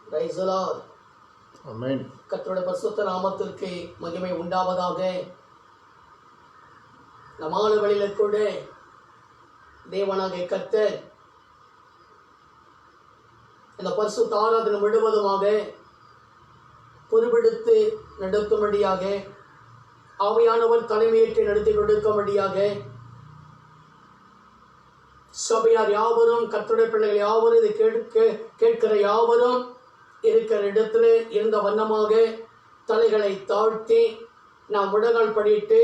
Praise the Lord. Amen. கர்த்தருடைய பரிசுத்த நாமத்திற்கு மகிமை உண்டாவதாக. நமான வழியில கூட தேவனாகிய கர்த்தர் இந்த பரிசுத்த ஆராதனை முழுவதுமாக பொறுப்பெடுத்து நடத்தும்படியாக, ஆவியானவர் தலைமையேற்று நடத்தி கொடுக்கும்படியாக, சபையார் யாவரும், கர்த்தருடைய பிள்ளைகள் யாவரும், இதை கேட்கிற யாவரும் இருக்கிற இடத்துல இருந்த வண்ணமாக தலைகளை தாழ்த்தி நாம் முழங்கால் படிட்டு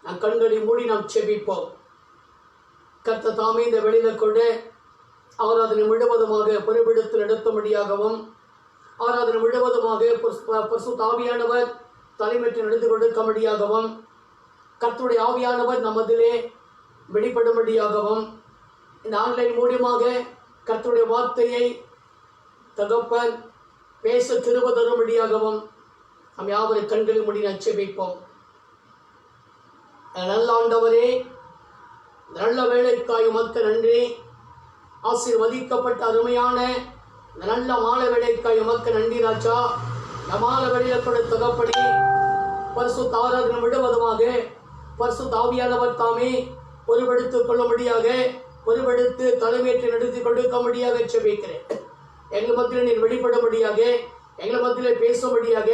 நாம் கண்களை மூடி நாம் செபிப்போம். கர்த்தர் தாமே இந்த வெளியில கொண்டு ஆராதனை முழுவதுமாக பொறுப்பெடுத்து நடத்தும்படியாகவும், ஆராதனை முழுவதுமாக பரிசுத்த ஆவியானவர் தலைமையேற்று நடத்தி கொடுக்கும்படியாகவும், கர்த்தருடைய ஆவியானவர் நமதிலே வெளிப்படும்படியாகவும், இந்த ஆன்லைன் மூலியமாக கர்த்தருடைய வார்த்தையை தகப்பன் பேச கிருபை தரும்படியாகவும் நாம் யாவரும் கண்களை மூடி நச்சபிப்போம். நல்ல ஆண்டவரே, நல்ல வேலைக்காய் உமக்கு நன்றி. ஆசீர்வதிக்கப்பட்ட அருமையான நல்ல மாலை வேலைக்காய் உமக்கு நன்றி ராஜா. மாலை வேலையோட தகப்படி பரிசுத்த ஆராதனை முழுவதுமாக பரிசுத்த ஆவியானவர் தாமே பொறுப்பெடுத்துக் கொள்ளும்படியாக, பொறுப்பெடுத்து தலைமையேற்று நடத்தி கொடுக்கும்படியாக செபிக்கிறேன். எங்கள் மத்தியில் நீர் வெளிப்படும்படியாக, எங்கள் மத்தியில் பேசும்படியாக,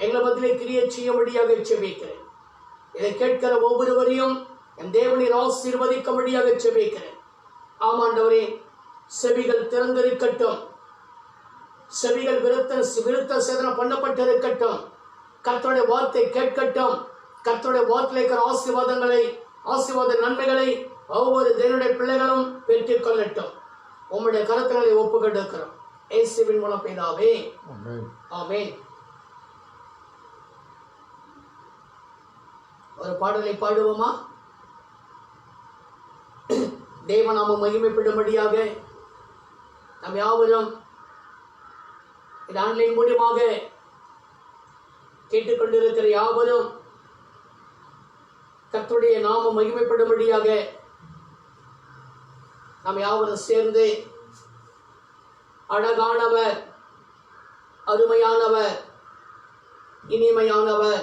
எங்கள் மத்தியில் கிரியை செய்யும்படியாக செபிக்கிறேன். இதை கேட்கிற ஒவ்வொருவரையும் என் தேவனீர் ஆசீர்வதிக்கும்படியாக செபிக்கிறேன். ஆமாண்டவரே, செவிகள் திறந்திருக்கட்டும், செவிகள் விருத்த சேதனம் பண்ணப்பட்டிருக்கட்டும், கர்த்தருடைய வார்த்தை கேட்கட்டும். கர்த்தருடைய வார்த்தையில் இருக்கிற ஆசீர்வாத நன்மைகளை ஒவ்வொரு தேவனுடைய பிள்ளைகளும் பெற்றுக் கொள்ளட்டும். உம்முடைய கருத்துக்களை ஒப்புக்கொண்டிருக்கிறோம். இயேசுவின் மூலம் பிதாவே, ஆமென். ஒரு பாடலை பாடுவோமா? தேவநாமம் மகிமைப்படும்படியாக நாம் யாவரும் இந்த ஆன்லைன் மூலமாக கேட்டுக்கொண்டிருக்கிற யாவரும் கர்த்தருடைய நாமம் மகிமைப்படும்படியாக நாம் யாவரும் சேர்ந்து அழகானவர், அருமையானவர், இனிமையானவர்,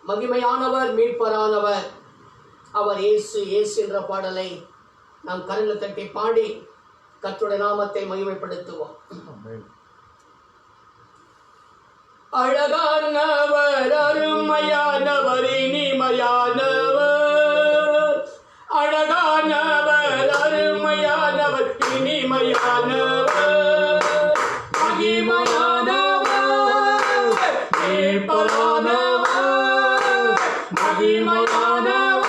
மகிமையானவர், மீட்பரானவர் அவர் இயேசு இயேசு என்ற பாடலை நாம் கரங்களை தட்டி பாடி கர்த்தருடைய நாமத்தை மகிமைப்படுத்துவோம். அழகானவர், அருமையானவர், இனிமையானவர், அழகானவர், அருமையானவர், இனிமையானவர், மகிமையானவர், மீட்பரானவர், மகிமையானவர்,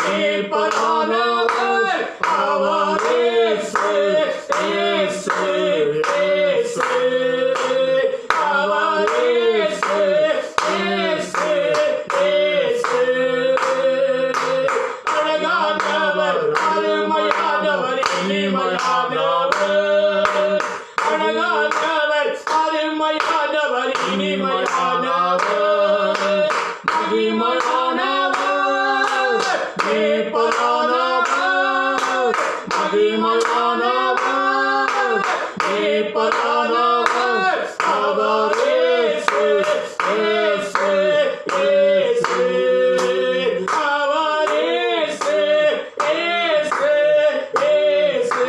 மீட்பரானவர் அவர் இயேசு இயேசு இயேசு, அவர் இயேசு இயேசு இயேசு. அழகானவர், அருமையானவர், இனிமையானவர், அழகானவர், அருமையானவர், இனிமையானவர், மகிமையானவர், மீட்பரானவர், மகிமையானவர், மீட்பரானவர் அவர் இயேசு இயேசு இயேசு, அவர் இயேசு இயேசு இயேசு.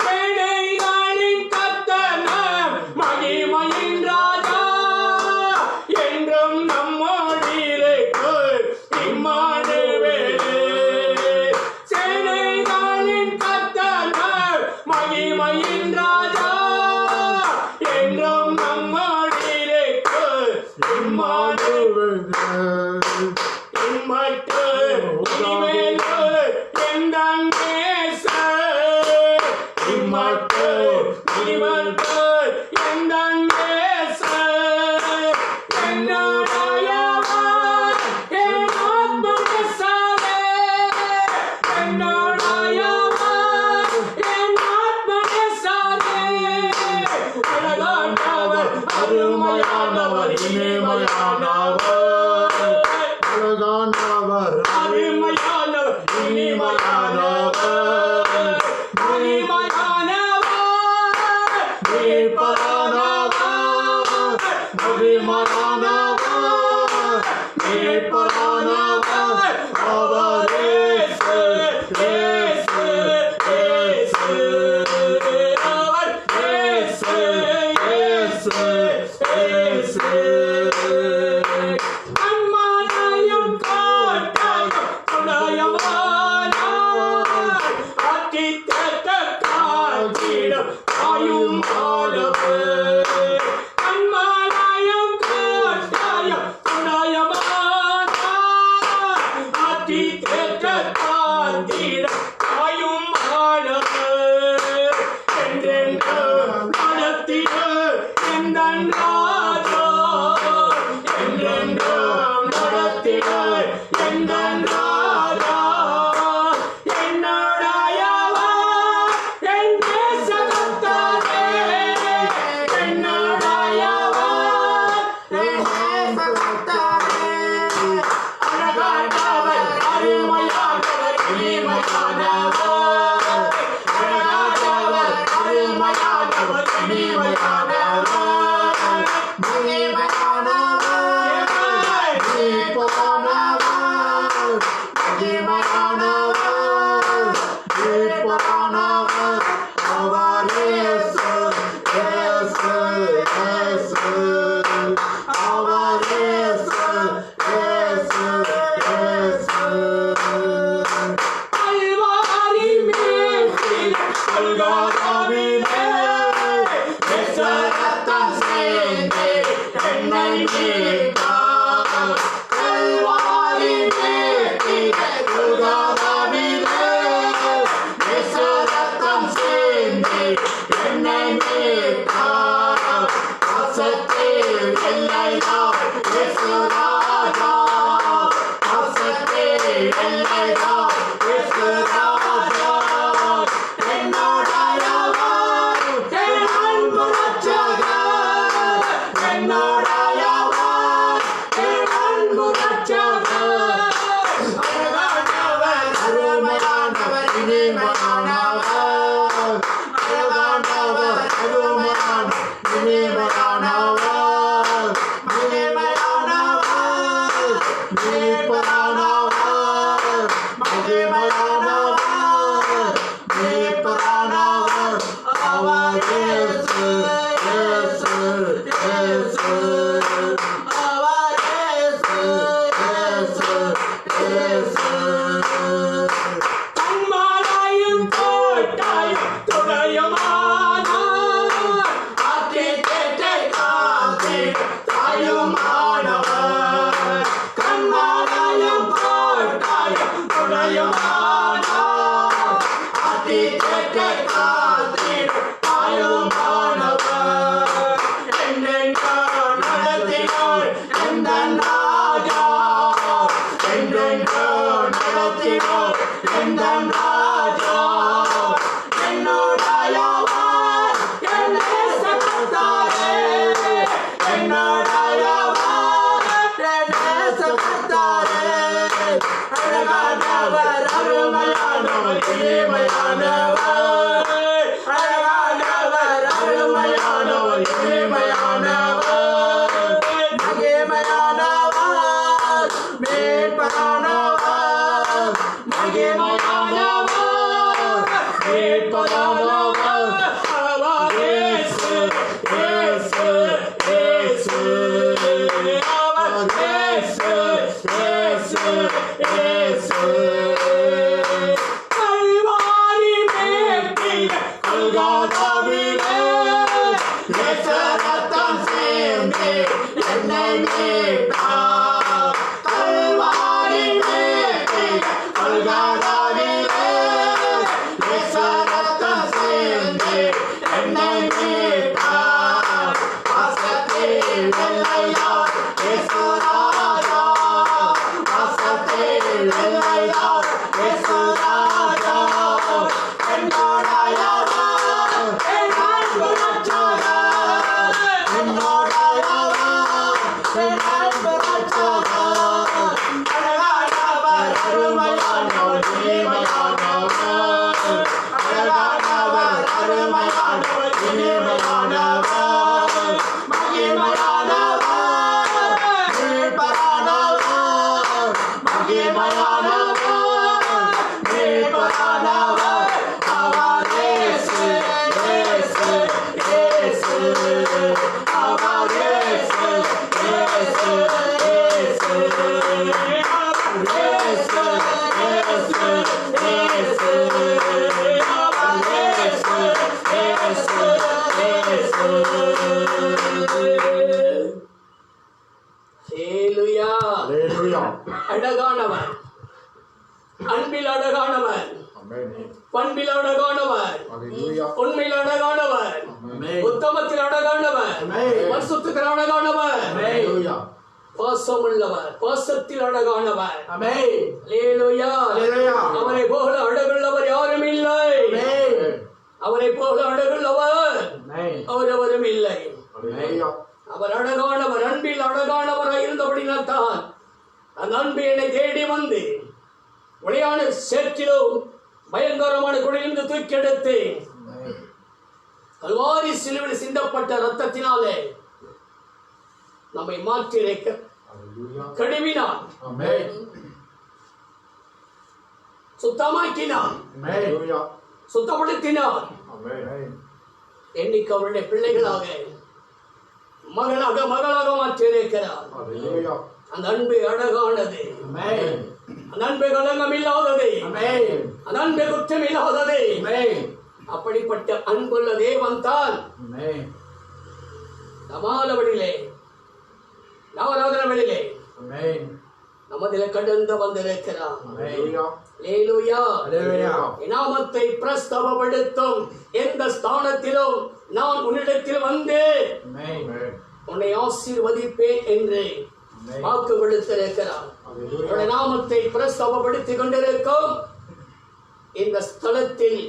சேனைகளின் கர்த்தர் மகிமையின் ராஜா, என்றும் நம்மோடு இருக்கும் இம்மானுவேலே. சேனைகளின் கர்த்தர் மகிமையின் ராஜா, என்றும் நம்மோடு இருக்கும் இம்மானுவேலே. இம்மட்டு இனிமேலு எந்தன் நேசர், இம்மட்டு இனிமட்டு எந்தன் நேசர், என்னுடையவர் என் ஆத்மநேசரே, என்னுடையவர் என் ஆத்மநேசரே. அழகானவர், அருமையானவர், இனிமையானவர், அழகானவர், அருமையானவர், இனிமையானவர், மகிமையானவர், தாயும் ஆனவர் கண்மாலாயம் கோட்டாயம் துணாயமான ஆட்சி கேட்ட தாந்திட தாயும் ஆனவர் என்றென்றும் நடத்திட எந்தன் ராஜா என்றென்றும் நடத்திட எந்தன் ராஜா என்னுடையவர் என் நேசகர்த்தாரே என்னுடையவர் என் நேசகர்த்தாரே அழகானவர் அருமையானவர் இனிமையானவர் அழகானவர் அருமையானவர் இனிமையானவர் Yes, அழகானவர், Hallelujah. உண்மையில் அழகானவர், Amen. உத்தமத்தில் அழகானவர், Amen. பரிசுத்தத்தில் அழகானவர், Hallelujah. பாசமுள்ளவர், பாசத்தில் அழகானவர். Amen. அல்லேலூயா. Hallelujah. அவரை போல அழகுள்ளவர் யாரும் இல்லை. Amen. அவரை போல அழகுள்ளவர் Amen. ஒருவரும் இல்லை. Hallelujah. அவர் அழகானவர், அன்பில் அழகானவராய் இருந்தபடினால் தான் அந்த அன்பு என்னை தேடி வந்து ஒளியான சேற்றிலும் பயங்கரமான குழியிலிருந்து தூக்கி எடுத்து Amen. கல்வாரி சிலுவையில் சிந்தப்பட்ட ரத்தத்தினாலே நம்மை மாற்றி இறைக்க Hallelujah. கழுவினார், Amen. சுத்தமாக்கினார், Hallelujah. சுத்தப்படுத்தினார். Amen. எண்ணிக்கை அவருடைய பிள்ளைகளாக மகனாக மகளாக மாற்றி இருக்கிறார். Hallelujah. அந்த அன்பு அழகானது, Amen. அந்த அன்பு களங்கம் இல்லாதது, Amen. அந்த அன்பு குற்றம் இல்லாதது. Amen. அப்படிப்பட்ட அன்புள்ள தேவன் தான் Amen. நமாலவழியிலே நவராதனவழியிலே Amen. நமதிலே கடந்து வந்திருக்கிறார். Hallelujah. அல்லேலூயா. Hallelujah. நாமத்தை பிரஸ்தாபப்படுத்தும் எந்த ஸ்தானத்திலும் நான் உன்னிடத்தில் வந்து Amen. உன்னை ஆசீர்வதிப்பேன் என்று Amen. வாக்கு கொடுத்திருக்கிறார். Hallelujah. உன்னுடைய நாமத்தை பிரஸ்தாபப்படுத்திக் கொண்டிருக்கும் இந்த ஸ்தலத்தில்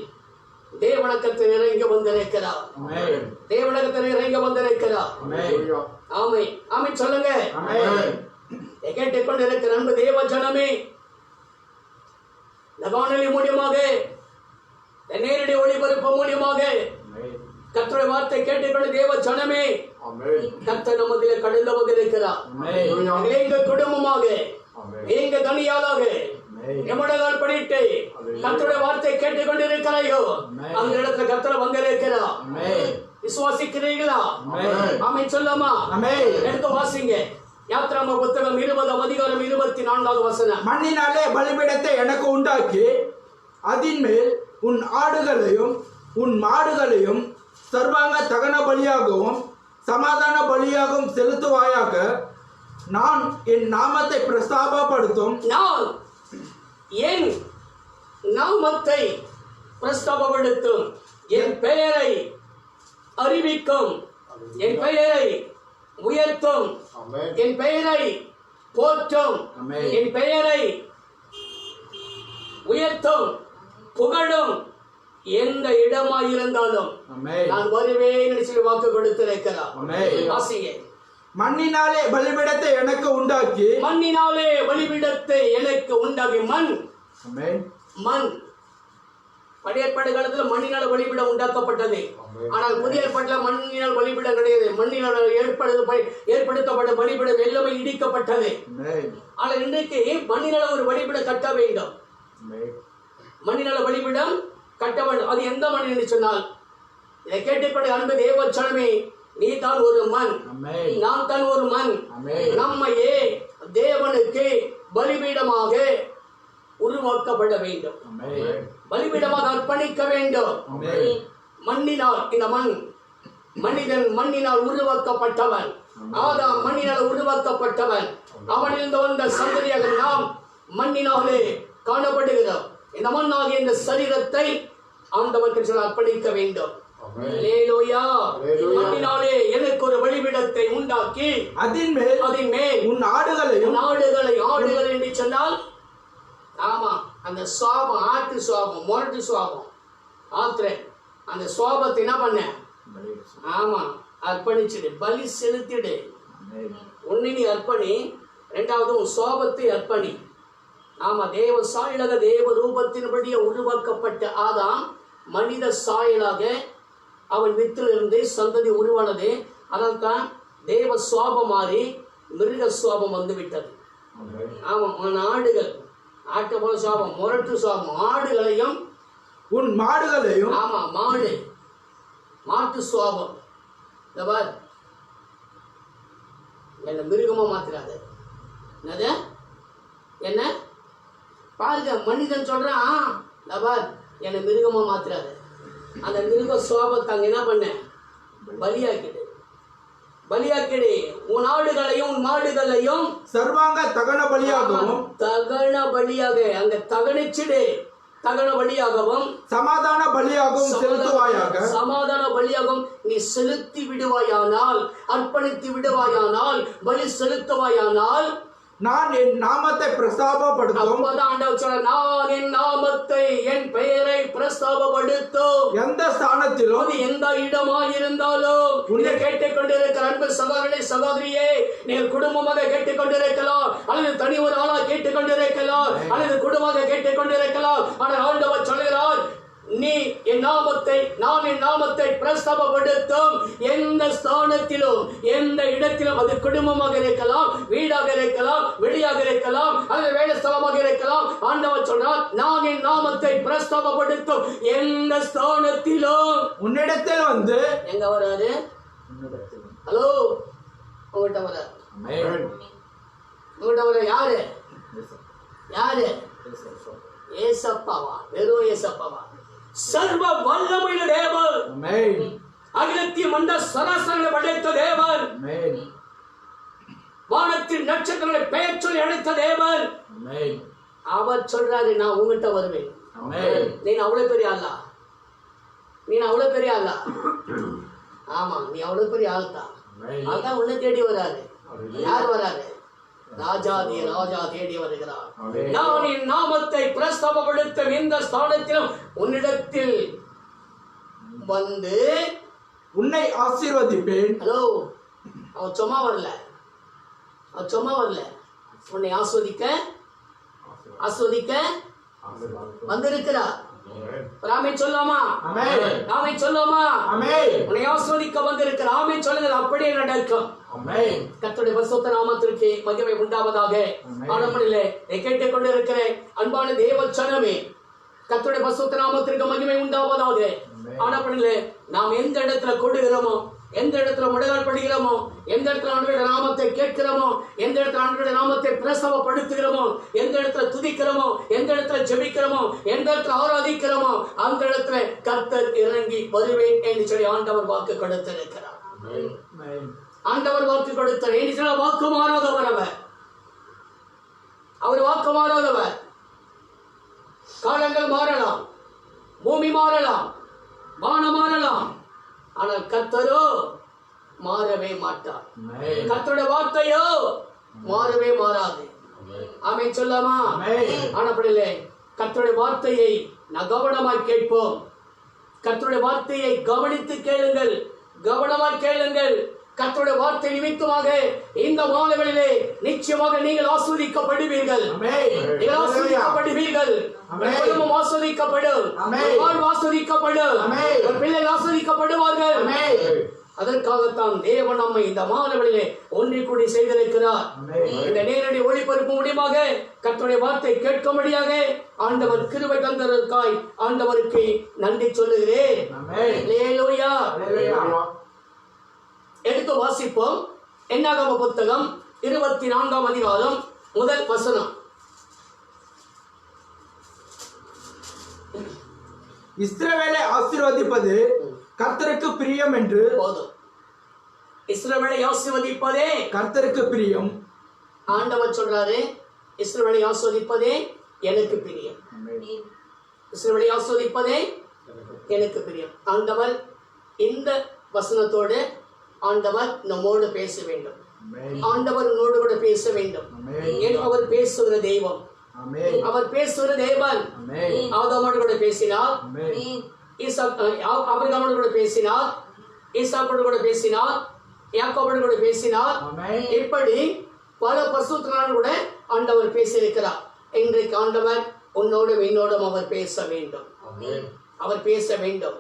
தேவனக்கத்தில் இறங்கி வந்திருக்கிறார். Amen. தேவனக்கத்தில் இறங்கி வந்திருக்கிறார். Hallelujah. ஆமை ஆமை சொல்லுங்க. Amen. கேட்டுக்கொண்டிருக்கிற அன்பு தேவ ஜனமே, இந்த வானொலி மூலியமாக, இந்த நேரடி ஒளிபரப்பு மூலியமாக Amen. கர்த்தருடைய வார்த்தை கேட்டுக்கொண்டு தேவ ஜனமே, Amen. கர்த்தர் நமதிலே கடந்து வந்திருக்கிறார். Hallelujah. எங்க குடும்பமாக, Amen. எங்க தனியாளாக Amen. எம்மடங்கள் படிட்டு கர்த்தருடைய வார்த்தை கேட்டுக்கொண்டிருக்கிறாயோ அந்த இடத்துல கர்த்தர் வந்திருக்கிறார். Amen. விசுவாசிக்கிறீர்களா? Amen. ஆமென் சொல்லாமா? Amen. எடுத்து வாசிங்க. யாத்ராம புத்தகம் 20:24 மண்ணினாலே பலிபீடத்தை எனக்கு உண்டாக்கி அதின் மேல் உன் ஆடுகளையும் உன் மாடுகளையும் சர்வாங்க தகன பலியாகவும் சமாதான பலியாகவும் செலுத்துவாயாக. நான் என் நாமத்தை பிரஸ்தாபப்படுத்தும் நான் என் நாமத்தை பிரஸ்தாபப்படுத்தும், என் பெயரை அறிவிக்கும், என் பெயரை உயர்த்தும், Amen. என் பெயரை போற்றும், Amen. என் பெயரை உயர்த்தும், புகழும் எந்த இடமாயிருந்தாலும் Amen. நான் வருவேன் என்று சொல்லி வாக்கு கொடுத்திருக்கிறார். Amen. வாசிங்க. மண்ணினாலே பலிபீடத்தை எனக்கு உண்டாக்கி மண்ணினாலே பலிபீடத்தை எனக்கு உண்டாகி. மண் Amen. மண் பழைய ஏற்பாடு காலத்தில் மண்ணினால் பலிபீடம் உண்டாக்கப்பட்டது. ஆனால் புதிய ஏற்பாட்டில் மண்ணினால் பலிபீடம் கிடையாது. மண்ணினால் ஏற்படுத்தப்பட்ட பலிபீடம் எல்லாமே இடிக்கப்பட்டது. Amen. ஆனால் இன்றைக்கு மண்ணினால் ஒரு பலிபீடம் கட்ட வேண்டும். Amen. மண்ணினால் பலிபீடம் கட்ட வேண்டும். அது எந்த மண் என்று சொன்னால், இதை கேட்டுக்கொண்டு அன்பு தேவச்சனமே, நீ தான் ஒரு மண், Amen. நான் தான் ஒரு மண். Amen. நம்மையே தேவனுக்கு பலிபீடமாக உருவாக்கப்பட வேண்டும், Amen. பலிபீடமாக அர்ப்பணிக்க வேண்டும். Amen. மண்ணினால், இந்த மண் மனிதன் மண்ணினால் உருவாக்கப்பட்டவன். ஆதாம் மண்ணினால் உருவாக்கப்பட்டவன். அவனிலிருந்து வந்த சந்ததியாக நாம் மண்ணினாலே காணப்படுகிறோம். இந்த மண்ணாகிய இந்த சரீரத்தை ஆண்டவருக்கு அர்ப்பணிக்க வேண்டும். அல்லேலூயா. மண்ணினாலே எனக்கு ஒரு பலிபீடத்தை உண்டாக்கி அதின் மேல் உன் ஆடுகளையும் ஆடுகள் என்று சொன்னால், ஆமா, அந்த சுவாபம், ஆட்டு சுவாபம், முரட்டு சுவாபம், ஆத்திர அந்த சுவாபத்தை என்ன பண்ண, ஆமா, அர்ப்பணிச்சிடு, பலி செலுத்திடு. ஒன்னு நீ அர்ப்பணி, ரெண்டாவது உன் சுவாபத்தை அர்ப்பணி. ஆமா, தேவ சாயலாக தேவ ரூபத்தின்படியே உருவாக்கப்பட்ட ஆதாம் மனித சாயலாக அவன் வித்திலிருந்து சந்ததி உருவானது. அதனால் தான் தேவ சுவாபம் மாறி மிருக சுவாபம் வந்து விட்டது. ஆமா, உன் ஆடுகள், ஆட்டை போல சுவாபம், முரட்டு சுவாபம், ஆடுகளையும் உன் மாடுகளையும், ஆமா, மாட்டு சுவாபம். இந்த பார், என்ன மிருகமா மாத்திராத. என்னது என்ன பாருங்க, மனிதன் சொல்றான், இந்த பார், என்ன மிருகமா மாத்திராத. அந்த மிருக சுவாபத்தை அங்க என்ன பண்ண, பலியாக்கிடு. உன் ஆடுகளையும் உன் மாடுகளையும் சர்வாங்க தகன பலியாகவும், தகன பலியாக அங்க தகனிச்சிடு. தகன பலியாகவும் சமாதான பலியாகவும் செலுத்துவாயாக. சமாதான பலியாகவும் நீ செலுத்தி விடுவாயானால், அர்ப்பணித்து விடுவாயானால், பலி செலுத்துவாயானால், நான் என் நாமத்தை பிரஸ்தாபப்படுத்தும் அப்பதான் ஆண்டவர் சொல்றார், நான் என் நாமத்தை, என் பெயரை பிரஸ்தாபப்படுத்தும் எந்த ஸ்தானத்திலும் அது எந்த இடமா இருந்தாலும் உன்னை கேட்டுக்கொண்டிருக்கிற அன்பு சகோதரனே சகோதரியே, நீங்கள் குடும்பமாக கேட்டுக்கொண்டிருக்கலாம், அல்லது தனி ஒரு ஆளா கேட்டுக்கொண்டிருக்கலாம், அல்லது குடும்பமாக கேட்டுக்கொண்டிருக்கலாம். ஆனால் ஆண்டவர் சொல்கிறார், நீ என் நாமத்தை, நான் என் நாமத்தை பிரஸ்தாபப்படுத்தும் எந்த ஸ்தானத்திலும், எந்த இடத்திலும், அது குடும்பமாக இருக்கலாம், வீடாக இருக்கலாம், வெளியாக இருக்கலாம், அல்லது வேலை ஸ்தலமாக இருக்கலாம். ஆண்டவர் சொல்றார், நான் என் நாமத்தை பிரஸ்தாபப்படுத்தும் எந்த ஸ்தானத்திலும். உன்னிடத்தில் வந்து எங்க வராரு? ஹலோ, உங்கள்கிட்ட வராரு. உங்கள்கிட்ட வர யாரு? யாரு? ஏசப்பாவா? வெறும் ஏசப்பாவா? சர்வ வல்லமையுள்ள தேவன், ஆமென். அகிலத்தின் மண்ட சராசரங்களை படைத்த தேவன், ஆமென். வானத்தின் நட்சத்திரங்களை பெயர் சொல்லி அழைத்த தேவன். ஆமென். அவர் சொல்றாரு, நான் உங்ககிட்ட வருவேன். ஆமென். நீ அவ்வளவு பெரிய ஆளா? நீ அவ்வளவு பெரிய ஆளா? ஆமா, நீ அவ்வளவு பெரிய ஆள் தான். ஆமென். அதான் உன்னை தேடி வராரு. யார் வராரு? ராஜாதி ராஜா தேடி வருகிறார். ஆமென். நான் என் நாமத்தை பிரஸ்தாபப்படுத்தும் எந்த ஸ்தானத்திலும் உன்னிடத்தில் வந்து, உன்னை ஆசீர்வதிப்பேன். ஹலோ, அவர் சும்மா வரல, அவர் சும்மா வரல, உன்னை ஆஸ்வதிக்க ஆஸ்வதிக்க வந்திருக்கிறார். ஆமென் சொல்லாமா? ஆமென். ஆமென் சொல்லாமா? ஆமென். உன்னை ஆஸ்வதிக்க வந்திருக்கிறார். ஆமென் சொல்லுங்க, அப்படியே நடக்கும். ஆமென். கர்த்தருடைய பரிசுத்த நாமத்திற்கு மகிமை உண்டாவதாக. ஆனப்படிலே கேட்டுக்கொண்டிருக்கிற அன்பான தேவ ஜனமே, கர்த்தருடைய பரிசுத்த நாமத்திற்கு மகிமை உண்டாவதாக. ஆனப்படிலே நாம் எந்த இடத்துல கொடுகிறோமோ, எந்த இடத்துல முடகால் படுகிறோமோ, எந்த இடத்துல ஆண்டவருடைய நாமத்தை கேட்கிறோமோ, எந்த இடத்துல ஆண்டவருடைய நாமத்தை பிரஸ்தாபப்படுத்துகிறோமோ, எந்த இடத்துல துதிக்கிறோமோ, எந்த இடத்துல ஜெபிக்கிறோமோ, எந்த இடத்துல ஆராதிக்கிறோமோ, அந்த இடத்துல கர்த்தர் இறங்கி வருவேன் என்று சொல்லி ஆண்டவர் வாக்கு கொடுத்திருக்கிறார். ஆமென். ஆண்டவர் வாக்கு கொடுத்தார். ஏன்னு சொன்னா வாக்கு மாறாதவர் அவர் வாக்கு மாறாதவர். காலங்கள் மாறலாம், பூமி மாறலாம், வானம் மாறலாம், ஆனால் கர்த்தரோ மாறவே மாட்டார். ஆமென். கர்த்தருடைய வார்த்தையோ மாறவே மாறாது. ஆமென் சொல்லாமா? ஆமென். ஆனப்படிலே கர்த்தருடைய வார்த்தையை நான் கவனமாய் கேட்போம். கர்த்தருடைய வார்த்தையை கவனித்து கேளுங்கள், கவனமாய் கேளுங்கள். கர்த்தருடைய வார்த்தை நிமித்தமாக இந்த மாதங்களிலே நிச்சயமாக நீங்கள் ஆஸ்வதிக்கப்படுவீர்கள். ஆமென். நீங்கள் ஆஸ்வதிக்கப்படுவீர்கள். ஆமென். குடும்பம் ஆஸ்வதிக்கப்படும், ஆமென். வாழ்வு ஆஸ்வதிக்கப்படும், ஆமென். பிள்ளைகள் ஆஸ்வதிக்கப்படுவார்கள். ஆமென். அதற்காகத்தான் தேவன் நம்மை இந்த மாதங்களிலே ஒன்றி கூடி செய்திருக்கிறார். ஆமென். இந்த நேரடி ஒளிபரப்பு மூலமாக கர்த்தருடைய வார்த்தை கேட்கும்படியாக ஆண்டவர் கிருபை தந்ததற்காய் ஆண்டவருக்கு நன்றி சொல்லுகிறேன். ஆமென். அல்லேலூயா. அல்லேலூயா. எடுத்து வாசிப்போம். என்னாகம புத்தகம் 24ஆம் அதிகாரம் முதல் வசனம். இஸ்ரவேலை ஆசீர்வதிப்பது கர்த்தருக்கு பிரியம் என்று. போதும். இஸ்ரவேலை ஆசீர்வதிப்பதே கர்த்தருக்கு பிரியம். ஆண்டவர் சொல்றாரு, இஸ்ரவேலை ஆசீர்வதிப்பதே எனக்கு பிரியம். இஸ்ரவேலை ஆசீர்வதிப்பதே எனக்கு பிரியம். ஆண்டவர் இந்த வசனத்தோடு ஆண்டவர் நம்மோடு பேச வேண்டும். ஆமென். ஆண்டவர் உன்னோடு கூட பேச வேண்டும். ஆமென். ஏன் அவர் பேசுகிற தெய்வம், ஆமென். அவர் பேசுகிற தேவன். ஆமென். ஆதாமோடு கூட பேசினார், ஆமென். ஆபிரகாமோடு கூட பேசினார், ஈசாக்கோடு கூட பேசினார், யாக்கோபோடு கூட பேசினார். ஆமென். இப்படி பல பரிசுத்தரோடு கூட ஆண்டவர் பேசியிருக்கிறார். இன்றைக்கு ஆண்டவர் உன்னோடும் என்னோடும் அவர் பேச வேண்டும். அவர் பேச வேண்டும்.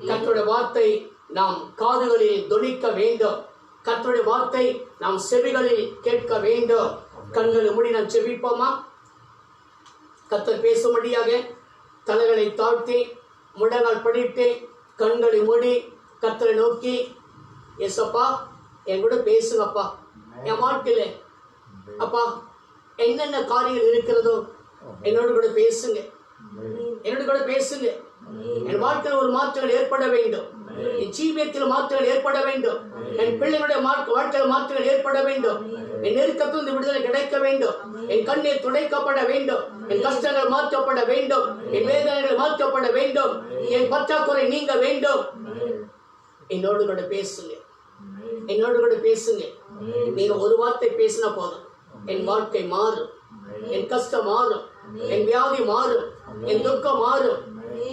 கர்த்தருடைய வார்த்தை நாம் காதுகளில் தொனிக்க வேண்டும். கர்த்தருடைய வார்த்தை நாம் செவிகளில் கேட்க வேண்டும். கண்களை மூடி நாம் செபிப்போமா? கர்த்தர் பேசும்படியாக தலைகளை தாழ்த்தி முடங்கால் படிட்டு கண்களை மூடி கர்த்தரை நோக்கி, எஸ்அப்பா என் கூட பேசுங்கப்பா, என் வாழ்க்கையில அப்பா என்னென்ன காரியங்கள் இருக்கிறதோ என்னோடு கூட பேசுங்க, என்னோடு கூட பேசுங்க. என் வாழ்க்கையில் ஒரு மாற்றங்கள் ஏற்பட வேண்டும். என் ஜீவியத்தில் மாற்றங்கள் ஏற்பட வேண்டும். என் பிள்ளைகளுடைய வாழ்க்கையில் மாற்றங்கள் ஏற்பட வேண்டும். என் நெருக்கத்திலிருந்து விடுதலை கிடைக்க வேண்டும். என் கண்ணீர் துடைக்கப்பட வேண்டும். என் கஷ்டங்கள் மாற்றப்பட வேண்டும். என் வேதனைகள் மாற்றப்பட வேண்டும். என் பற்றாக்குறை நீங்க வேண்டும். என்னோடு கூட பேசுங்க, என்னோடு கூட பேசுங்க. நீங்க ஒரு வார்த்தை பேசினா போதும், என் வாழ்க்கை மாறும், என் கஷ்டம் மாறும், என் வியாதி மாறும், என் துக்கம் மாறும்,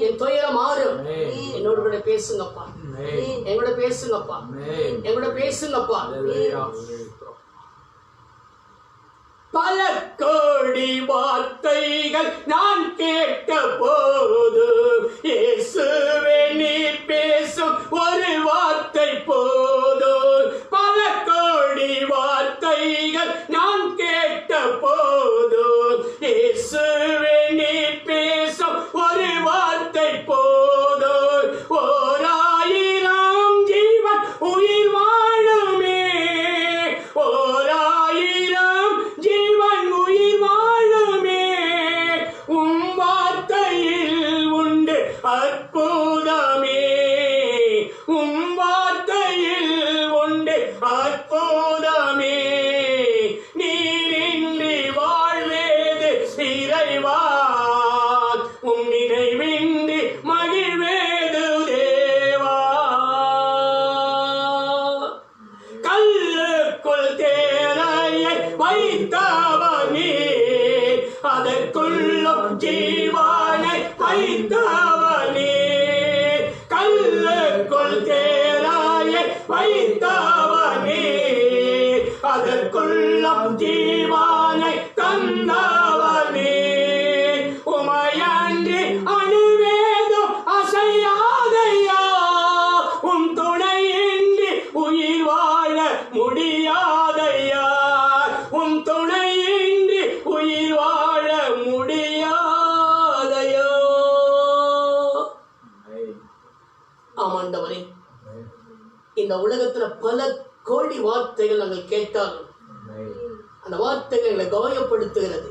என் துயரம் மாறும். என்னோடு கூட பேசுங்கப்பா, என்னோட பேசுங்கப்பா, என்னோட பேசுங்கப்பா. பல கோடி வார்த்தைகள் நான் கேட்ட போது இயேசுவே நீர் பேசும் ஒரு வார்த்தை போதும். பல கோடி வார்த்தைகள் நான் கேட்ட போது இயேசுவே நீர் பேசும் ஒரு வார்த்தை போதும். ஓராயிரம் ஜீவன் உயிர் வாழுமே, ஓராயிரம் ஜீவன் உயிர் வாழுமே, உம் வார்த்தையில் உண்டு அற்புதமே, உம் வார்த்தையில் உண்டு அற்புதமே. நீரின்றி வாழ்வேது இறைவா, உம் நினைவின்றி மகிழ்வேது தேவா. கல்லுக்குள் தேரையை வைத்தவனே, அதற்குள்ளும் ஜீவனை வைத்தவனே. கல்லுக்குள் தேரையை வைத்தவனே, அதற்குள்ளும் ஜீவனை தந்தவனே. உமையன்றி அணுவேதும் அசையாதையா, உம் துணையின்றி உயிர் வாழ முடியாதையா, உம் துணையின்றி உயிர் வாழ முடியாதையா. ஆமாண்டவரே, இந்த உலகத்துல பல கோடி வார்த்தைகள் நாங்கள் கேட்டாலும் அந்த வார்த்தைகள் எங்களை கவலைப்படுத்துகிறது,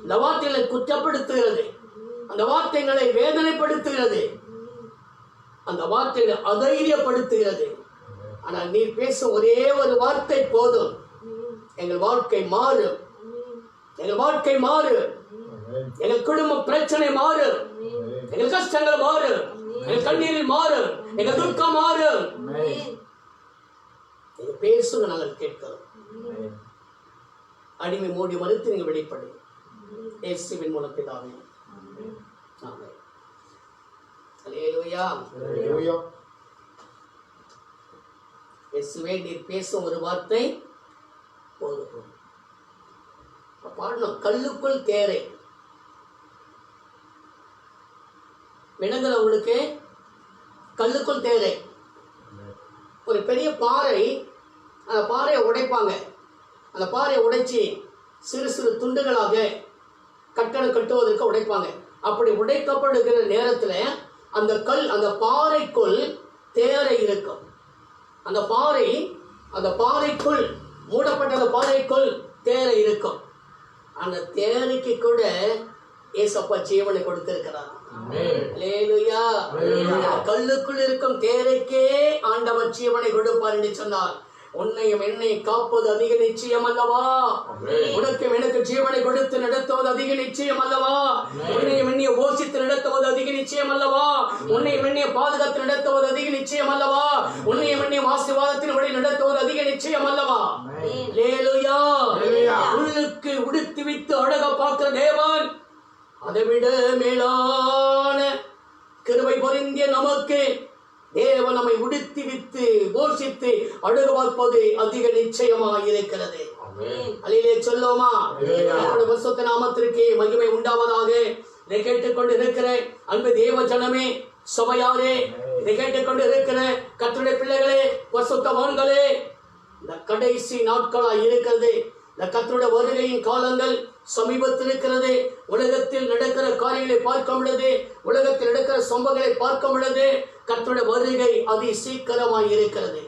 அந்த வார்த்தைகளை குற்றப்படுத்துகிறது, அந்த வார்த்தைகளை வேதனைப்படுத்துகிறது, அந்த வார்த்தைகளை அதைரியப்படுத்துகிறது. ஆனால் நீ பேசும் ஒரே ஒரு வார்த்தை போதும், எங்கள் வாழ்க்கை மாறும், எங்கள் வாழ்க்கை மாறும், எங்கள் குடும்ப பிரச்சனை மாறும், எங்கள் கஷ்டங்கள் மாறும், எங்கள் கண்ணீரில் மாறும், எங்கள் துக்கம் மாறும். நீங்க பேசுங்க, நாங்கள் கேட்கிறோம். அடிமை மூடி மறுத்து நீங்க வெளிப்படு இயேசுவின் மூலம் பிதாவே. ஆமென். அல்லேலூயா. Hallelujah. இயேசுவே நீர் பேசும் ஒரு வார்த்தை போதும். பாடணும், கல்லுக்குள் தேரை. விளங்குற உங்களுக்கு? கல்லுக்குள் தேரை. ஒரு பெரிய பாறை, அந்த பாறையை உடைப்பாங்க. அந்த பாறையை உடைச்சி சிறு சிறு துண்டுகளாக கட்டடம் கட்டுவதற்கு உடைப்பாங்க. அப்படி உடைக்கப்படுகிற நேரத்தில் அந்த கல், அந்த பாறைக்குள் தேரை இருக்கும். அந்த பாறைக்குள் மூடப்பட்ட அந்த பாறைக்குள் தேரை இருக்கும். அந்த தேரைக்கு கூட ஏசப்பா ஜீவனை கொடுத்திருக்கிறார். அல்லேலூயா. கல்லுக்குள் இருக்கும் தேரைக்கே ஆண்டவர் ஜீவனை கொடுப்பார் என்று சொன்னார். உன்னையும் என்னை காப்பது அதிக நிச்சயம் அல்லவா? உனக்கும் எனக்கு ஜீவனை கொடுத்து நடத்துவது அதிக நிச்சயம் அல்லவா? உன்னையும் என்னைய போஷித்து நடத்துவது அதிக நிச்சயம் அல்லவா? உன்னையும் என்னைய பாதுகாத்து நடத்துவது அதிக நிச்சயம் அல்லவா? உன்னையும் என்னைய ஆசீர்வாதத்தின் வழி நடத்துவது அதிக நிச்சயம் அல்லவா? அல்லேலூயா. உள்ளுக்கு உடுத்தி வித்து அழகா பார்க்கிற தேவன் அதை விட மேலான கிருபை பொருந்திய நமக்கு தேவன் நம்மை உடுத்தி வித்து போஷித்து அழகு பார்ப்பது அதிக நிச்சயமாக இருக்கிறது. அல்லேலூயா சொல்லுவோமா? பரிசுத்த நாமத்திற்கு மகிமை உண்டாவதாக. இதை கேட்டுக்கொண்டு இருக்கிற அன்பு தேவ ஜனமே, சபையாரே, இதை கேட்டுக்கொண்டு இருக்கிற கர்த்தருடைய பிள்ளைகளே, பரிசுத்தவான்களே, இந்த கடைசி நாட்களாய் இருக்கிறது. இந்த கர்த்தருடைய வருகையின் காலங்கள் சமீபத்தில் இருக்கிறது. உலகத்தில் நடக்கிற காரியங்களை பார்க்கும் பொழுது, உலகத்தில் நடக்கிற சம்பவங்களை பார்க்கும் பொழுது கர்த்தருடைய வருகை அதி சீக்கிரமாய் இருக்கிறது.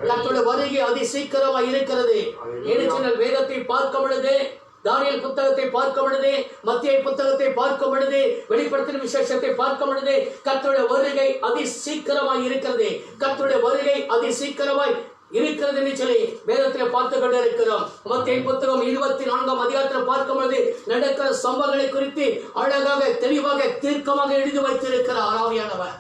கர்த்தருடைய வருகை அதி சீக்கிரமாய் இருக்கிறது. ஏனென்றால் வேதத்தை பார்க்கும் பொழுது தானியேல் புத்தகத்தை பார்க்கும் பொழுது, மத்திய புத்தகத்தை பார்க்கும் பொழுது, வெளிப்படுத்தின விசேஷத்தை பார்க்கும் பொழுது கர்த்தருடைய வருகை அதி சீக்கிரமாய் இருக்கிறது. கர்த்தருடைய வருகை அதி சீக்கிரமாய் இருக்கிறது என்று சொல்லி வேதத்திலே பார்த்து கொண்டிருக்கிறோம். மத்திய புத்தகம் 24ஆம் அதிகாரத்தில் பார்க்கும் பொழுது நடக்கிற சம்பவங்களை குறித்து அழகாக தெளிவாக தீர்க்கமாக எழுதி வைத்திருக்கிறார் ஆவியானவர்.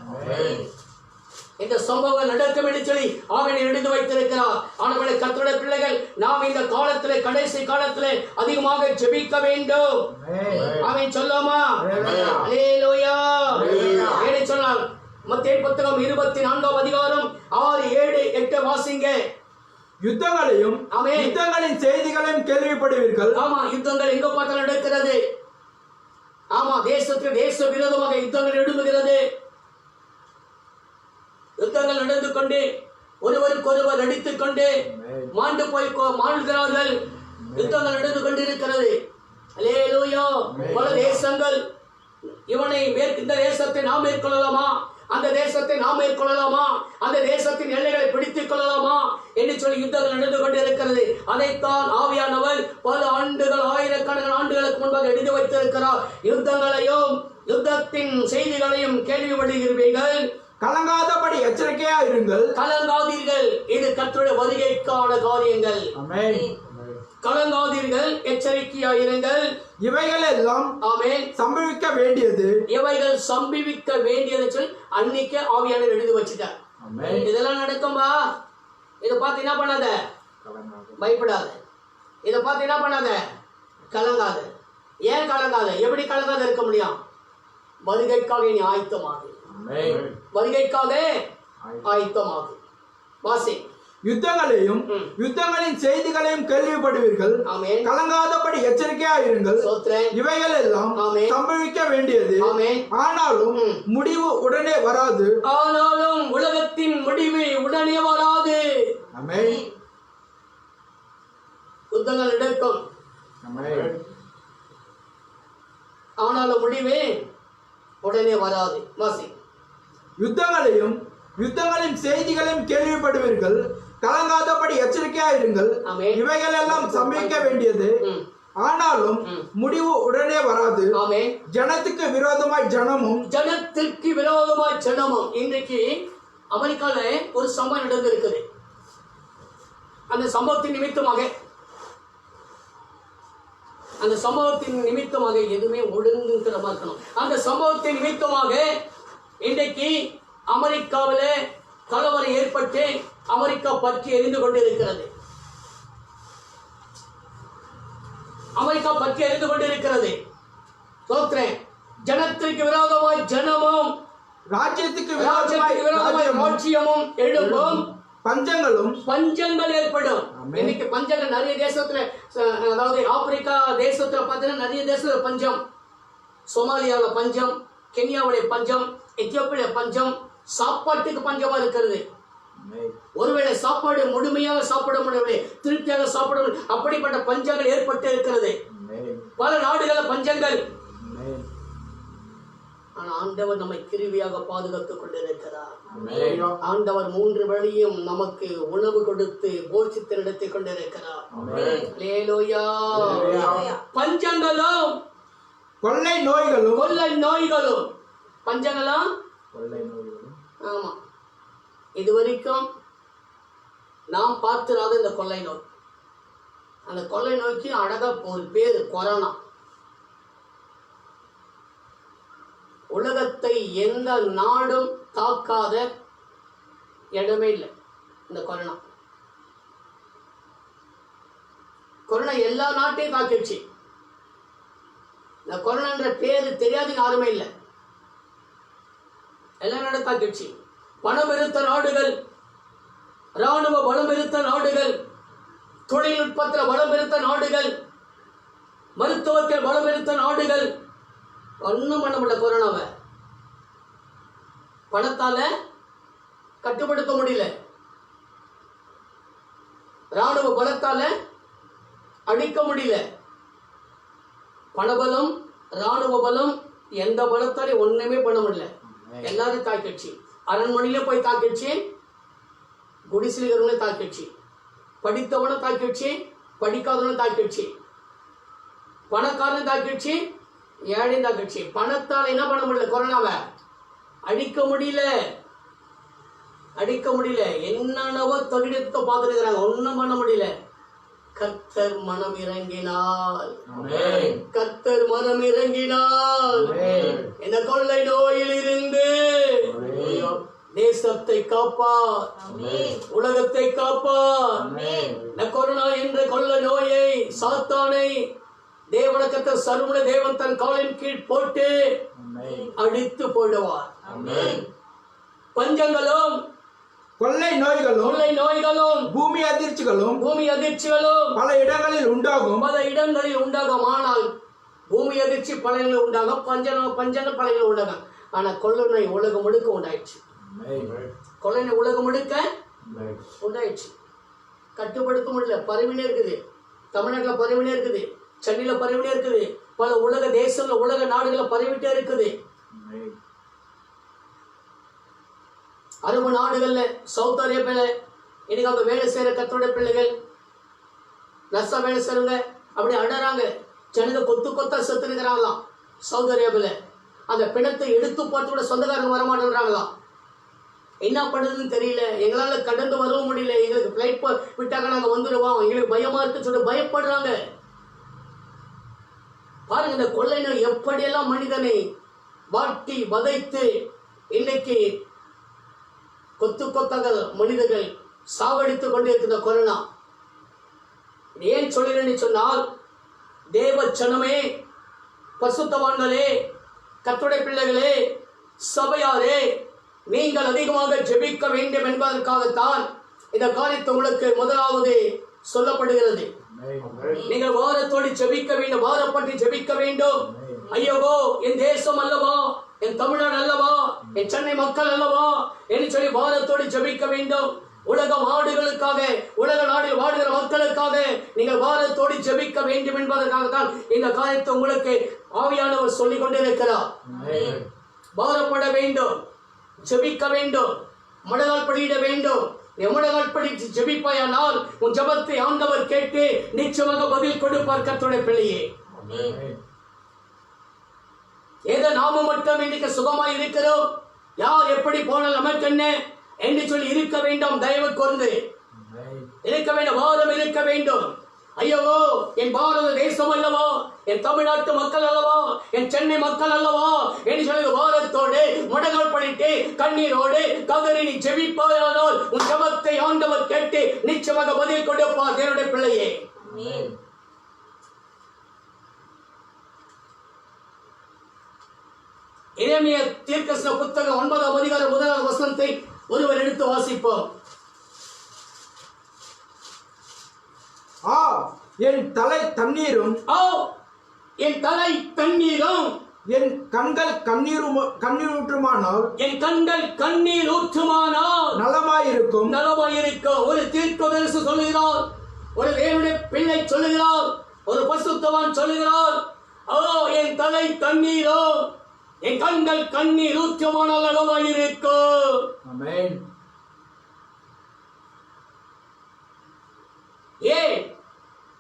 இந்த சம்பவங்கள் நடக்கும் என்று சொல்லி அவனை எழுதி வைத்திருக்கிறார். ஆனவளை கர்த்தருடைய பிள்ளைகள், நாம் இந்த காலத்திலே, கடைசி காலத்திலே அதிகமாக ஜெபிக்க வேண்டும். அவன் சொல்லாமா? அல்லேலூயா. ஏன்னு சொன்னார் மத்தேயு புத்தகம் 24ஆம் அதிகாரம் 6, 7, 8 வாசிங்க. யுத்தங்களையும் ஆமென். யுத்தங்களின் செய்திகளையும் கேள்விப்படுவீர்கள். ஆமா, யுத்தங்கள் எங்க பார்த்தாலும் நடக்கிறது. ஆமா, தேசத்துக்கு தேச விரோதமாக யுத்தங்கள் எழும்புகிறது. யுத்தங்கள் நடந்து கொண்டு ஒருவருக்கொருவர் அடித்துக் கொண்டு மாண்டு போய் மாண்டுகிறார்கள். யுத்தங்கள் நடந்து கொண்டிருக்கிறது. அல்லேலூயா. பல தேசங்கள் இவனை இந்த தேசத்தை நாம் மேற்கொள்ளலாமா, அந்த தேசத்தை நாம் மேற்கொள்ளலாமா, அந்த தேசத்தின் எல்லைகளை பிடித்துக் கொள்ளலாமா என்று சொல்லி யுத்தங்கள் நடந்து கொண்டிருக்கிறது. அதைத்தான் ஆவியானவர் பல ஆண்டுகள், ஆயிரக்கணக்கான ஆண்டுகளுக்கு முன்பாக எழுதி வைத்திருக்கிறார். யுத்தங்களையும் யுத்தத்தின் செய்திகளையும் கேள்விப்படுகிறீர்கள், கலங்காதபடி எச்சரிக்கையா இருங்கள். கலங்காதீர்கள். இது கர்த்தருடைய வருகைக்கான காரியங்கள். ஆமென். கலங்காதீர்கள், எச்சரிக்கையாயிருங்கள். இவைகள் எல்லாம் ஆமென். சம்பவிக்க வேண்டியது. இவைகள் சம்பவிக்க வேண்டியது சொல்லி அன்னைக்கு ஆவியானவர் எழுதி வச்சுட்டார். ஆமென். இதெல்லாம் நடக்கும்பா. இதை பார்த்து என்ன பண்ணாத, பயப்படாத. இதை பார்த்து என்ன பண்ணாத, கலங்காத. ஏன் கலங்காத? எப்படி கலங்காத இருக்க முடியும்? வருகைக்காக நீ ஆயத்தமாகு. ஆமென். வருகைக்காக ஆயத்தமாகு. வாசி. யுத்தங்களையும் யுத்தங்களின் செய்திகளையும் கேள்விப்படுவீர்கள். ஆமென். கலங்காதபடி எச்சரிக்கையா இருங்கள். ஸ்தோத்திரம். இவைகள் எல்லாம் ஆமென். சம்பவிக்க வேண்டியது. ஆமென். ஆனாலும் முடிவு உடனே வராது. ஆனாலும் உலகத்தின் முடிவு உடனே வராது. ஆமென். யுத்தங்கள் நடக்கும், ஆமென். ஆனாலும் முடிவு உடனே வராது. வாசி. யுத்தங்களையும் யுத்தங்களின் செய்திகளையும் கேள்விப்படுவீர்கள். கலங்காதபடி எச்சரிக்கையா இருங்கள். ஆமென். இவைகள் எல்லாம் சம்பவிக்க வேண்டியது. ஆனாலும் முடிவு உடனே வராது. ஆமென். ஜனத்துக்கு விரோதமாய் ஜனமும் ஜனத்திற்கு விரோதமாய் ஜனமும். இன்றைக்கு அமெரிக்கால ஒரு சம்பவம் நடந்திருக்குது. அந்த சம்பவத்தின் நிமித்தமாக எதுவுமே ஒழுங்குங்கிறமா இருக்கணும். அந்த சம்பவத்தின் நிமித்தமாக இன்றைக்கு அமெரிக்காவில கலவரம் ஏற்பட்டு அமெரிக்கா பற்றி எரிந்து கொண்டிருக்கிறது. அமெரிக்கா பற்றி எரிந்து கொண்டிருக்கிறது. ஸ்தோத்திரம். ஜனத்திற்கு விரோதமாய் ஜனமும், ராஜ்யத்துக்கு ராஜ்யத்துக்கு விரோதமாய் ராஜ்யமும் எழும்பும். பஞ்சங்கள் ஏற்படும். இன்னைக்கு பஞ்சங்கள் நிறைய தேசத்துல, அதாவது ஆப்பிரிக்கா தேசத்துல பார்த்தீங்கன்னா நிறைய தேசத்துல பஞ்சம். சோமாலியாவில பஞ்சம், கென்யாவுடைய பஞ்சம், எத்தியோப்பியா பஞ்சம், சாப்பாட்டுக்கு பஞ்சமா இருக்கிறது. ஒருவேளை சாப்பாடு முழுமையாக சாப்பிட முடியவில்லை, திருப்தியாக சாப்பிட முடியவில்லை. அப்படிப்பட்ட பஞ்சங்கள் ஏற்பட்டு இருக்கிறது. பல நாடுகள பஞ்சங்கள். ஆனா ஆண்டவர் நம்மை கிருவியாக பாதுகாத்துக் கொண்டிருக்கிறார். ஆண்டவர் 3 வழியும் நமக்கு உணவு கொடுத்து போஷித்து நடத்தி கொண்டிருக்கிறார். அல்லேலூயா. பஞ்சங்களும் கொள்ளை நோய்களும் பஞ்சங்களும். ஆமா, இதுவரைக்கும் நாம் பார்த்திராத இந்த கொள்ளை நோய். அந்த கொள்ளை நோய்க்கு அழகா ஒரு பேரு கொரோனா. உலகத்தை எந்த நாடும் தாக்காத இடமே இல்லை இந்த கொரோனா. கொரோனா எல்லா நாட்டையும் தாக்கிடுச்சு. இந்த கொரோனான்ற பேரு தெரியாத யாருமே இல்லை. எல்லா நாடும் தாக்கிடுச்சு. பணம் இருந்த நாடுகள், ராணுவ பலம் இருந்த நாடுகள், தொழில்நுட்பத்தில் பலம் இருந்த நாடுகள், மருத்துவத்தில் பலம் இருந்த நாடுகள் ஒன்றும் பண்ண முடியல. கொரோனாவை பணத்தால கட்டுப்படுத்த முடியல. ராணுவ பலத்தால அடிக்க முடியல. பணபலம், ராணுவ பலம், எந்த பலத்தாலே ஒண்ணுமே பண்ண முடியல. எல்லாரும் தாக்கிடுச்சு. அரண்மனையில போய் தாக்கிடுச்சு, குடிசிலிகரவனை தாக்கிடுச்சு, படித்தவனை தாக்கிடுச்சு, படிக்காதவனை தாக்கிடுச்சு. பணக்காரன் தாக்கிடுச்சு, ஏழை தாக்கிடுச்சு. பணத்தால் என்ன பண்ண முடியல, கொரோனாவை அடிக்க முடியல. என்னென்னவோ தகுதியத்தை பார்த்துருக்கிறாங்க, ஒன்றும் பண்ண முடியல. கர்த்தர் மனம் இறங்கினால், கர்த்தர் மனம் இறங்கினால் இந்த கொள்ளை நோயில் இருந்து தேசத்தை காப்பார், உலகத்தை காப்பார். இந்த கொரோனா என்ற கொள்ளை நோயை, சாத்தானை தேவனுக்கு சர்வ தேவன் தன் காலின் கீழ் போட்டு அடித்து போடுவார். பஞ்சங்களும் கொள்ளை நோய்களும் பூமி அதிர்ச்சிகளும் பல இடங்களில் உண்டாகும். ஆனால் பூமி அதிர்ச்சி பல இடங்களில் உண்டாகும், பஞ்சங்கள் பல இடங்களில் உண்டாகும். ஆனா கொள்ளை நோய் உலகம் முழுக்க உண்டாயிடுச்சு. கொள்ளை நோய் உலகம் முழுக்க உண்டாயிடுச்சு. கட்டுப்படுத்த முடியல, பரவினே இருக்குது. தமிழ்நாட்டில் பரவினே இருக்குது, சென்னையில பரவினே இருக்குது, பல உலக தேசங்கள்ல, உலக நாடுகளை பரவிட்டே இருக்குது. அரபு நாடுகள்ல, சவுத் அரேபியால இன்னைக்கு அவங்க வேலை செய்யற கத்தோட பிள்ளைகள், நர்ஸா வேலை செய்யறவங்க அப்படி அடறாங்க. ஜனங்க கொத்தா செத்துனுங்கிறாங்களாம். சவுத் அரேபியால அந்த பிணத்தை எடுத்து பார்த்து கூட சொந்தக்காரங்க வரமாட்டேங்கிறாங்களாம். என்ன பண்ணுறதுன்னு தெரியல, எங்களால கடந்து வரவும் முடியல, எங்களுக்கு பிளைட் விட்டாங்க நாங்க வந்துடுவோம், எங்களுக்கு பயமா இருக்குன்னு சொல்லிட்டு பயப்படுறாங்க. பாருங்க இந்த கொள்ளை நோய் எப்படியெல்லாம் மனிதனை வாட்டி வதைத்து இன்னைக்கு கொத்தாக மனிதர்கள் சாவடித்துக் கொண்டிருக்கிற கொரோனா. ஏன் சொல்கிறேன்னு சொன்னால், தேவ ஜனமே, பசுத்தவான்களே, கர்த்தருடைய பிள்ளைகளே, சபையாரே, நீங்கள் அதிகமாக ஜெபிக்க வேண்டும் என்பதற்காகத்தான் இந்த காரியத்தை உங்களுக்கு முதலாவது சொல்லப்படுகிறது. நீங்கள் வாரத்தோடு ஜெபிக்க வேண்டும், வாரப்பட்டு ஜெபிக்க வேண்டும். ஐயோ, என் தேசம் அல்லவா, என் தமிழ்நாடு அல்லவா, என் சென்னை மக்கள் அல்லவா என்று சொல்லி வாரத்தோடு ஜெபிக்க வேண்டும். உலக நாடுகளுக்காக, உலக நாடில் வாழ்கிற மக்களுக்காக நீங்கள் வாரத்தோடு ஜெபிக்க வேண்டும் என்பதற்காகத்தான் இந்த காரியத்தை உங்களுக்கு ஆவியானவர் சொல்லிக் கொண்டிருக்கிறார். பாரப்பட வேண்டும், ஜெபிக்க வேண்டும், முழங்கால் படியிட வேண்டும். முழங்கால் படித்து ஜெபிப்பாயானால் உன் ஜெபத்தை ஆண்டவர் கேட்டு நிச்சயமாக பதில் கொடுப்பார். கர்த்தருடைய பிள்ளையே, ஏதோ நாம மட்டும் இன்னைக்கு சுகமாய் இருக்கிறோம், யார் எப்படி போனால் நமக்கு என்ன என்று சொல்லி இருக்க வேண்டாம். தயவு கொண்டு இருக்க வேண்டும், வாரம் இருக்க வேண்டும். ஐயோ, என் பாரத தேசம் அல்லவா, என் தமிழ்நாட்டு மக்கள் அல்லவா, என் சென்னை மக்கள் அல்லவா என்று சொல்லி வாரத்தோடு முடங்கால் படிட்டு கண்ணீரோடு கதறி நீ ஜெபிப்பாயானால் உன் ஜெபத்தை ஆண்டவர் கேட்டு நிச்சயமாக பதில் கொடுப்பார். தேவனுடைய பிள்ளையே, எரேமியா தீர்க்கதரிசன புத்தகம் 9ஆம் அதிகாரம் 1ஆம் வசனத்தை ஒருவர் எடுத்து வாசிப்போம். என் தலை தண்ணீரும், என் தலை தண்ணீரும், என் கண்கள் கண்ணீரூற்றுமானால், என் கண்கள் கண்ணீர் ஊற்றுமானால் நலமாயிருக்கும். ஒரு தீர்க்கதரிசி சொல்லுகிறார், ஒரு தேவனுடைய பிள்ளை சொல்லுகிறார், ஒரு பரிசுத்தவான் சொல்லுகிறார், என் தலை தண்ணீரோ, என் கண்கள் கண்ணீர் ஊற்றுமானால் நலமாயிருக்கும். ஆமென். ஏன்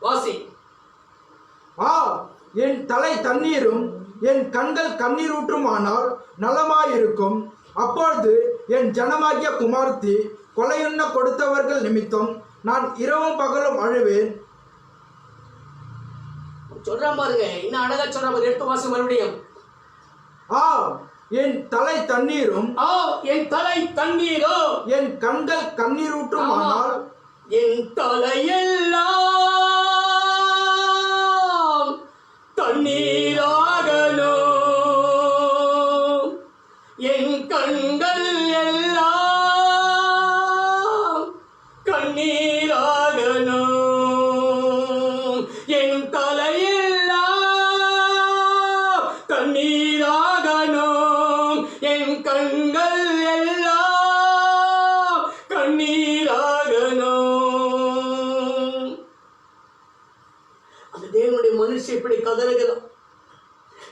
வாசி? என் தலை தண்ணீரும் என் கண்கள் கண்ணீரூற்றுமானால் நலமாயிருக்கும். அப்பொழுது என் ஜனமாகிய குமார்த்தி கொலையுண்ண கொடுத்தவர்கள் நிமித்தம் நான் இரவும் பகலும் அழுவேன். சொல்றான் பாருங்க, இன்னும் அழகா சொல்றான். எடுத்து வாசி மறுபடியும். என் தலை தண்ணீரும், என் தலை தண்ணீரோ, என் கண்கள் கண்ணீரூற்றுமானால், என் தலையெல்லாம் தண்ணீராகணும், என் கண்கள் எல்லாம் கண்ணீராகணும், என் தலையெல்லாம் கண்ணீராகணும், என் கண்கள் எல்லாம் கண்ணீராகணும். அந்த தேவனுடைய மனுஷன் இப்படி கதறுகிறான்.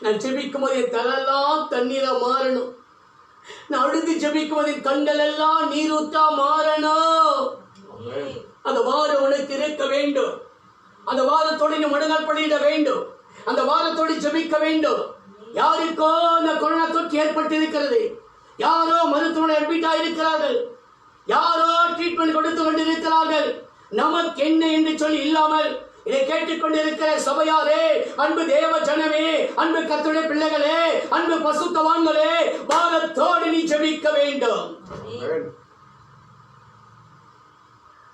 நான் ஜெபிக்கும் போது என் தலையெல்லாம் தண்ணீரா மாறணும், நான் அழுது ஜெபிக்கும் போது என் கண்கள் எல்லாம் நீரூற்றா மாறணும். அந்த வாரம் உனக்கு இருக்க வேண்டும். அந்த வாரத்தோடு நீ முடங்கால் படியிட வேண்டும். அந்த வாரத்தோடு ஜெபிக்க வேண்டும். யாருக்கோ அந்த கொரோனா தொற்று ஏற்பட்டு இருக்கிறது, யாரோ மருத்துவமனை அட்மிட் ஆயிருக்கிறார்கள், யாரோ ட்ரீட்மெண்ட் கொடுத்து கொண்டிருக்கிறார்கள். நமக்கு என்ன என்று சொல்லி இல்லாமல் இதை கேட்டுக்கொண்டிருக்கிற சபையாரே, அன்பு தேவ ஜனமே, அன்பு கர்த்தருடைய பிள்ளைகளே, அன்பு பசுத்தவான்களே, பாரத்தோடு நீ ஜெபிக்க வேண்டும்.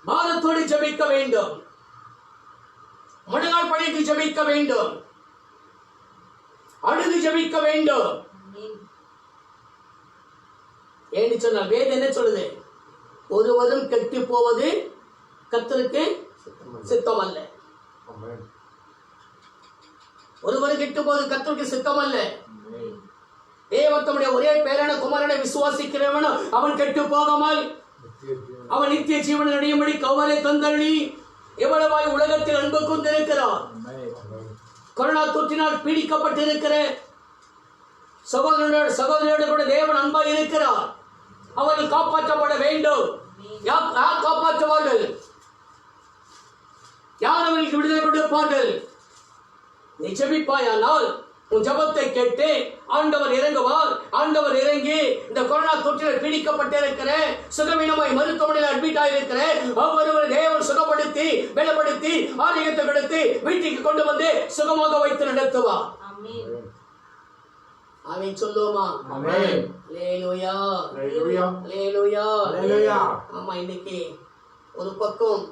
பாரத்தோடு ஜெபிக்க வேண்டும். முழங்கால் படித்து ஜெபிக்க வேண்டும். அழுது ஜெபிக்க வேண்டும். ஏன்னு சொன்னால் வேதம் என்ன சொல்லுது? ஒருவரும் கெட்டு போவது கர்த்தருக்கு சித்தம் அல்ல. ஒருவரும் கெட்டு போவது கர்த்தருக்கு சித்தம் அல்ல. தேவன் தம்முடைய ஒரே பேரான குமாரனை விசுவாசிக்கிறவன் அவன் கெட்டு போகாமல் அவன் நித்திய ஜீவனை அடையும்படி கவலை தந்தருளி எவ்வளவாய் உலகத்தில் அன்பு கொண்டிருக்கிறார். கொரோனா தொற்றினால் பீடிக்கப்பட்டிருக்கிற சகோதரரோடு கூட தேவன் அன்பாய் இருக்கிறார். அவர்கள் காப்பாற்றப்பட வேண்டும். யார் காப்பாற்றுவார்கள்? யார் அவர்களுக்கு விடுதலை கொடுப்பார்கள்? நீ ஜெபிப்பாயானால் உன் ஜெபத்தை கேட்டு ஆண்டவர் இறங்குவார். ஆண்டவர் இறங்கி இந்த கொரோனா தொற்றில் பீடிக்கப்பட்டிருக்கிற சுகவீனமாய் மருத்துவமனையில் அட்மிட் ஆயிருக்கிற ஒவ்வொருவர் தேவன் சுகப்படுத்தி பலப்படுத்தி ஆரோக்கியத்தை கொடுத்து வீட்டுக்கு கொண்டு வந்து சுகமாக வைத்து நடத்துவார். ஆமென் சொல்லுவோமா? ஆமென். அல்லேலூயா. அல்லேலூயா. அல்லேலூயா. அல்லேலூயா. ஆமா, இன்னைக்கு ஒரு பக்கம்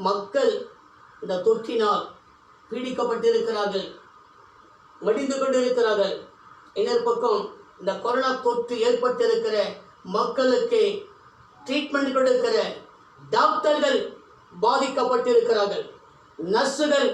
மக்கள் இந்த தொற்றினால் பீடிக்கப்பட்டிருக்கிறார்கள், மடிந்து கொண்டிருக்கிறார்கள். இன்னொரு பக்கம் இந்த கொரோனா தொற்று ஏற்பட்டிருக்கிற மக்களுக்கு ட்ரீட்மெண்ட் கொடுக்கிற டாக்டர்கள் பாதிக்கப்பட்டிருக்கிறார்கள், நர்சுகள்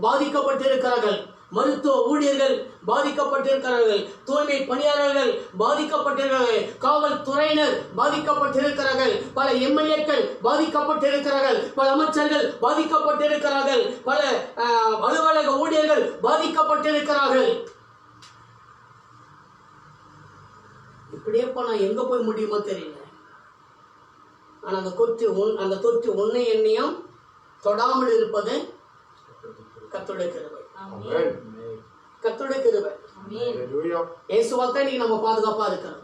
பாதிக்கப்பட்டிருக்கிறார்கள், மருத்துவ ஊழியர்கள் பாதிக்கப்பட்டிருக்கிறார்கள், தூய்மை பணியாளர்கள் பாதிக்கப்பட்டிருக்கிறார்கள், காவல்துறையினர் பாதிக்கப்பட்டிருக்கிறார்கள், பல எம்எல்ஏக்கள் பாதிக்கப்பட்டிருக்கிறார்கள், பல அமைச்சர்கள் பாதிக்கப்பட்டிருக்கிறார்கள், பல அலுவலக ஊழியர்கள் பாதிக்கப்பட்டிருக்கிறார்கள். இப்படியே போனா எங்க போய் முடியுமோ தெரியல. ஆனா அந்த தொற்று உன்னை எண்ணியும் தொடாமல் இருப்பது கர்த்தருடைய கிருபை. கர்த்தருடைய கிருபை. இயேசுவால் தான் இன்னைக்கு நம்ம பாதுகாப்பா இருக்கிறோம்.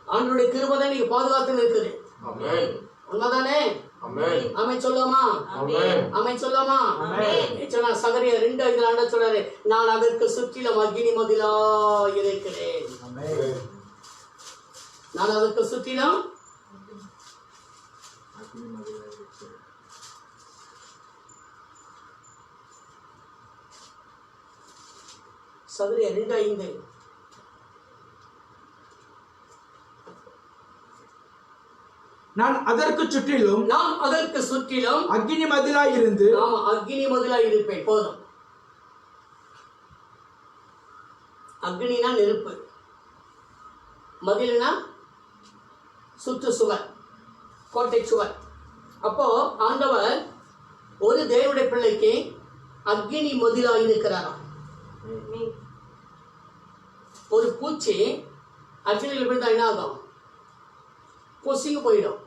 ஆண்டவருடைய கிருபை தான் இன்னைக்கு பாதுகாத்து இருக்குது. உண்மைதானே? ஆமென் சொல்லுமா? ஆமென் சொல்லுமா? சொன்னா சகரியா 2:5 ஆண்ட சொல்றாரு, நான் அதற்கு சுற்றிலும் அக்கினி மதிலா இருக்கிறேன். நான் அதற்கு சுற்றிலும் சகரியா 2:5 நான் அதற்கு சுற்றிலும் அக்கினி மதிலாய் இருந்து அக்கினி மதிலாய் இருப்பேன். போதும். அக்னினா நெருப்பு, மதில்னா சுற்று சுவர், கோட்டை சுவர். அப்போ ஆண்டவர் ஒரு தேவனுடைய பிள்ளைக்கு அக்னி மதிலாய் இருக்கிறாராம். ஒரு பூச்சி அக்னியில் விழுந்தா என்ன ஆகும்? பொசிங்க போயிடும்.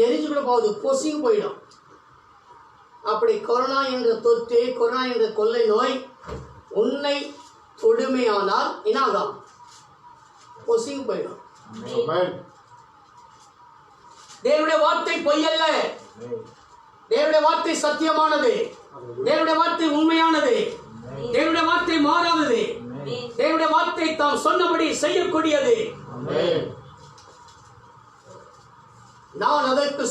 எரிஞ்சு கூட போகுது, பொசிங்க போயிடும். அப்படி கொரோனா என்ற தொற்று, கொரோனா என்ற கொள்ளை நோய் உன்னை தொடுமையானால் என்ன ஆகும்? பொசிங்க போயிடும். தேவனுடைய வார்த்தை பொய்யல்ல. தேவனுடைய வார்த்தை சத்தியமானது. தேவனுடைய வார்த்தை உண்மையானது. தேவனுடைய வார்த்தை மாறாதது. தேவனுடைய வார்த்தை தாம் சொன்னபடி செய்யக்கூடியது. நான் அதற்கு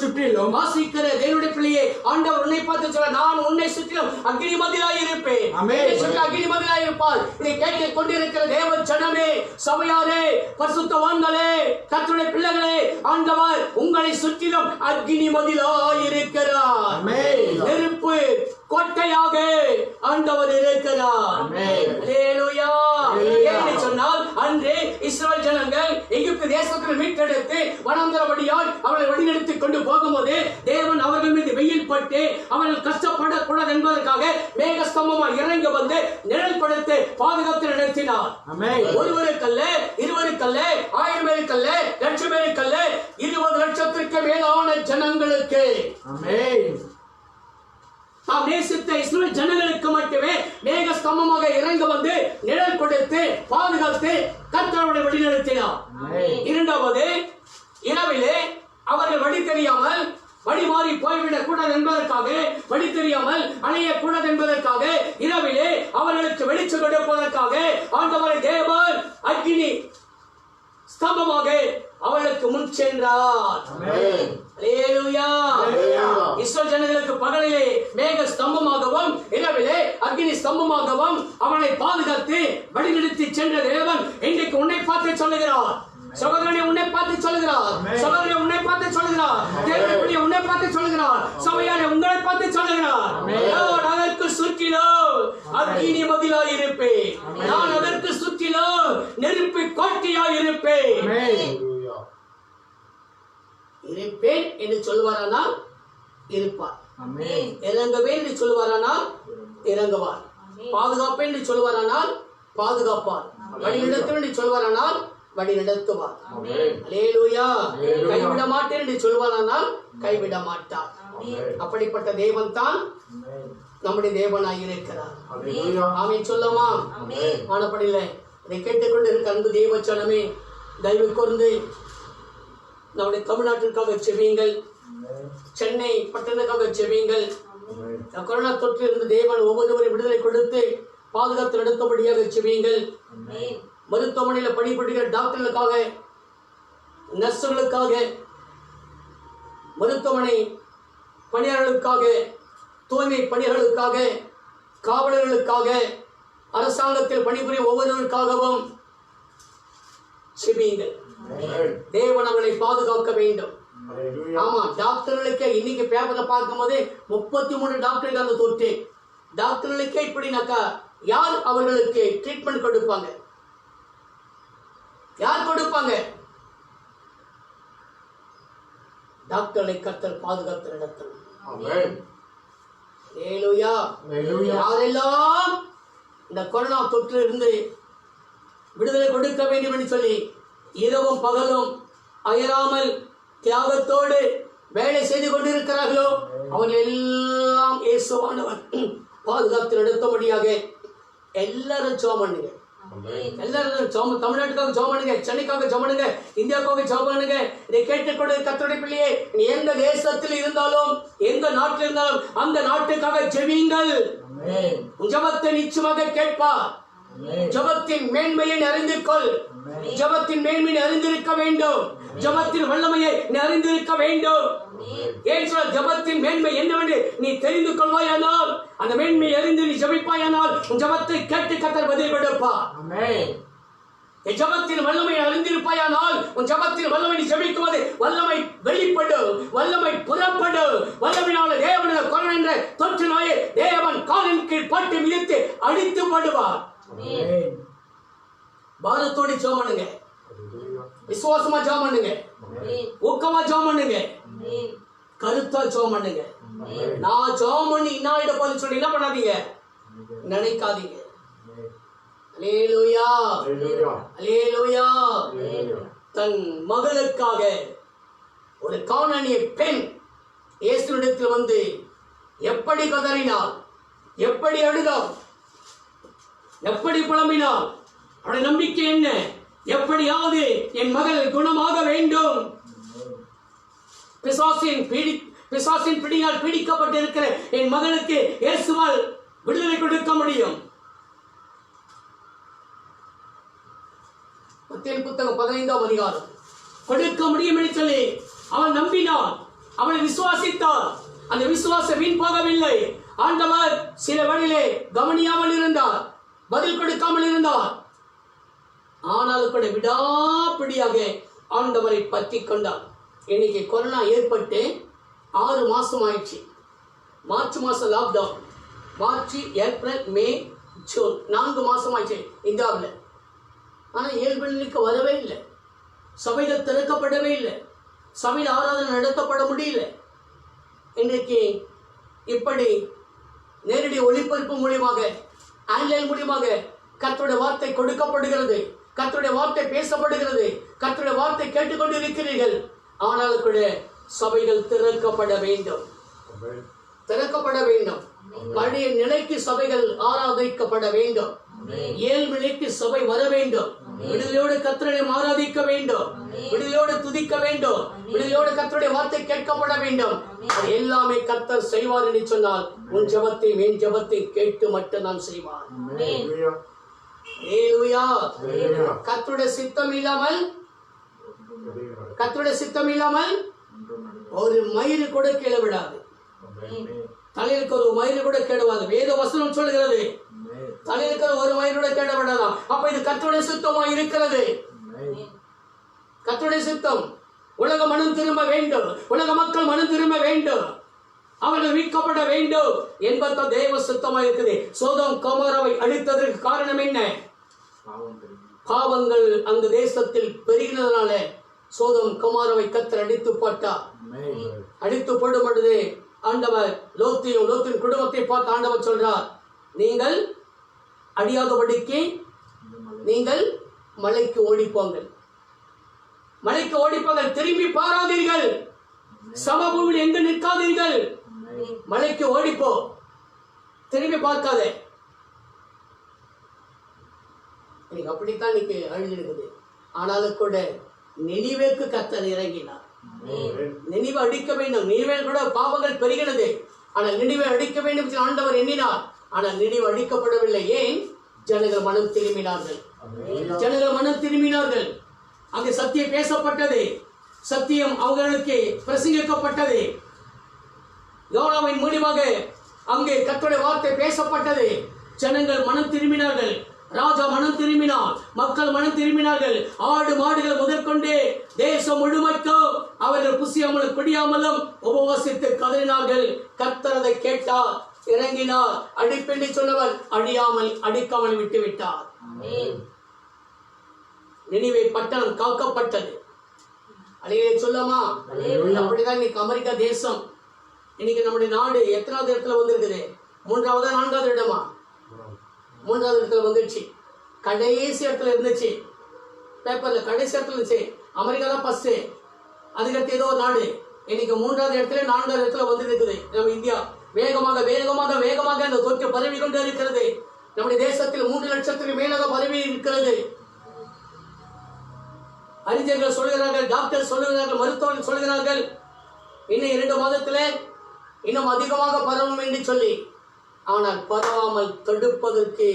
சுற்றிலும் வாசிக்கிற தேவனுடைய பிள்ளையே, ஆண்டவர் உன்னை பார்த்து சொல்ல, நான் உன்னை சுற்றிலும் அக்னி மதிலாய் இருப்பேன். அக்னி மதிலாய் இருப்பார். இதை கேட்டுக் கொண்டிருக்கிற தேவ ஜனமே, சபையாரே, பரிசுத்தவான்களே, கர்த்தருடைய பிள்ளைகளே, ஆண்டவர் உங்களை சுற்றிலும் அக்னி மதிலாய் இருக்கிறார். நெருப்பு கோட்டையாக ஆண்டவர் இருக்கிறார். அல்லேலூயா. ஏன்னு சொன்னால் அன்றே இஸ்ரவேல் ஜனங்கள் எகிப்து தேசத்தில் மீட்டெடுத்து வனாந்தரவழியால் அவர்களை வழிநடத்தி கொண்டு போகும்போது தேவன் அவர்கள் மீது வெயில் பட்டு அவர்கள் கஷ்டப்படக்கூடாது என்பதற்காக மேகஸ்தம்பமாய் இறங்கி வந்து நிழல் படுத்து பாதுகாத்து நடத்தினார். ஒருவருக்கல்ல, இருவருக்கல்ல, 1000 பேருக்கல்ல, 1,00,000 பேருக்கல்ல, 20 லட்சத்திற்கு மேலான ஜனங்களுக்கு. தாம் நேசித்த இஸ்ரவேல் ஜனங்களுக்கு மட்டுமே மேக ஸ்தம்பமாக இறங்க வந்து நிழல் கொடுத்து பாதுகாத்து கர்த்தருடைய வழி நடத்தினார். இரண்டாவது, இரவிலே அவர்கள் வழி தெரியாமல் வழி மாறி போய்விடக் கூடாது என்பதற்காக, வழி தெரியாமல் அலையக்கூடாது என்பதற்காக, இரவிலே அவர்களுக்கு வெளிச்சம் கொடுப்பதற்காக ஆண்டவரை தேவன் அக்கினி ஸ்தம்பமாக அவர்களுக்கு முன் சென்றார். அல்லேலூயா. இஸ்ரவேல் ஜனங்களுக்கு பகலிலே மேக ஸ்தம்பமாகவும் இரவிலே அக்கினி ஸ்தம்பமாகவும் அவர்களை பாதுகாத்து வழிநடத்தி சென்ற தேவன் இன்றைக்கு உன்னை பார்த்து சொல்லுகிறார். சகோதரனை உன்னை பார்த்து சொல்லுகிறார். சகோதரனை உன்னை பார்த்து சொல்லுகிறார். தேவனுடைய உன்னை பார்த்து சொல்லுகிறார். சபையாரை உங்களை பார்த்து சொல்லுகிறார். நான் அதற்கு சுற்றிலும் அக்கினி மதிலாய் இருப்பேன். நான் அதற்கு சுற்றிலும் நெருப்பு கோட்டையாய் இருப்பேன். இருப்பேன் என்று சொல்வாரானால் இருப்பார். இறங்குவேன் என்று சொல்வாரானால் இறங்குவார். பாதுகாப்பேன் என்று சொல்வாரானால் பாதுகாப்பார். வழி நடத்துவேன் என்று சொல்வாரானால் வழி நடத்துவார். அல்லேலூயா. கைவிட மாட்டேன் என்று சொல்வாரானால் கைவிட மாட்டார். அப்படிப்பட்ட தேவன் தான் நம்முடைய தேவனாய் இருக்கிறார். ஆமென் சொல்லமா? ஆனப்படில்லை. இதை கேட்டுக்கொண்டு இருக்க அன்பு தேவ ஜனமே, தயவு கூர்ந்து நம்முடைய தமிழ்நாட்டிற்காக செவியுங்கள். சென்னை பட்டணத்துக்காக செவியுங்கள். கொரோனா தொற்று இருந்து தேவன் ஒவ்வொருவரையும் விடுதலை கொடுத்து பாதுகாத்து நடத்தபடியாக செவியுங்கள். மருத்துவமனையில் பணிபுரிகிற டாக்டர்களுக்காக, நர்சுகளுக்காக, மருத்துவமனை பணியாளர்களுக்காக, தூய்மை பணியாளர்களுக்காக, காவலர்களுக்காக, அரசாங்கத்தில் பணிபுரியும் ஒவ்வொருவருக்காகவும் செபியுங்கள். தேவன் அவர்களை பாதுகாக்க வேண்டும். ஆமா, டாக்டர்களுக்கு இன்னைக்கு பேப்பர்ல பார்க்கும் போது 33 டாக்டருக்கு அந்த தொற்று. டாக்டர்களுக்கே இப்படினாக்கா யார் அவர்களுக்கு ட்ரீட்மெண்ட் கொடுப்பாங்க? யார் கொடுப்பாங்க? டாக்டர்களை கர்த்தர் பாதுகாத்து நடத்தணும். அல்லேலூயா. யாரெல்லாம் இந்த கொரோனா தொற்று இருந்து விடுதலை கொடுக்க வேண்டும் என்று சொல்லி இரவும் பகலும் அயராமல் தியாகத்தோடு வேலை செய்து கொண்டிருக்கிறார்களோ அவர்கள் எல்லாம் இயேசுவானவர் பாதுகாத்து நடத்தும்படியாக எல்லாரும் ஜெபம் பண்ணுங்க. எல்லாரும் தமிழ்நாட்டுக்காக ஜெபம் பண்ணுங்க, சென்னைக்காக ஜெபம் பண்ணுங்க, இந்தியாவுக்காக ஜெபம் பண்ணுங்க. இதை கேட்டுக்கொண்டு கர்த்தருடைய பிள்ளையே, எந்த தேசத்தில் இருந்தாலும் எந்த நாட்டில் இருந்தாலும் அந்த நாட்டுக்காக ஜெபியுங்கள். ஜெபத்தை நிச்சயமாக கேட்பார். ஜெபத்தின் மேன்மையை அறிந்து கொள். ஜெபத்தின் மேன்மையை அறிந்திருக்க வேண்டும். ஜெபத்தின் வல்லமையை நீ அறிந்திருக்க வேண்டும். ஏன் சொல்ல? ஜெபத்தின் மேன்மை என்னவென்று நீ தெரிந்து கொள்வாயானால், அந்த மேன்மையை அறிந்து நீ ஜெபிப்பாயானால் உன் ஜெபத்தை கேட்டு கர்த்தர் பதில் கொடுப்பார். ஜெபத்தின் வல்லமையை அறிந்திருப்பாயானால் உன் ஜெபத்தின் வல்லமை நீ ஜெபிக்கும்போது வல்லமை வெளிப்படும், வல்லமை புறப்படும். வல்லமையினால தேவனுடைய கொரோனா என்ற தொற்று நோயை தேவன் காலின் கீழ் போட்டு மிதித்து அடித்து போடுவார். பாரத்தோடு ஜெபம் பண்ணுங்க, விசுவாசமா ஜெபம் பண்ணுங்க, ஊக்கமா ஜெபம் பண்ணுங்க, கருத்தா ஜெபம் பண்ணுங்க. நான் ஜெபம் பண்ணி இன்னாயிட போது சொல்லி என்ன பண்ணாதீங்க, நினைக்காதீங்க. அல்லேலூயா, அல்லேலூயா. தன் மகளுக்காக ஒரு கானானிய பெண் இயேசுவிடத்தில் வந்து எப்படி கதறினாள், எப்படி அழுதாள், எப்படி புலம்பினாள். அவருடைய நம்பிக்கை என்ன? எப்படியாவது என் மகள் குணமாக வேண்டும். பிசாசின் பிடியால் பீடிக்கப்பட்டிருக்கிற என் மகனுக்கு இயேசுவால் விடுதலை கொடுக்க முடியும். மத்தேயு புத்தகம் 15ஆம் அதிகாரம். கொடுக்க முடியும் என்று சொல்லி அவன் நம்பினான், அவனை விசுவாசித்தான். அந்த விசுவாசம் வீண் போகவில்லை. ஆண்டவர் சில வழியிலே கவனியாமல் இருந்தார், பதில் கொடுக்காமல் இருந்தார். ஆனாலும் கூட விடாப்பிடியாக ஆண்டவரை பற்றி கொண்டார். இன்னைக்கு கொரோனா ஏற்பட்டு 6 மாசம் ஆயிடுச்சு. மார்ச் மாசம் லாக்டவுன், மார்ச், ஏப்ரல், மே, ஜூன் 4 மாசம் ஆயிடுச்சு இந்தியாவில். ஆனால் இயல்பு நிலைக்கு வரவே இல்லை. சபைகள் திறக்கப்படவே இல்லை. சபையில் ஆராதனை நடத்தப்பட முடியல. இன்றைக்கு இப்படி நேரடி ஒளிபரப்பு மூலியமாக, ஆன்லைன் மூலியமாக கர்த்தருடைய வார்த்தை கொடுக்கப்படுகிறது, கர்த்தருடைய வார்த்தை பேசப்படுகிறது, கர்த்தருடைய வார்த்தை கேட்டுக்கொண்டு இருக்கிறீர்கள். ஆனால் கூட சபைகள் திறக்கப்பட வேண்டும். திறக்கப்பட வேண்டும். பழைய நிலைக்கு சபைகள் ஆராதிக்கப்பட வேண்டும். இயல்பு நிலைக்கு சபை வர வேண்டும். விடுதலையோடு கர்த்தரை ஆராதிக்க வேண்டும். விடுதலையோடு துதிக்க வேண்டும். விடுதலையோடு கர்த்தருடைய வார்த்தை கேட்கப்பட வேண்டும். அது எல்லாமே கர்த்தர் செய்வார் என்று சொன்னால் உன் ஜெபத்தை என் ஜெபத்தை கேட்டு மட்டும் நான் செய்வார். ஹல்லேலூயா. கர்த்தருடைய சித்தம் இல்லாமல் ஒரு மயிறு கூட கீழே விடாது. தலையிலுக்கு ஒரு மயிறு கூட கேடுவாது. வேத வசனம் சொல்கிறது தலையிலுக்கு ஒரு மயிறு கூட கேட விடாதான். அப்ப இது கர்த்தருடைய சித்தமா இருக்கிறது. கர்த்தருடைய சித்தம். உலக மனம் திரும்ப வேண்டும். உலக மக்கள் மனம் திரும்ப வேண்டும். அவர்கள் மீட்கப்பட வேண்டும் என்பது தேவ சித்தமா இருக்குது. சோதோம் கொமோராவை அழித்ததற்கு காரணம் என்ன? பாவங்கள் அந்த தேசத்தில் பெருகினதுனால சோதோம் கொமோராவை கர்த்தர் அடித்து போட்டார். அடித்து போடும் பொழுது ஆண்டவர் லோத்தின் குடும்பத்தை பார்த்து ஆண்டவர் சொல்றார், நீங்கள் அடியாதபடிக்கு நீங்கள் மலைக்கு ஓடிப்போங்கள். மலைக்கு ஓடிப்போங்கள். திரும்பி பாராதீர்கள். சமபூமியில் எங்கு நிற்காதீர்கள். மலைக்கு ஓடிப்போ. திரும்பி பார்க்காதே. இன்னைக்கு அப்படித்தான் இன்னைக்கு அழிஞ்சிருக்குது. ஆனாலும் கூட நினிவேக்கு கர்த்தர் இறங்கினார். நினிவை அடிக்க வேண்டும். நினிவேல் கூட பாவங்கள் பெருகினது. ஆனால் நினிவை அடிக்க வேண்டும் என்று ஆண்டவர் எண்ணினார். ஆனால் நினிவை அடிக்கப்படவில்லை. ஏன்? ஜனங்கள் மனம் திரும்பினார்கள். ஜனங்கள் மனம் திரும்பினார்கள். அங்கே சத்தியம் பேசப்பட்டது. சத்தியம் அவர்களுக்கு பிரசங்கிக்கப்பட்டது. யோனாவின் முடிவாக அங்கே கர்த்தருடைய வார்த்தை பேசப்பட்டது. ஜனங்கள் மனம் திரும்பினார்கள். ராஜா மனம் திரும்பினார். மக்கள் மனம் திரும்பினார்கள். ஆடு மாடுகள் முதற்கொண்டு தேசம் முழுமைக்கும் அவர்கள் புசியாமலும் குடியாமலும் உபவாசித்து கதறினார்கள். கர்த்தர் அதை கேட்டார், இறங்கினார். அடிப்பெண்ணி சொன்னவர் அடிக்காமல் விட்டு விட்டார். நினிவே பட்டணம் காக்கப்பட்டது. அலையிலே சொல்லமா? அப்படிதான் இன்னைக்கு அமெரிக்கா தேசம், இன்னைக்கு நம்முடைய நாடு எத்தனாவது இடத்துல வந்திருக்குது? 3வது 4வது இடமா? 3வது இடத்துல வந்துடுச்சு. கடைசி இடத்துல இருந்துச்சு. பேப்பர்ல கடைசி இடத்துல இருந்துச்சு. அமெரிக்கா தான் ஃபர்ஸ்ட். அதுக்கடுத்து ஏதோ ஒரு நாடு இன்னைக்கு 3வது இடத்துல 4வது இடத்துல வந்து இருக்குது. நம்ம இந்தியா வேகமாக வேகமாக வேகமாக அந்த தொற்று பரவி கொண்டு இருக்கிறது. நம்முடைய தேசத்தில் 3 லட்சத்துக்கு மேலாக பரவி இருக்கிறது. அறிஞர்கள் சொல்கிறார்கள், டாக்டர் சொல்லுகிறார்கள், மருத்துவர்கள் சொல்கிறார்கள், இன்னும் 2 மாதத்திலே இன்னும் அதிகமாக பரவும் என்று சொல்லி. ஆனால் பரவாமல் தடுப்பதற்கு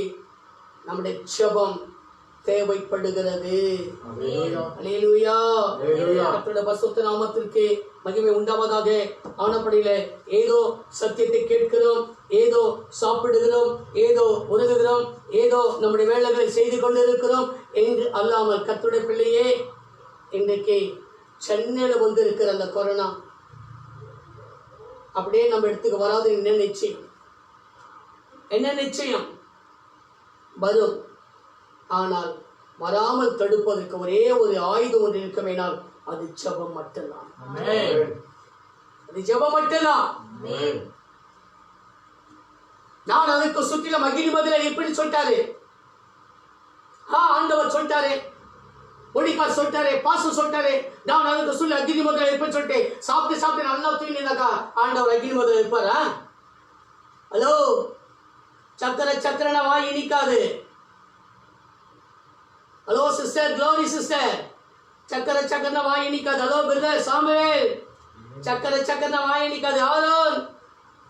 நம்முடைய ஜெபம் தேவைப்படுகிறது. அல்லேலூயா. கர்த்தருடைய பரிசுத்த நாமத்திற்கு மகிமை உண்டாவதாக. ஆனபடியில ஏதோ சத்தியத்தை கேட்கிறோம், ஏதோ சாப்பிடுகிறோம், ஏதோ உறங்குகிறோம், ஏதோ நம்முடைய வேலைகளை செய்து கொண்டிருக்கிறோம் என்று அல்லாமல் கர்த்தருடைய பிள்ளையே, இன்றைக்கு சென்னையில வந்து இருக்கிற அந்த கொரோனா அப்படியே நம்ம இடத்துக்கு வராது. என்ன நிச்சயம்? என்ன நிச்சயம்? வரும். ஆனால் வராமல் தடுப்பதற்கு ஒரே ஒரு ஆயுதம் ஒன்று இருக்க வேண்டாம். அது ஜெபம் மட்டும்தான். அது ஜெபம் மட்டும்தான். நான் அதுக்கு சுற்றிலும் அகினி பதில எப்படி சொல்லிட்டாரு? ஆண்டவர் சொல்லிட்டாரு, ஒடிக்கார் சொல்லிட்டாரு, பாசம் சொல்லிட்டாரு. நான் அதுக்கு சொல்லி அக்னி முதல்ல இருப்பேன்னு சொல்லிட்டு சாப்பிட்டு நல்லா தூங்கினாக்கா ஆண்டவர் அக்னி முதல்ல இருப்பாரா? ஹலோ, சக்கரை வாய் இனிக்காது. ஹலோ சிஸ்டர், க்ளோரி சிஸ்டர், சக்கரை வாய் இனிக்காது. ஹலோ பிரதர் சாமுவேல், சக்கரை வாய் இனிக்காது. ஆரோன்,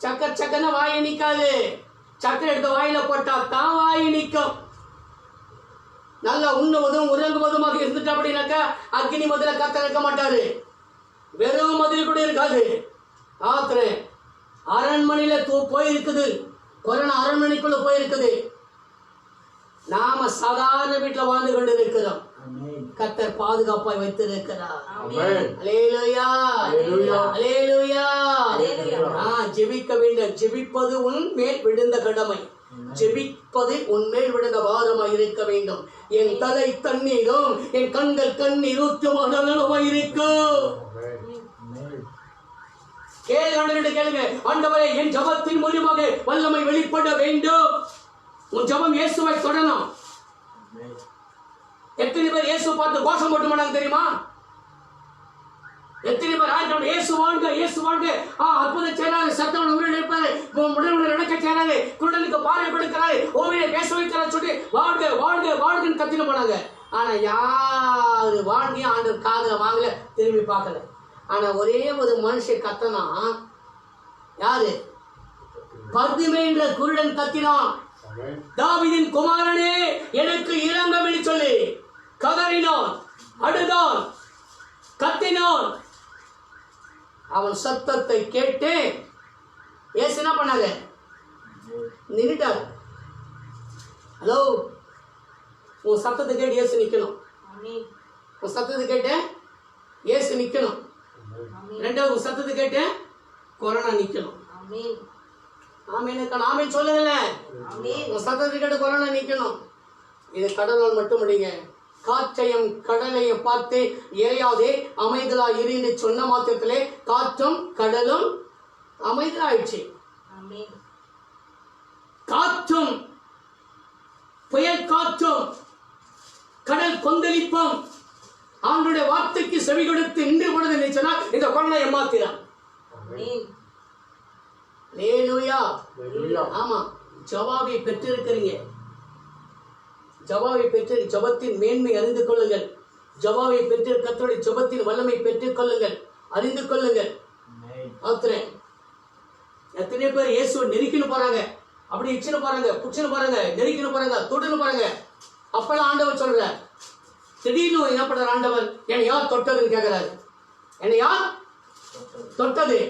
சக்கரை வாய் இனிக்காது. சக்கரை எடுத்து வாயில போட்டா தான் வாய் இனிக்கும். நல்லா உண்ணுவதும் உறங்குவதுமாக இருந்துட்டு அப்படின்னாக்கா அக்னி மதில கர்த்தர் இருக்க மாட்டாரு. வெறும் மதில் கூட இருக்காது. ஆத்திரேன் அரண்மனையில போயிருக்குது. கொரோனா அரண்மனைக்குள்ள போயிருக்குது. நாம சாதாரண வீட்டுல வாழ்ந்து கொண்டு இருக்கிறோம். கர்த்தர் பாதுகாப்பாய் வைத்திருக்கிறார். அல்லேலூயா, அல்லேலூயா. ஜெபிக்க வேண்டும். ஜெபிப்பது உன் மேல் விழுந்த கடமை. ஜெபிப்பது உன்மேல் விழுந்த வாரமாய் இருக்க வேண்டும். என் தலை தண்ணீரும் என் கண்கள் கண்ணீர் ஊற்றுமாய் இருக்கும். கேளுங்க, ஆண்டவரே, என் ஜெபத்தின் மூலமாக வல்லமை வெளிப்பட வேண்டும். உன் ஜெபம் இயேசுவை தொடணும். எத்தனை பேர் இயேசு பார்த்து கோஷம் போட்டு மாட்டாங்க தெரியுமா? எத்தனை பேர் ஆண்டவர் இயேசு வாழ்க இயேசு வாழ்க, அற்புதம் செய்றாரு, சத்தம் உயிரோடு இருப்பாரு, உடனே நடக்க செய்றாரு, குருடனுக்கு பார்வை கொடுக்கிறாரு, ஓவியை பேச வைக்கிறாரு சொல்லி வாழ்க வாழ்க வாழ்கன்னு கத்திட்டு போனாங்க. ஆனா யாரு வாழ்க்கையும் ஆண்டவர் காதுல வாங்கல, திரும்பி பார்க்கல. ஆனா ஒரே ஒரு மனுஷன் கத்தனா, யாரு? பர்திமேன்ற குருடன் கத்தினான், தாவீதின் குமாரனே எனக்கு இரங்கம் என்று சொல்லி கதறினான், அழுதான், கத்தினான். அவன் சத்தத்தை கேட்டு இயேசு என்ன பண்ணாங்க? நின்னுட்டாரு. ஹலோ, உன் சத்தத்தை கேட்டு இயேசு நிக்கணும். உன் சத்தத்தை கேட்டு இயேசு நிக்கணும். ரெண்டாவது, உன் சத்தத்தை கேட்டு கொரோனா நிக்கணும். ஆமீன் ஆமீன் சொல்லுங்கல்ல. உன் சத்தத்தை கேட்டு கொரோனா நிக்கணும். இது கடவுளால் மட்டும் முடியுங்க. காற்றையும் கடலையும் பார்த்து எரியாதே அமைதலா இருந்து சொன்ன மாத்திரத்திலே காற்றும் கடலும் அமைதலாயிடுச்சு. காற்றும், புயல் காற்றும், கடல் கொந்தளிப்பும் அவனுடைய வார்த்தைக்கு செவி கொடுத்து நின்று பொழுது சொன்னா இந்த கொரோனா ஏமாத்திரான். ஆமா, ஜவாபை பெற்றிருக்கிறீங்க. ஜவாபை பெற்று ஜபத்தின் மேன்மை அறிந்து கொள்ளுங்கள். ஜவாபை பெற்று கர்த்தருடைய ஜபத்தின் வல்லமை பெற்றுக் கொள்ளுங்கள், அறிந்து கொள்ளுங்கள். எத்தனை பேர் இயேசுவை நெருக்கின்னு போறாங்க, அப்படி இச்சுன்னு போறாங்க, புச்சுன்னு போறாங்க, நெருக்கின்னு போறாங்க, தொடுன்னு போறாங்க. அப்பெல்லாம் ஆண்டவர் சொல்ற, திடீர்னு என்ன பண்ற ஆண்டவர்? என்னை யார் தொட்டதுன்னு கேட்கிறாரு. என்னை யார் தொட்டது?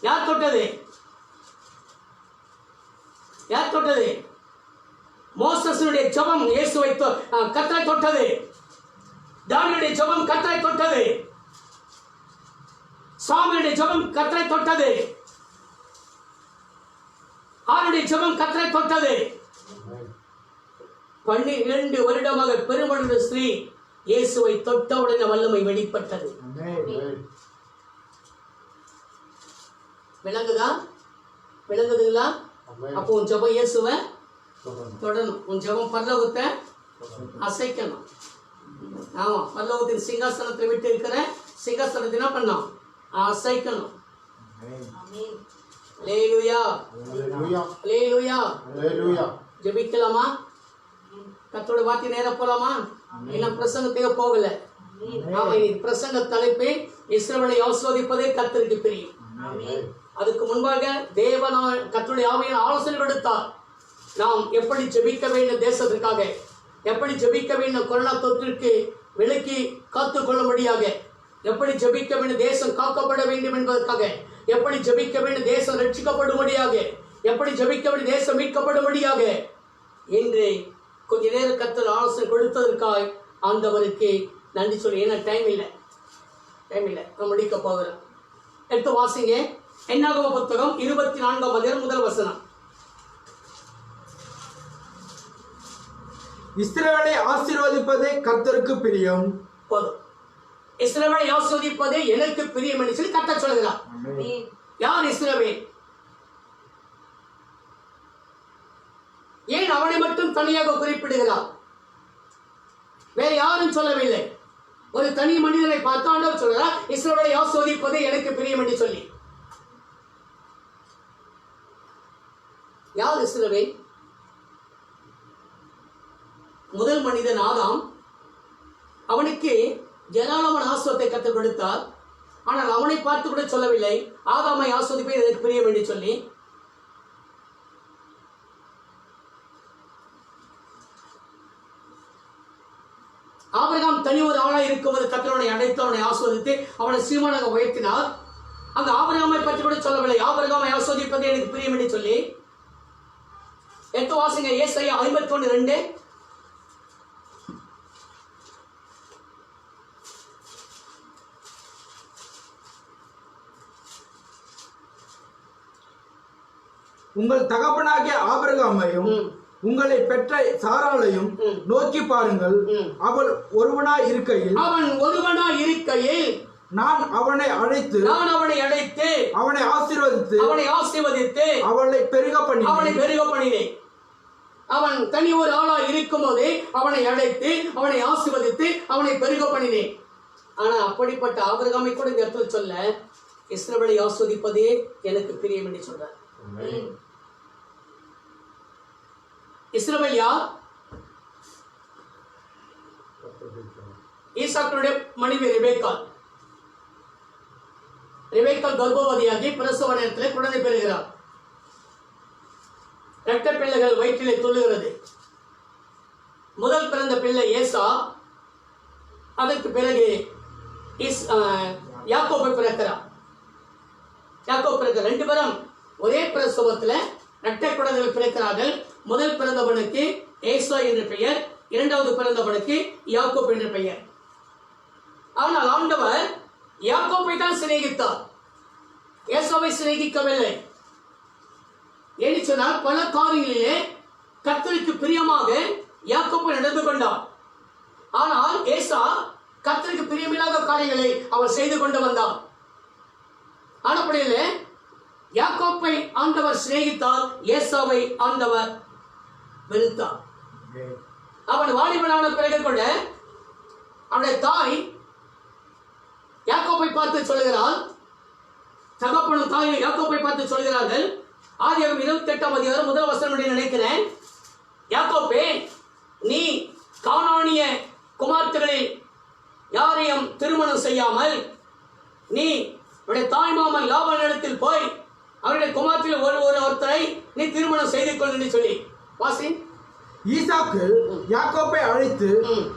யார் தொட்டது? யார் தொட்டது? மோசஸுடைய ஜெபம் இயேசுவை கர்த்தரை தொட்டது. தாவீதுடைய ஜெபம் கர்த்தரை தொட்டது. சாமுவேலுடைய ஜெபம் கர்த்தரை தொட்டது. ஆருடைய ஜெபம் கர்த்தரை தொட்டது. 12 வருடமாக பெருமளவு ஸ்திரீ இயேசுவை தொட்டவுடனே வல்லமை வெளிப்பட்டது. விளங்குதா? விளங்குதுங்களா? அப்போ உன் ஜெபம் இயேசுவை தொடணும். உன் ஜெபம் பரலோகத்தை அசைக்கணும். ஆமா, பரலோகத்தின் சிங்காசனத்தை விட்டு இருக்கிற சிங்காசனத்தை என்ன பண்ணணும்? அசைக்கணும். அல்லேலூயா, அல்லேலூயா. ஜெபிக்கலாமா? கர்த்தரோட வார்த்தை நேரா போலாமா? இன்னும் பிரசங்கத்தையே போகல. ஆமா, இன்னைக்கு பிரசங்க தலைப்பே இஸ்ரவேலை ஆசீர்வதிப்பதே கர்த்தருக்கு பிரியம். அதுக்கு முன்பாக தேவன் கர்த்தருடைய ஆவியான ஆலோசனை கொடுத்தார். நாம் எப்படி ஜெபிக்க வேண்டும், தேசத்திற்காக எப்படி ஜெபிக்க வேண்டும், கொரோனா தொற்றிற்கு விலக்கி காத்துக் கொள்ளும்படியாக எப்படி ஜெபிக்க வேண்டும், தேசம் காக்கப்பட வேண்டும் என்பதற்காக எப்படி ஜெபிக்க வேண்டும், தேசம் ரட்சிக்கப்படும்படியாக எப்படி ஜெபிக்க வேண்டும், தேசம் மீட்கப்படும்படியாக என்று கொஞ்ச நேரம் கர்த்தர் ஆலோசனை கொடுத்ததற்காக ஆண்டவருக்கு நன்றி சொல்லி. ஏன்னா டைம் இல்லை, நான் முடிக்க போகிறேன். எடுத்து வாசிங்க. என்னாகம புத்தகம் 24ஆம் அதிகாரம் முதல் வசனம். இஸ்ரவேலை ஆசீர்வதிப்பதே கர்த்தருக்கு பிரியம். போதும். இஸ்ரவேலை ஆசீர்வதிப்பதே எனக்கு பிரியம் என்று சொல்லி கர்த்தர் சொல்கிறார். யார் இஸ்ரவேல்? ஏன் அவனை மட்டும் தனியாக குறிப்பிடுகிறார்? வேற யாரும் சொல்லவில்லை. ஒரு தனி மனிதனை பார்த்தாண்டவர் சொல்கிறார், இஸ்ரவேலை ஆசீர்வதிப்பதே எனக்கு பிரியம் என்று சொல்லி. யார் இஸ்ரவேல்? முதல் மனிதன் ஆதாம். அவனுக்கு ஏராளமான ஆசீர்வாதத்தை கற்றுக் கொடுத்தார். ஆனால் அவனை பார்த்து கூட சொல்லவில்லை, ஆதாமை ஆசீர்வதிப்பது எனக்கு பிரியம் என்று சொல்லி. ஆபிரகாம் தனி ஒரு ஆளாய் இருக்கும்போது கர்த்தர் அடைத்து அவனை ஆசீர்வதித்து அவனை சீமானாக உயர்த்தினார். அந்த ஆபிரகாமை பற்றி கூட சொல்லவில்லை, ஆபிரகாமை ஆசீர்வதிப்பது எனக்கு பிரியம் என்று சொல்லி. எடுத்து வாசிங்க. ஏசாயா 51:2. உங்கள் தகப்பனாகிய ஆபிரகாமையும் உங்களை பெற்ற சாராளையும் நோக்கி பாருங்கள். அவன் ஒருவனாய் இருக்கையில் நான் அவனை அழைத்து அவனை ஆசீர்வதித்து அவளை பெருக பண்ணினேன். அவன் தனி ஒரு ஆளா இருக்கும் போதே அவனை அழைத்து அவனை ஆசீர்வதித்து அவனை பெருக பண்ணினேன். ஆனா அப்படிப்பட்ட ஆபிரகாமை கூட இந்த இடத்துல சொல்ல, இஸ்ரவேலை ஆஸ்வதிப்பதே எனக்கு பிரியம் என்று சொல்றார். Amen. இஸ்ரவேல் யார்? ஈசாக்குடைய மனைவி ரெபேக்காள். ரெபேக்காள் கர்ப்பவதியாகி பிரசவ நேரத்தில் குழந்தை பெறுகிறார். இரட்டை பிள்ளைகள் வயிற்றிலே துள்ளுகிறது. முதல் பிறந்த பிள்ளை ஏசா, அதற்கு பிறகு யாக்கோபை பிறக்கிறார். யாக்கோபு பிறக்கிறார். 2 பேரும் ஒரே பிரசவத்தில் இரட்டை குழந்தைகள் பிறக்கிறார்கள். முதல் பிறந்தவனுக்கு ஏசா என்று பெயர், இரண்டாவது பிறந்தவனுக்கு யாக்கோபு என்று பெயர். ஆனால் ஆண்டவர் யாக்கோபை தான் சிநேகித்தார், ஏசாவை சிநேகிக்கவில்லை. என்று சொன்னால் பல காரியங்களிலே கர்த்தருக்கு பிரியமாக யாக்கோபு நடந்து கொண்டார். ஆனால் ஏசா கர்த்தருக்கு பிரியமில்லாத காரியங்களை அவர் செய்து கொண்டு வந்தார். ஆனப்படியிலே யாக்கோபை ஆண்டவர் சிநேகித்தார், ஏசாவை ஆண்டவர் வெறுத்தார். அவன் வாலிபனான பிறகு கூட அவனுடைய தாய் யாக்கோபை பார்த்து சொல்லுகிறாள், தகப்பனும் தாய் யாக்கோபை பார்த்து சொல்கிறார்கள். ஆதியாகமம் 28ஆம் அதிகாரம் 1 வசனம் நினைக்கிறேன். யாக்கோபே, நீ கானானிய குமார்த்திகளில் யாரையும் திருமணம் செய்யாமல் நீ உடைய தாய்மாமன் லாபானிடத்தில் போய் அவருடைய குமார்த்தியில் ஒருத்தரை நீ திருமணம் செய்து கொள் என்று சொல்லி வாசி. ஈசாக்கு யாக்கோபை அழைத்து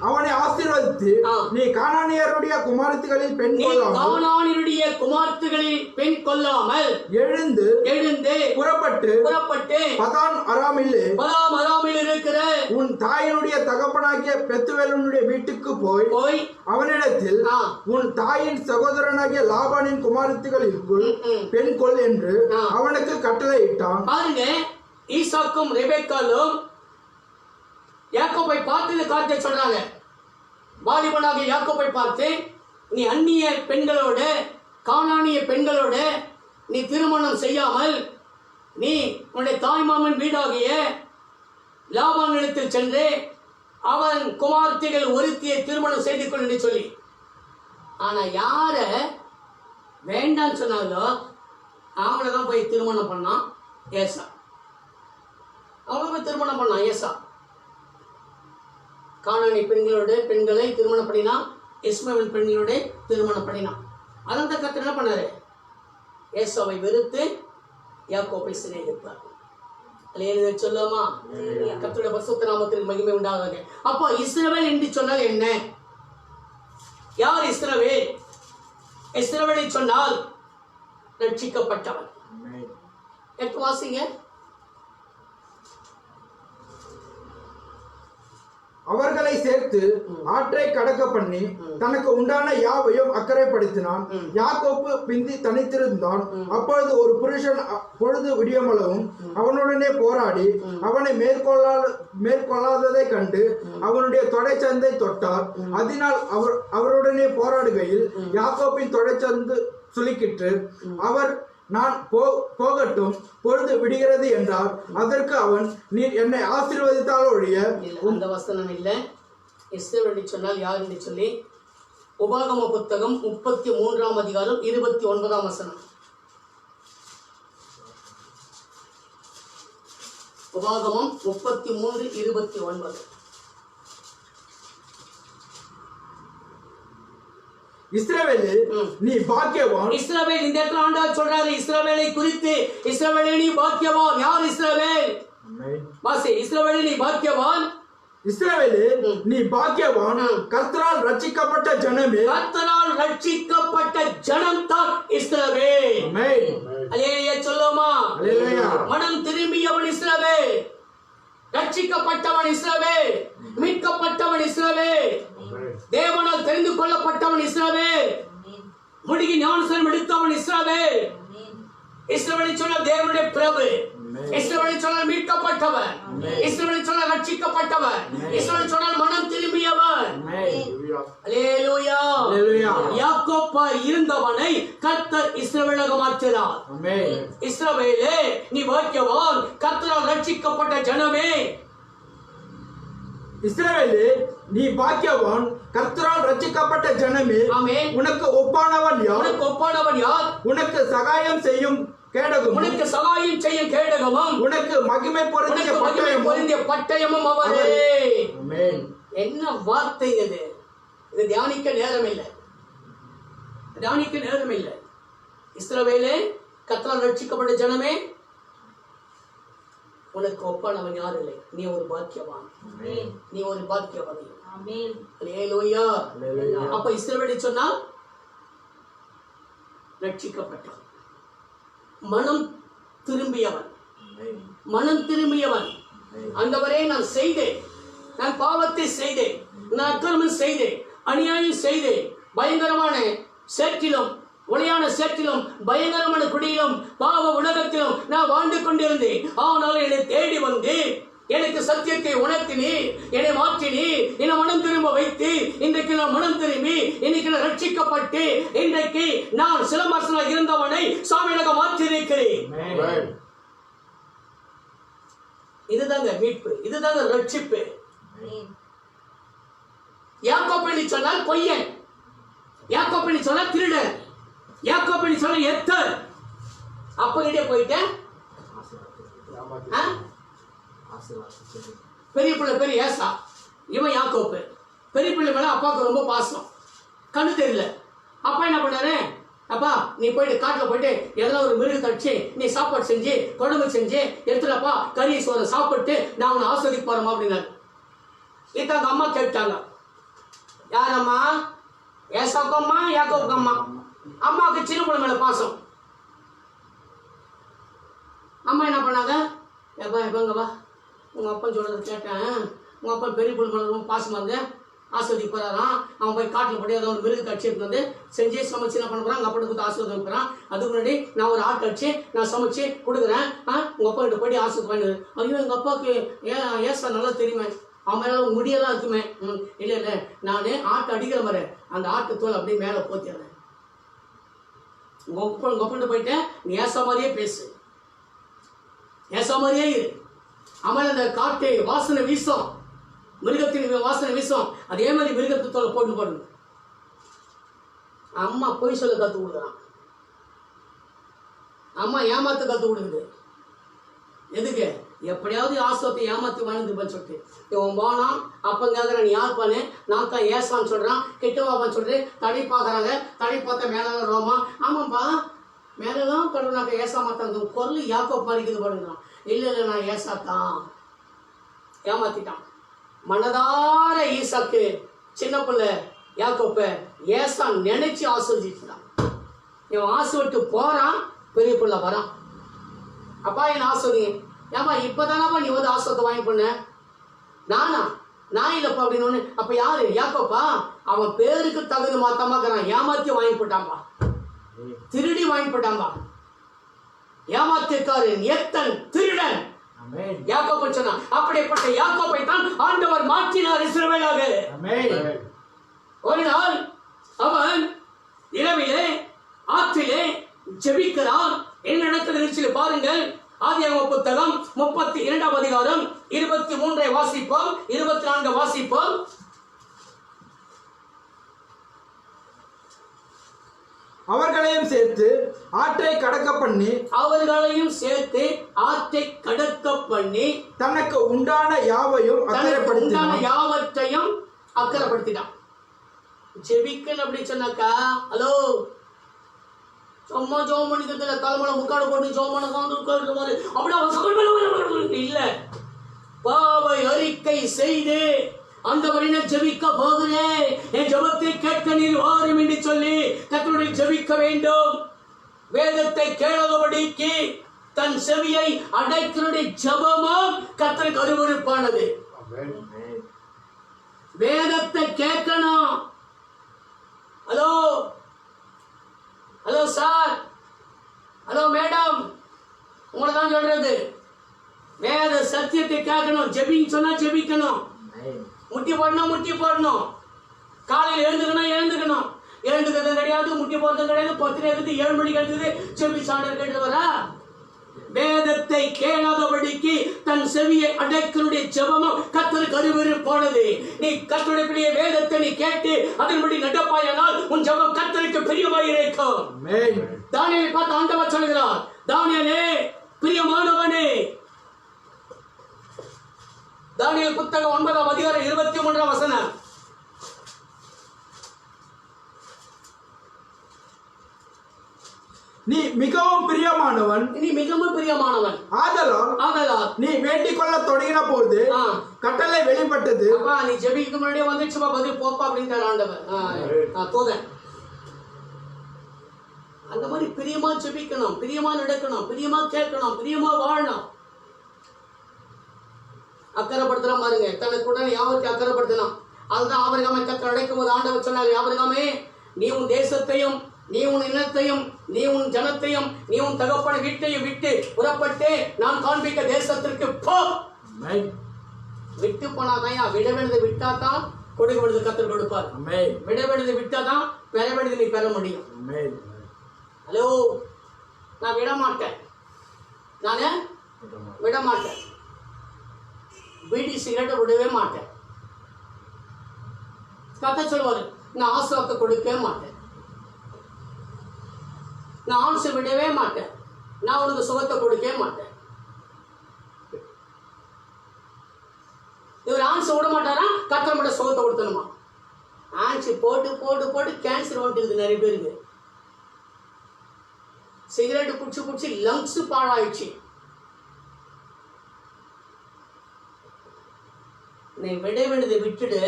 அவனை ஆசீர்வதித்து, நீ கானானியருடைய குமாரத்திகளில் பெண் கொள்ளாமல் எழுந்து புறப்பட்டு பதான் அராமில் இருக்கிற உன் தாயினுடைய தகப்பனாகிய பெத்துவேலுடைய வீட்டுக்கு போய் அவனிடத்தில் உன் தாயின் சகோதரனாகிய லாபானின் குமாரத்திகளிற்குள் பெண் கொள் என்று அவனுக்கு கட்டளையிட்டான். பாருங்க, ஈசாக்கும் ரெபெக்காலும் யாக்கோபை பார்த்து இந்த காரியத்தை சொல்றாங்க. வாலிபனாக யாக்கோபை பார்த்து, நீ அந்நிய பெண்களோட கானானிய பெண்களோட நீ திருமணம் செய்யாமல் நீ உன்னுடைய தாய்மாமன் வீடாகிய லாபானிடத்தில் சென்று அவன் குமார்த்திகள் ஒருத்தியை திருமணம் செய்து கொள் என்று சொல்லி. ஆனா யார வேண்டான்னு சொன்னாலோ அவங்கள தான் போய் திருமணம் பண்ணான் ஏசா. அவங்கள போய் திருமணம் பண்ணான் ஏசா. கானானி பெண்களை திருமணம் பண்ணினான், இஸ்மவேல் பெண்களோட திருமணம் பண்ணினான். அதான் கர்த்தர் என்ன பண்ணாரு? ஏசாவை வெறுத்து யாக்கோபை சிநேகித்தார். சொல்லாமா? கர்த்தருடைய பரிசுத்த நாமத்திற்கு மகிமை உண்டாகுது. அப்போ இஸ்ரவேல் என்று சொன்னால் என்ன? யார் இஸ்ரவேல்? இஸ்ரவேலை சொன்னால் ரட்சிக்கப்பட்டவன். எடுத்து வாசிங்க. அவர்களை சேர்த்து ஆற்றை கடக்க பண்ணி தனக்கு உண்டான யாவையும் அக்கறைப்படுத்தினான். யாக்கோப்பு பிந்தி தனித்திருந்தான். அப்பொழுது ஒரு புருஷன் பொழுது விடியமளவும் அவனுடனே போராடி அவனை மேற்கொள்ளாததை கண்டு அவனுடைய தொடைச்சந்தை தொட்டார். அதனால் அவருடனே போராடுகையில் யாக்கோப்பின் தொடைச்சந்து சுளுக்கிற்று. அவர், நான் போகட்டும், பொழுது விடுகிறது என்றார். அதற்கு அவன், நீர் என்னை ஆசீர்வதித்தால் ஒழிய. அந்த வசனம் இல்லை. இஸ்ரவேல் என்று சொன்னால் யார் என்று சொல்லி உபாகம புத்தகம் 33ஆம் அதிகாரம் 29ஆம் வசனம். உபாகமம் 33:29. இஸ்ரவேலே, நீ பாக்கியவான். இஸ்ரவேல், இந்த இடத்துல ஆண்டவர் சொல்றாரு இஸ்ரவேலை குறித்து, இஸ்ரவேலே நீ பாக்கியவான். யார் இஸ்ரவேல்? வாசி. இஸ்ரவேலே நீ பாக்கியவான். இஸ்ரவேலே நீ பாக்கியவான், கர்த்தரால் ரட்சிக்கப்பட்ட ஜனமே. கர்த்தரால் ரட்சிக்கப்பட்ட ஜனம் தான் இஸ்ரவேல். அல்லேலூயா சொல்லுமா? மனம் திரும்பியவன் இஸ்ரவேல், ரட்சிக்கப்பட்டவன் இஸ்ரவேல், மீட்கப்பட்டவன் இஸ்ரவேல், தேவனால் தெரிந்து கொள்ளப்பட்டவன் இஸ்ரவேல், முடிகி ஞானஸ்நானம் எடுத்தவன் இஸ்ரவேல். இஸ்ரவேலை சொன்னால் தேவனுடைய பிரபு, இஸ்ரவேலை சொன்னால் மீட்கப்பட்டவன், இஸ்ரவேலை சொன்னால் ரட்சிக்கப்பட்டவன், இஸ்ரவேலை சொன்னால் மனம் திரும்பியவன். அல்லேலூயா. யாக்கோபா இருந்தவனை கர்த்தர் இஸ்ரவேலாக மாற்றினார். இஸ்ரவேலே நீ பாக்கியவான், கர்த்தரால் ரட்சிக்கப்பட்ட ஜனமே. இஸ்ரவேலே, நீ பாக்கியவான், கர்த்தரால் ரட்சிக்கப்பட்ட ஜனமே. ஆமென். உனக்கு ஒப்பானவன் யார்? உனக்கு ஒப்பானவன் யார்? உனக்கு சகாயம் செய்யும் கேடகமும், உனக்கு சகாயம் செய்யும் கேடகமும், உனக்கு மகிமை பொருந்திய உனக்கு மகிமை பட்டயமும். பொருந்திய பட்டயமும் அவரே. ஆமென். என்ன வார்த்தை இது! இது தியானிக்க நேரம் இல்லை, தியானிக்க நேரம் இல்லை. இஸ்ரவேலே, கர்த்தரால் ரட்சிக்கப்பட்ட ஜனமே, உனக்கு ஒப்பானவன் யார் இல்லை. நீ ஒரு பாக்கியவான், நீ ஒரு பாக்கியவான். அல்லேலூயா. அல்லேலூயா. அப்ப இஸ்ரவேலை சொன்னால் ரட்சிக்கப்பட்டான், மனம் திரும்பியவன், ஆமென். மனம் திரும்பியவன். ஆண்டவரே, நான் செய்தேன், நான் பாவத்தை செய்தேன், நான் அக்கிரமம் செய்தேன், அநியாயம் செய்தேன், பயங்கரமான சேற்றிலும் ஒளியான சேற்றிலும் பயங்கரமான குடியிலும் பாவ உலகத்திலும் நான் வாழ்ந்து கொண்டிருந்தேன். ஆனால் என்னை தேடி வந்து எனக்கு சத்தியத்தை உணர்த்தினி, என்னை மாற்றினி, என்னை மனம் திரும்ப வைத்து இன்றைக்கு நான் மனம் திரும்பி இன்னைக்கு நான் ரட்சிக்கப்பட்டு இன்றைக்கு நான் சிலம்பரசனாக இருந்தவனை சாமியாக மாற்றியிருக்கிறேன். ஆமென். இதுதாங்க மீட்பு, இதுதாங்க ரட்சிப்பு. யாக்கோபு சொன்னால் பொய்யன், யாக்கோபு சொன்னால் திருடன், யாக்கோபு சொன்னால் எத்தர். அப்பகிட்டே போயிட்டேன். ஆ? பெரிய பிள்ளை பேர் ஏசா, இவன் யாக்கோபு. பெரிய பிள்ளை மேல அப்பாவுக்கு ரொம்ப பாசம், கண்ணு தெரியல. அப்பா என்ன பண்ணாரு, அப்பா நீ போயிட்டு காட்டில் போயிட்டு எதனா ஒரு மிருகத்தை அடிச்சு நீ சாப்பாடு செஞ்சு குழம்பு செஞ்சு எடுத்துடப்பா, கறி சோறை சாப்பிட்டு நான் உன்னை ஆஸ்வதிக்க போறோமா அப்படின்னாரு. இதாங்க அம்மா கேட்டாங்க. யாரம்மா? ஏசாவுக்கு அம்மா, யாக்கோபுக்கு அம்மா. அம்மாவுக்கு சின்ன பிள்ளை மேல பாசம். அம்மா என்ன பண்ணாங்க, எப்பா எப்பங்க வா, உங்க அப்பா சொல்றது கேட்டேன், உங்க அப்பா பெரிய பிள்ளை மேல ரொம்ப பாசமா இருந்து ஆஸ்வதிக்கு போறாராம். அவன் போய் காட்டில் போய் ஏதோ ஒரு மிருகத்தை அடிச்சு எடுத்து வந்து செஞ்சு சமைச்சு என்ன பண்ண போறான், உங்க அப்பா கொடுத்து ஆஸ்வதி போறான். அதுக்கு முன்னாடி நான் ஒரு ஆட்டை அடிச்சு நான் சமைச்சு கொடுக்குறேன், உங்க அப்பா கிட்ட போய் ஆஸ்வதி வாங்கிடு. ஐயோ எங்க அப்பாவுக்கு ஏசா நல்லா தெரியுமே, அவன் மேல முடியெல்லாம் இருக்குமே. இல்ல இல்ல, நானு ஆட்டை அடிக்கிற மாதிரி அந்த ஆட்டு தோல் அப்படியே மேல போத்திடுறேன். உங்க ஒப்பன்ட்டு போயிட்டேன், நீ ஏசா மாதிரியே பேசு, ஏசா மாதிரியே இரு. அவன் அந்த காட்டு வாசனை வீசும், மிருகத்தின் வாசனை வீசும், அதே மாதிரி மிருகத்து தோலை போட்டு போடுங்க. அம்மா பொய் சொல்ல கத்து கொடுக்குறான், அம்மா ஏமாத்த கத்து கொடுக்குது. எதுக்கு? எப்படியாவது ஆசோத்தை ஏமாத்தி வாழ்ந்துருப்பான்னு சொல்லிட்டு இவன் போனா அப்பங்காத நீ யார் பானு, நான் தான் ஏசான்னு சொல்றான், கெட்டவாப்பான்னு சொல்லிட்டு தடை பார்க்கறாங்க. தடை பார்த்த மேலாம் ரோமா, ஆமாப்பா மேலாம் கடவுளாக்க ஏசா மாத்தாங்க, குரல் யாக்கோ பாதிக்குது பாடுங்கிறான். இல்லை இல்லை, நான் ஏசாத்தான். ஏமாத்திட்டான். மனதார ஈசாக்கு சின்ன பிள்ளை யாக்கோப்ப ஏசா நினைச்சு ஆஸ்வதிச்சுட்டான். இவன் ஆசைவிட்டு போறான், பெரிய பிள்ளை வரான். அப்பா என்ன ஆஸ்வதிங்க, ஏமா இப்பதானப்பா நீ வந்து ஆஸ்வத்தை வாங்கி பண்ண, நானா? நான் இல்லப்பா அப்படின்னு. அப்ப யாரு? யாக்கோப்பா. அவன் பேருக்கு தகுதி மாத்தாமாக்குறான், ஏமாத்தி வாங்கி போட்டான்பா, திருடி வாங்கி போட்டான்பா. ஏமாத்திருக்காரு, எத்தன் திருடன் யாக்கோபு சொன்னான். அப்படிப்பட்ட யாக்கோபை தான் ஆண்டவர் மாற்றினார் இஸ்ரவேலாக. ஒரு நாள் அவன் இரவிலே ஆற்றிலே ஜெபிக்கிறான். என்ன நடக்கிறது பாருங்கள். ஆதியாகமம் புத்தகம் 32 அதிகாரம் 23 வாசிப்போம், 24 வாசிப்போம். அவர்களையும் சேர்த்து ஆற்றை கடக்க பண்ணி, அவர்களையும் சேர்த்து ஆற்றை கடக்க பண்ணி தனக்கு உண்டான யாவையும் அக்கறைப்படுத்தினான், யாவற்றையும் அக்கறைப்படுத்தினான். ஜெபிக்கல் அப்படி சொன்னாக்கா, ஹலோ சும்மா ஜோம் பண்ணிக்கிறதுல தலைமலை முக்காடு போட்டு ஜோம் பண்ண அப்படி இல்ல, பாவை அறிக்கை செய்து அந்த வழியில ஜெபிக்க போகிறேன், என் ஜெபத்தை கேட்க நீர் வாரும் என்று சொல்லி கர்த்தருடைய ஜெபிக்க வேண்டும். வேதத்தை கேளாதபடிக்கு தன் செவியை அடைத்தனுடைய ஜெபமும் கர்த்தருக்கு அருவருப்பானது. வேதத்தை கேட்கணும். Hello hello sir, hello madam, உங்களை தான் சொல்றது. வேத சத்தியத்தை கேட்கணும். ஜெபின்னு சொன்னா ஜெபிக்கணும், முட்டி போடணும் முட்டி போடணும், காலையில் எழுந்துக்கணும் எழுந்துக்கிறது கிடையாது, முட்டி போடுறது கிடையாது. 10 இருந்து 7 மணிக்கு எழுந்தது ஜெபி சாண்டர் கேட்டு வரா. வேதத்தை கேளாதபடிக்கு தன் செவியை அடைக்கலுடைய ஜெபமும் கர்த்தருக்கு அருவருப்பானது. நீ கர்த்தருடைய பிரிய வேதத்தை நீ கேட்டு அதன்படி நடப்பாயானால் உன் ஜெபம் கர்த்தருக்கு பிரியமாயிருக்கும். ஆமென். தானியேலை பார்த்து ஆண்டவர் சொல்கிறார், தானியேலே பிரியமானவனே. தானியேல் புத்தகம் 9ஆம் அதிகாரம் 23ஆம் வசனம். நீ மிகவும் பிரியமானவன், நீ மிகவும் பிரியமானவன், ஆதலால் நீ வேண்டிக் கொள்ள தொடங்கின போது கட்டளை வெளிப்பட்டது. அப்பா நீ ஜெபிக்க முன்னாடியே வந்துச்சுப்பா பதில் போப்பா அப்படின்ட்டார் ஆண்டவர். தூதன் அந்த மாதிரி பிரியமா ஜெபிக்கணும், பிரியமா நடக்கணும், பிரியமா கேட்கணும், பிரியமா வாழணும். அக்கறைப்படுத்தலாம் பாருங்க, தனக்கு உடனே யாவருக்கு அக்கறைப்படுத்தலாம். அதுதான் ஆபிரகாமை கர்த்தர் அழைக்கும் போது ஆண்டவர் சொன்னார், ஆபிரகாமே நீ உன் தேசத்தையும் நீ உன் இனத்தையும் நீ உன் ஜனத்தையும் நீ உன் தகப்பன வீட்டையும் விட்டு புறப்பட்டு நான் காண்பிக்க தேசத்திற்கு போ. விட்டு போனாதான் விட வேண்டியதை விட்டாதான் கொடுக்க வேண்டியது கர்த்தர் கொடுப்பார். விட வேண்டியதை விட்டாதான் பெற வேண்டியது நீ பெற முடியும். ஹலோ, நான் விட மாட்டேன், நானே விட மாட்டேன். பீடி சிகரெட்டை விடவே மாட்டேன். கர்த்தர் சொல்லுவாரு, நான் ஆசீர்வாதத்தை கொடுக்கவே மாட்டேன், நான் ஆன்சை விடவே மாட்டேன், நான் உனக்கு சுகத்தை கொடுக்கவே மாட்டேன். இவர் ஆன்சை விட மாட்டாரா, கர்த்தர் மட்டும் சுகத்தை கொடுத்தணுமா? ஆன்சை போட்டு போட்டு போட்டு கேன்சர் வந்துருக்குது நிறைய பேருக்கு. சிகரெட் குடிச்சு குடிச்சு லங்ஸ் பாழாயிடுச்சு. நீ விட வேண்டியதை விட்டுடு,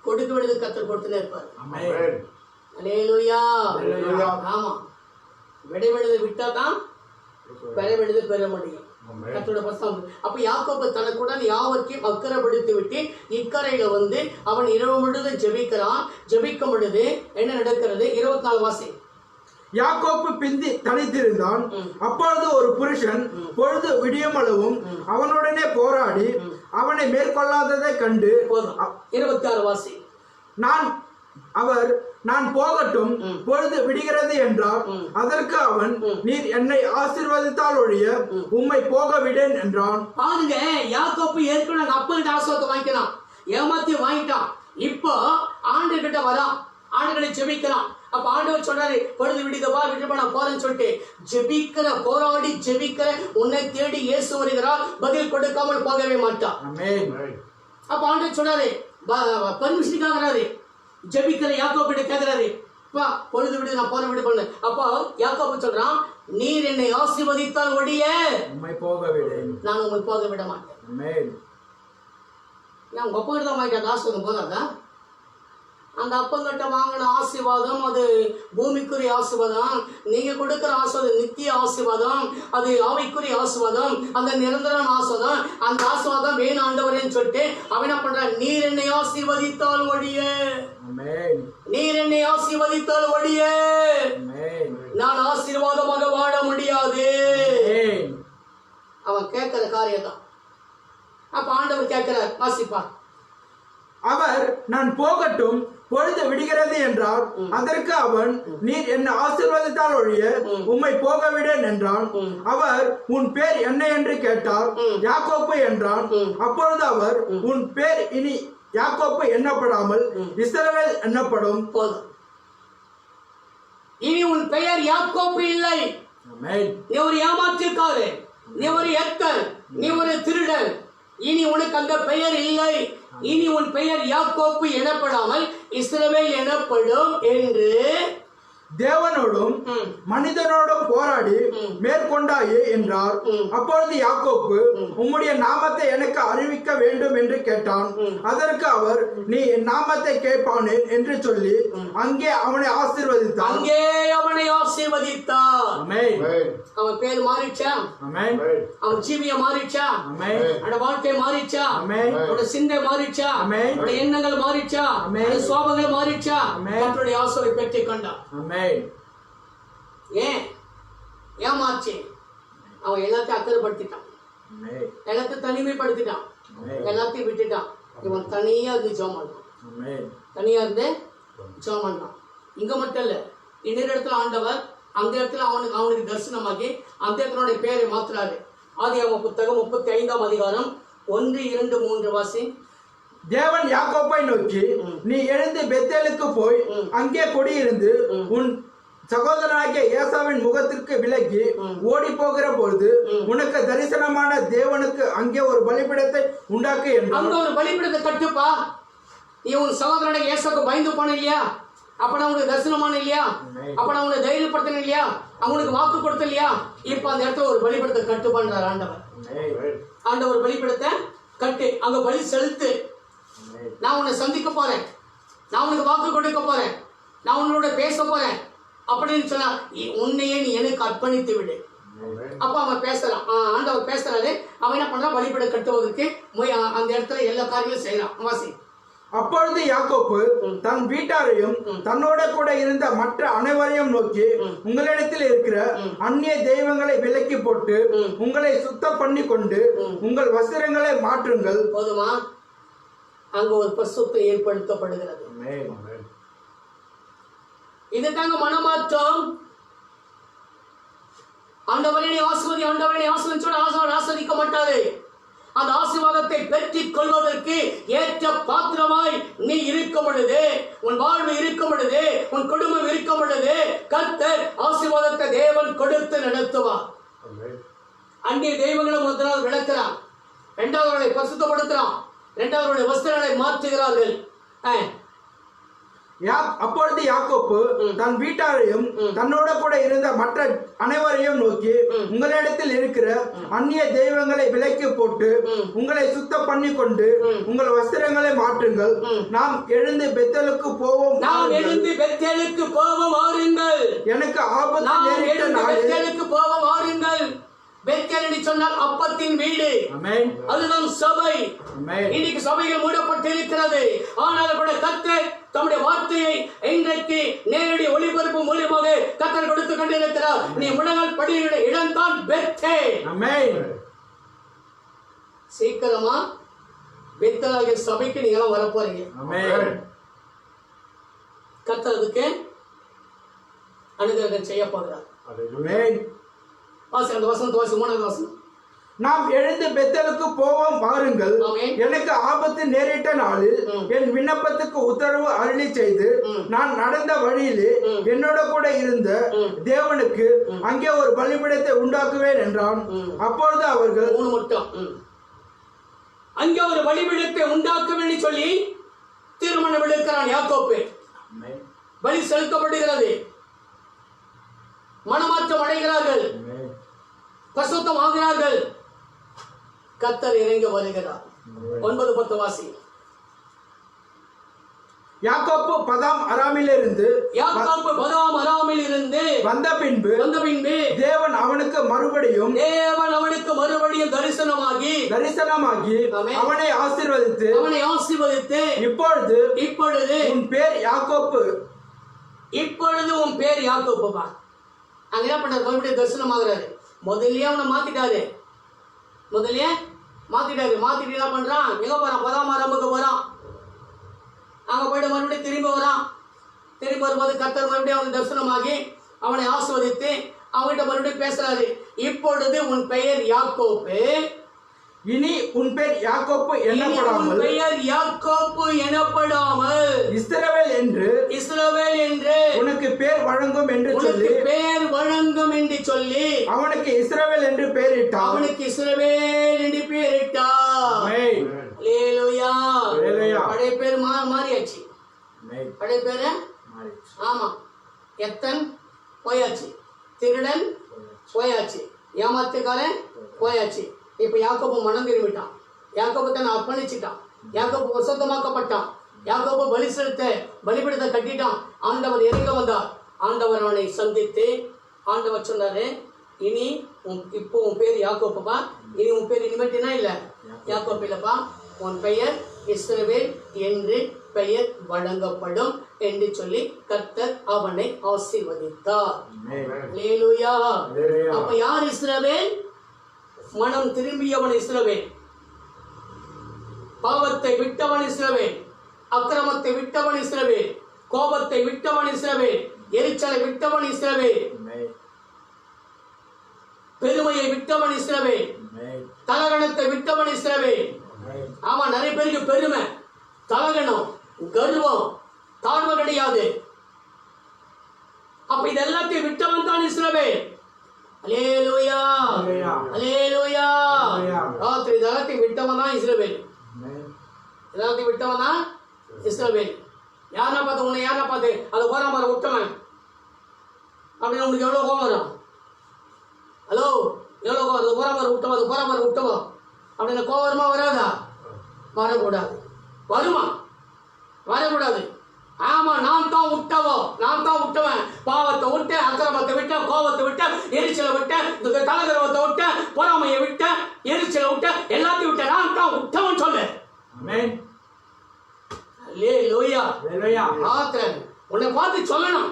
கொடுக்க வேண்டியது கர்த்தர் கொடுத்துனே இருப்பார். அல்லேலூயா. ஆமா, விட வேண்டியதை விட்டாதான் பெற வேண்டியதை பெற முடியும். அப்ப யாக்கோபு தனக்குடன் யாவற்றையும் அக்கறைப்படுத்தி விட்டு இக்கரையில வந்து அவன் இரவு முழுவதும் ஜெபிக்கிறான். ஜெபிக்கும் பொழுது என்ன நடக்கிறது? 24 வாசி. யாக்கோப்பு பிந்தி தனித்திருந்தான். அப்பொழுது ஒரு புருஷன் பொழுது விடியுமளவும் அவனுடனே போராடி அவனை மேற்கொள்ளாததை கண்டு 26 வாசி. நான் போகட்டும், பொழுது விடுகிறது என்றார். அதற்கு அவன், நீர் என்னை ஆசீர்வதித்தால் ஒழிய உம்மை போக விடேன் என்றான். பாருங்க, யாக்கோப்பு ஏற்கனவே அப்பகிட்ட ஆசீர்வாதத்தை வாங்கிக்கிறான், ஏமாத்தி வாங்கிட்டான். இப்போ ஆண்டு கிட்ட வரான், ஆண்டுகளை ஜெபிக்கிறான். அப்ப ஆண்டவர் சொல்றாரு, பொழுது விடுதவா விட்டு நான் போறேன்னு சொல்லிட்டு ஜெபிக்கிற, போராடி ஜெபிக்கிற உன்னை தேடி இயேசு வருகிறார், பதில் கொடுக்காமல் போகவே மாட்டான். அப்ப ஆண்டவர் சொல்றாரு, பர்மிஷனுக்காகிறாரு, ஜெபிக்கிற யாக்கோபிட்ட கேட்கிறாரு, வா பொழுது விடு நான் போற விடு பண்ணு. அப்போ யாக்கோபு சொல்றான், நீர் என்னை ஆசீர்வதித்தால் ஒழிய உம்மை போக விடேன், நான் உங்களை போக விட மாட்டேன். நான் உங்க அப்பா தான் வாங்கிட்ட ஆசீர்வாதம் போதாதா? அந்த அப்பங்கிட்ட வாங்கின ஆசீர்வாதம் அது பூமிக்குரிய ஆசீர்வாதம். நீங்க கொடுக்கிற ஆசீர்வாதம் நித்திய ஆசீர்வாதம், அது ஆவிக்குரிய ஆசீர்வாதம், அந்த நிரந்தரமான ஆசீர்வாதம். அந்த ஆசீர்வாதம் வேணும் ஆண்டவரேன்னு சொல்லிட்டு அவன் என்ன பண்றான், நீர் என்னை ஆசீர்வதித்தால் ஒழிய, நீர் என்னை ஆசீர்வதித்தால் ஒழிய நான் ஆசீர்வாதமாக வாழ முடியாது. அவன் கேட்கிற காரியம் தான். அப்ப ஆண்டவர் கேட்கிறார், வாசிப்பா. அவர், நான் போகட்டும், பொழுது விடுகிறது என்றார். அதற்கு அவன், நீர் என்னை ஆசீர்வதித்தால் ஒழிய உம்மை போக விடேன் என்றான். அவர், உன் பேர் என்ன என்று கேட்டார். யாக்கோப்பு என்றான். அப்பொழுது அவர், உன் பேர் இனி யாக்கோப்பு எண்ணப்படாமல் இஸ்ரவேல் எண்ணப்படும். போதும், இனி உன் பெயர் யாக்கோப்பு இல்லை. நீ ஒரு ஏமாற்றுக்காரன், நீ ஒரு எத்தன், நீ ஒரு திருடன். இனி உனக்கு அந்த பெயர் இல்லை. இனி உன் பெயர் யாக்கோப்பு எனப்படாமல் இஸ்ரவேல் எனப்படும் என்று தேவனோடும் மனிதனோடும் போராடி மேற்கொண்டாயே என்றார். அப்பொழுது யாக்கோப்பு, உம்முடைய நாமத்தை எனக்கு அறிவிக்க வேண்டும் என்று கேட்டான். அதற்கு அவர், நீ என் நாமத்தை கேட்பானேன் என்று சொல்லி அங்கே அவனை ஆசீர்வதித்தார். அவன் பேர் மாறிச்சா, அவன் ஜீவிய மாறிச்சா, அவனோட வாழ்க்கை மாறிச்சா, அவனோட சிந்தை மாறிச்சா, அவனோட எண்ணங்கள் மாறிச்சா, சுவாபங்கள் மாறிச்சா, அவனுடைய ஆசீர்வாதத்தை பெற்றுக் கொண்டான். ஏன் ஏமாச்சு? அவன் எல்லாத்தையும் அக்கறைப்படுத்திட்டான், எல்லாத்தையும் தனிமைப்படுத்திட்டான், எல்லாத்தையும் விட்டுட்டான். இவன் தனியா இருந்து ஜெபம் பண்ணான், தனியா இருந்து ஜெபம் பண்ணான். இங்க மட்டும் இல்ல, இன்னொரு இடத்துல ஆண்டவர் அந்த இடத்துல அவனுக்கு தரிசனமாகி அந்த இடத்தினுடைய பேரை மாத்துறாரு. ஆதியாகமம் புத்தகம் 35ஆம் அதிகாரம் 1, 2, 3 வாசி. தேவன் யாக்கோப்பை நோக்கி, நீ எழுந்து பெத்தேலுக்கு போய் அங்கே குடியிருந்து உன் சகோதரனாகிய ஏசாவின் முகத்திற்கு விலகி ஓடி போகிற பொழுது உனக்கு தரிசனமான தேவனுக்கு அங்கே ஒரு பலிபீடத்தை உண்டாக்கு என்றார். அங்க ஒரு பலிபீடத்தை கட்டுப்பா. நீ உன் சகோதரனுக்கு ஏசாவுக்கு பயந்து போன இல்லையா? அப்ப நான் உனக்கு தரிசனமான இல்லையா? அப்ப நான் உன்னை தைரியப்படுத்தின இல்லையா? அவனுக்கு வாக்கு கொடுத்த இல்லையா? இப்ப அந்த இடத்துல ஒரு பலிபீடத்தை கட்டு பண்றார் ஆண்டவர். ஆண்டவர் பலிபீடத்தை கட்டு, அங்க பலி செலுத்து. நான் உன்னை சந்திக்க போறேன், நான் உனக்கு வாக்கு கொடுக்க போறேன், நான் உன்னோட பேச போறேன் அப்படின்னு சொன்னா உன்னையே நீ எனக்கு அர்ப்பணித்து விடு. அப்ப அவன் பேசலாம், ஆண்டவர் பேசுறாரு. அவன் என்ன பண்றான்? பலிபீட கட்டுவதற்கு அந்த இடத்துல எல்லா காரியங்களும் செய்யறான். வாசி. அப்பொழுது யாக்கோப்பு தன் வீட்டாரையும் தன்னோட கூட இருந்த மற்ற அனைவரையும் நோக்கி, உங்களிடத்தில் இருக்கிற அந்நிய தெய்வங்களை விலக்கி போட்டு உங்களை சுத்தம் பண்ணி கொண்டு உங்கள் வஸ்திரங்களை மாற்றுங்கள். போதுமா? அங்க ஒரு பரிசுத்தம் ஏற்படுத்தப்படுகிறது. இதுதாங்க மனமாற்றம். ஆண்டவரே ஆசீர்வதி, ஆண்டவரே ஆசீர்வதி சொல்ல ஆசீர்வதிக்க மாட்டாரு. அந்த ஆசீர்வாதத்தை பெற்றுக் கொள்வதற்கு ஏற்ற பாத்திரமாய் நீ இருக்கும் பொழுது, உன் வாழ்வு இருக்கும் பொழுது, உன் குடும்பம் இருக்கும் பொழுது, கர்த்தர் ஆசீர்வாதத்தை தேவன் கொடுத்து நடத்துவார். அந்நிய தெய்வங்களை முதலாவது விளக்குறான், இரண்டாவது அவர்களை பரிசுத்தப்படுத்துறான், இரண்டாவது அவருடைய வஸ்திரங்களை மாற்றுகிறார்கள். அப்பொழுது யாக்கோப்பு தன் வீட்டாரையும் தன்னோட கூட இருந்த மற்ற அனைவரையும் நோக்கி, உங்களிடத்தில் இருக்கிற அந்நிய தெய்வங்களை விலக்கி போட்டு உங்களை சுத்தம் பண்ணி கொண்டு உங்கள் வஸ்திரங்களை மாற்றுங்கள். நாம் எழுந்து பெத்தேலுக்கு போவோம். எனக்கு ஆபத்து நேரிட்ட நாளில் பெத்தேல் என்று சொன்னால் அப்பத்தின் வீடு, அதுதான் சபை. இன்னைக்கு சபைகள் மூடப்பட்டிருக்கிறது. ஆனால் கூட கர்த்தர் தம்முடைய வார்த்தையை இன்றைக்கு நேரடி ஒளிபரப்பு மூலியமாக கர்த்தர் கொடுத்து கொண்டிருக்கிறார். நீ முழங்கால் படியிட இடம்தான் பெத்தேல். சீக்கிரமா பெத்தேலாகிய சபைக்கு நீங்க வர போறீங்க. கர்த்தர் அதுக்கு அனுகிரகம் செய்ய போகிறார். அந்த வசனத்தை வாசி, 3வது வசனம். நாம் எழுந்து பெத்தேலுக்கு போவோம் வாருங்கள். எனக்கு ஆபத்து நேரிட்ட நாளில் என் விண்ணப்பத்துக்கு உத்தரவு அருளி செய்து நான் நடந்த வழியிலே என்னோட கூட இருந்த தேவனுக்கு அங்கே ஒரு பலிபீடத்தை உண்டாக்குவேன் என்றான். அப்பொழுது அவர்கள் அங்கே ஒரு பலிபீடத்தை உண்டாக்குவேன் சொல்லி தீர்மானம் எடுக்கிறான் யாக்கோப்பு. பலி செலுத்தப்படுகிறது, மனமாற்றம் அடைகிறார்கள், பரிசுத்தம் ஆகிறார்கள். கர்த்தர் இறங்கி வருகிறார். 9-10 வாசி. யாக்கோப்பு பதாம் அராமிலிருந்து வந்த பின்பு தேவன் அவனுக்கு மறுபடியும் தரிசனமாகி அவனை ஆசீர்வதித்து இப்பொழுது உன் பேர் யாக்கோப்பு. இப்பொழுது உன் பேர் யாக்கோப்பு. அங்க என்ன பண்றாரு? மறுபடியும் தரிசனமாகிறாரு. முதல்லயே அவனை மாத்திட்டாரு. மாத்திட்டு என்ன பண்றான்? எங்க போறான்? 10ஆம் ஆரம்புக்கு போறான். அங்க போயிட்டு மறுபடியும் திரும்பி வரான். திரும்பி வரும்போது கர்த்தர் மறுபடியும் அவனுக்கு தரிசனமாகி அவனை ஆசீர்வதித்து அவன்கிட்ட மறுபடியும் பேசுறாரு. இப்பொழுது உன் பெயர் யாக்கோப்பு, இனி உன் பேர் யாக்கோப்பு எனப்படாமல் இஸ்ரவேல் என்று உனக்கு பேர் வழங்கும் என்று சொல்லி அவனுக்கு இஸ்ரவேல் என்று பெயரிட்டார். அல்லேலூயா. பழைய பேர் மாறியாச்சு. பழைய பேரு ஆமா, எத்தன் போயாச்சு, திருடன் போயாச்சு, ஏமாத்துக்காரன் போயாச்சு. இப்ப யாக்கோபு மனம் திரும்பிட்டான். யாக்கோபு தன்னை அர்ப்பணிச்சுட்டான். யாக்கோபு பரிசுத்தமாக்கப்பட்டான். யாக்கோபு பலி செலுத்த பலிபீடத்தை கட்டிட்டான். ஆண்டவர் இறங்க வந்தார். ஆண்டவர் அவனை சந்தித்து ஆண்டவர் சொன்னாரு, இனி இப்போ உன் பேர் யாக்கோபுப்பா. இனி உன் பேர் இனிமேட்டினா இல்ல யாக்கோபு இல்லப்பா, உன் பெயர் இஸ்ரவேல் என்று பெயர் வழங்கப்படும் என்று சொல்லி கர்த்தர் அவனை ஆசீர்வதித்தார். அல்லேலூயா. அப்ப யார் இஸ்ரவேல்? மனம் திரும்பியவன் இஸ்ரவேல், பாவத்தை விட்டவன் இஸ்ரவேல், அக்கிரமத்தை விட்டவன் இஸ்ரவேல், கோபத்தை விட்டவன் இஸ்ரவேல், எரிச்சலை விட்டவன் இஸ்ரவேல். Amen. பெருமையை விட்டவன் இஸ்ரவேல், Amen. தலகணத்தை விட்டவன் இஸ்ரவேல். Amen. ஆமா, நிறைய பேருக்கு பெருமை, தலகணம், கர்வம், தாழ்வு கிடையாது. அப்ப இது எல்லாத்தையும் விட்டவன் தான் இஸ்ரவேல். அல்லேலூயா, அல்லேலூயா. ராத்திரி இதெல்லாத்தையும் விட்டவன் தான் இஸ்ரவேல். Amen. எல்லாத்தையும் விட்டவன் தான் இஸ்ரவேல். யாரா பார்த்து உன்னை யாரா பார்த்து அதை போராம விட்டவன் அப்படின்னு உனக்கு எவ்வளவு கோபம் வரும்? ஹலோ, எவ்வளவு கோபம்? அது போராம விட்டவன், அது போராம விட்டவன் அப்படின்னு கோபம் வருமா வராதா? வரக்கூடாது. வருமா? வரக்கூடாது. ஆமா, நான் தான் விட்டவன், நான் தான் விட்டவன். பாவத்தை விட்ட, அக்கிரமத்தை விட்ட, கோபத்தை விட்ட, எரிச்சலை விட்ட, தலகர்வத்தை விட்ட, பொறாமையை விட்ட, எரிச்சலை விட்ட, எல்லாத்தையும் விட்ட, நான் தான் விட்டவன் சொல்லு. Amen. அல்லேலூயா. Hallelujah. ஆத்திரன் உன்னை பார்த்து சொல்லணும்.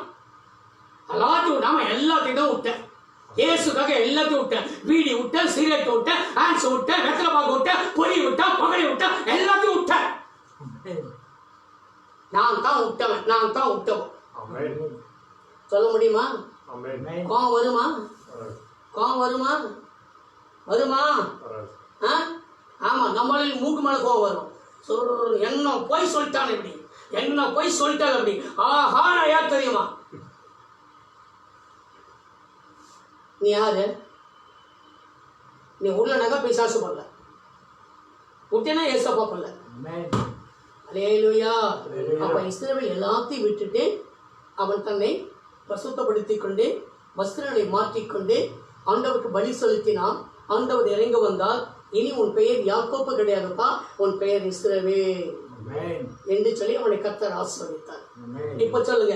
எல்லாத்தையும் நாம எல்லாத்தையும் தான் விட்டேன். இயேசுக்காக எல்லாத்தையும் விட்டேன். பீடி விட்டேன், சிகரெட் விட்டேன், ஆன்ஸ் விட்டேன், வெத்தலை பாக்கு விட்டேன், பொறி விட்டேன், பகை விட்டேன், எல்லாத்தையும் விட்டேன். நான் தான் விட்டவன், நான் தான் விட்டவன். Amen. சொல்ல முடியுமா? Amen. கோவம் வருமா? கோவம் வருமா? வருமா? ஆ? ஆமா, நம்மளுக்கு மூக்கு மேல கோவம் வரும். என்ன போய் சொல்லிட்டான் இப்படி, என்ன போய் சொல்லிட்டான் அப்படி. ஆஹா, நான் யார் தெரியுமா? நீ யாரு? நீ உள்ள நகை பிசாசு பண்ணல, விட்டேன்னா ஏசப்பா பண்ணல. Amen. அல்லேலூயா. அப்ப இஸ்ரவேல் எல்லாத்தையும் விட்டுட்டு அவன் தன்னை பரிசுத்தப்படுத்திக் கொண்டு வஸ்திரங்களை மாற்றிக்கொண்டு ஆண்டவருக்கு பலி செலுத்தினான். ஆண்டவர் இறங்க வந்தால், இனி உன் பெயர் யாக்கோப்பு கிடையாதுப்பா, உன் பெயர் இஸ்ரவேல் Amen. என்று சொல்லி அவனை கர்த்தர் ஆசீர்வதித்தார். Amen. இப்ப சொல்லுங்க,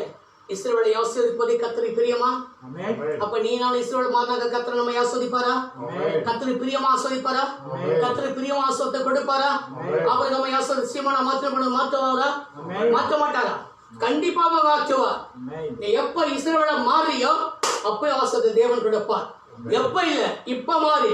இஸ்ரவேலை ஆசீர்வதிப்பதே கர்த்தருக்கு பிரியமா? Amen. அப்ப நீ நான் இஸ்ரவேல் மாதாங்க கர்த்தர் நம்ம ஆசீர்வதிப்பாரா? Amen. கர்த்தருக்கு பிரியமா ஆசீர்வதிப்பாரா? கர்த்தருக்கு பிரியமா ஆசீர்வாதத்தை கொடுப்பாரா? அவர் நம்ம ஆசீர்வதிச்சமான மாற்றுவாரா? மாற்ற மாட்டாரா? கண்டிப்பா மாற்றுவார். Amen. நீ எப்ப இஸ்ரவேலை மாறியோ அப்ப ஆசீர்வாதத்தை தேவன் கொடுப்பார். எப்ப இல்ல, இப்ப மாறி,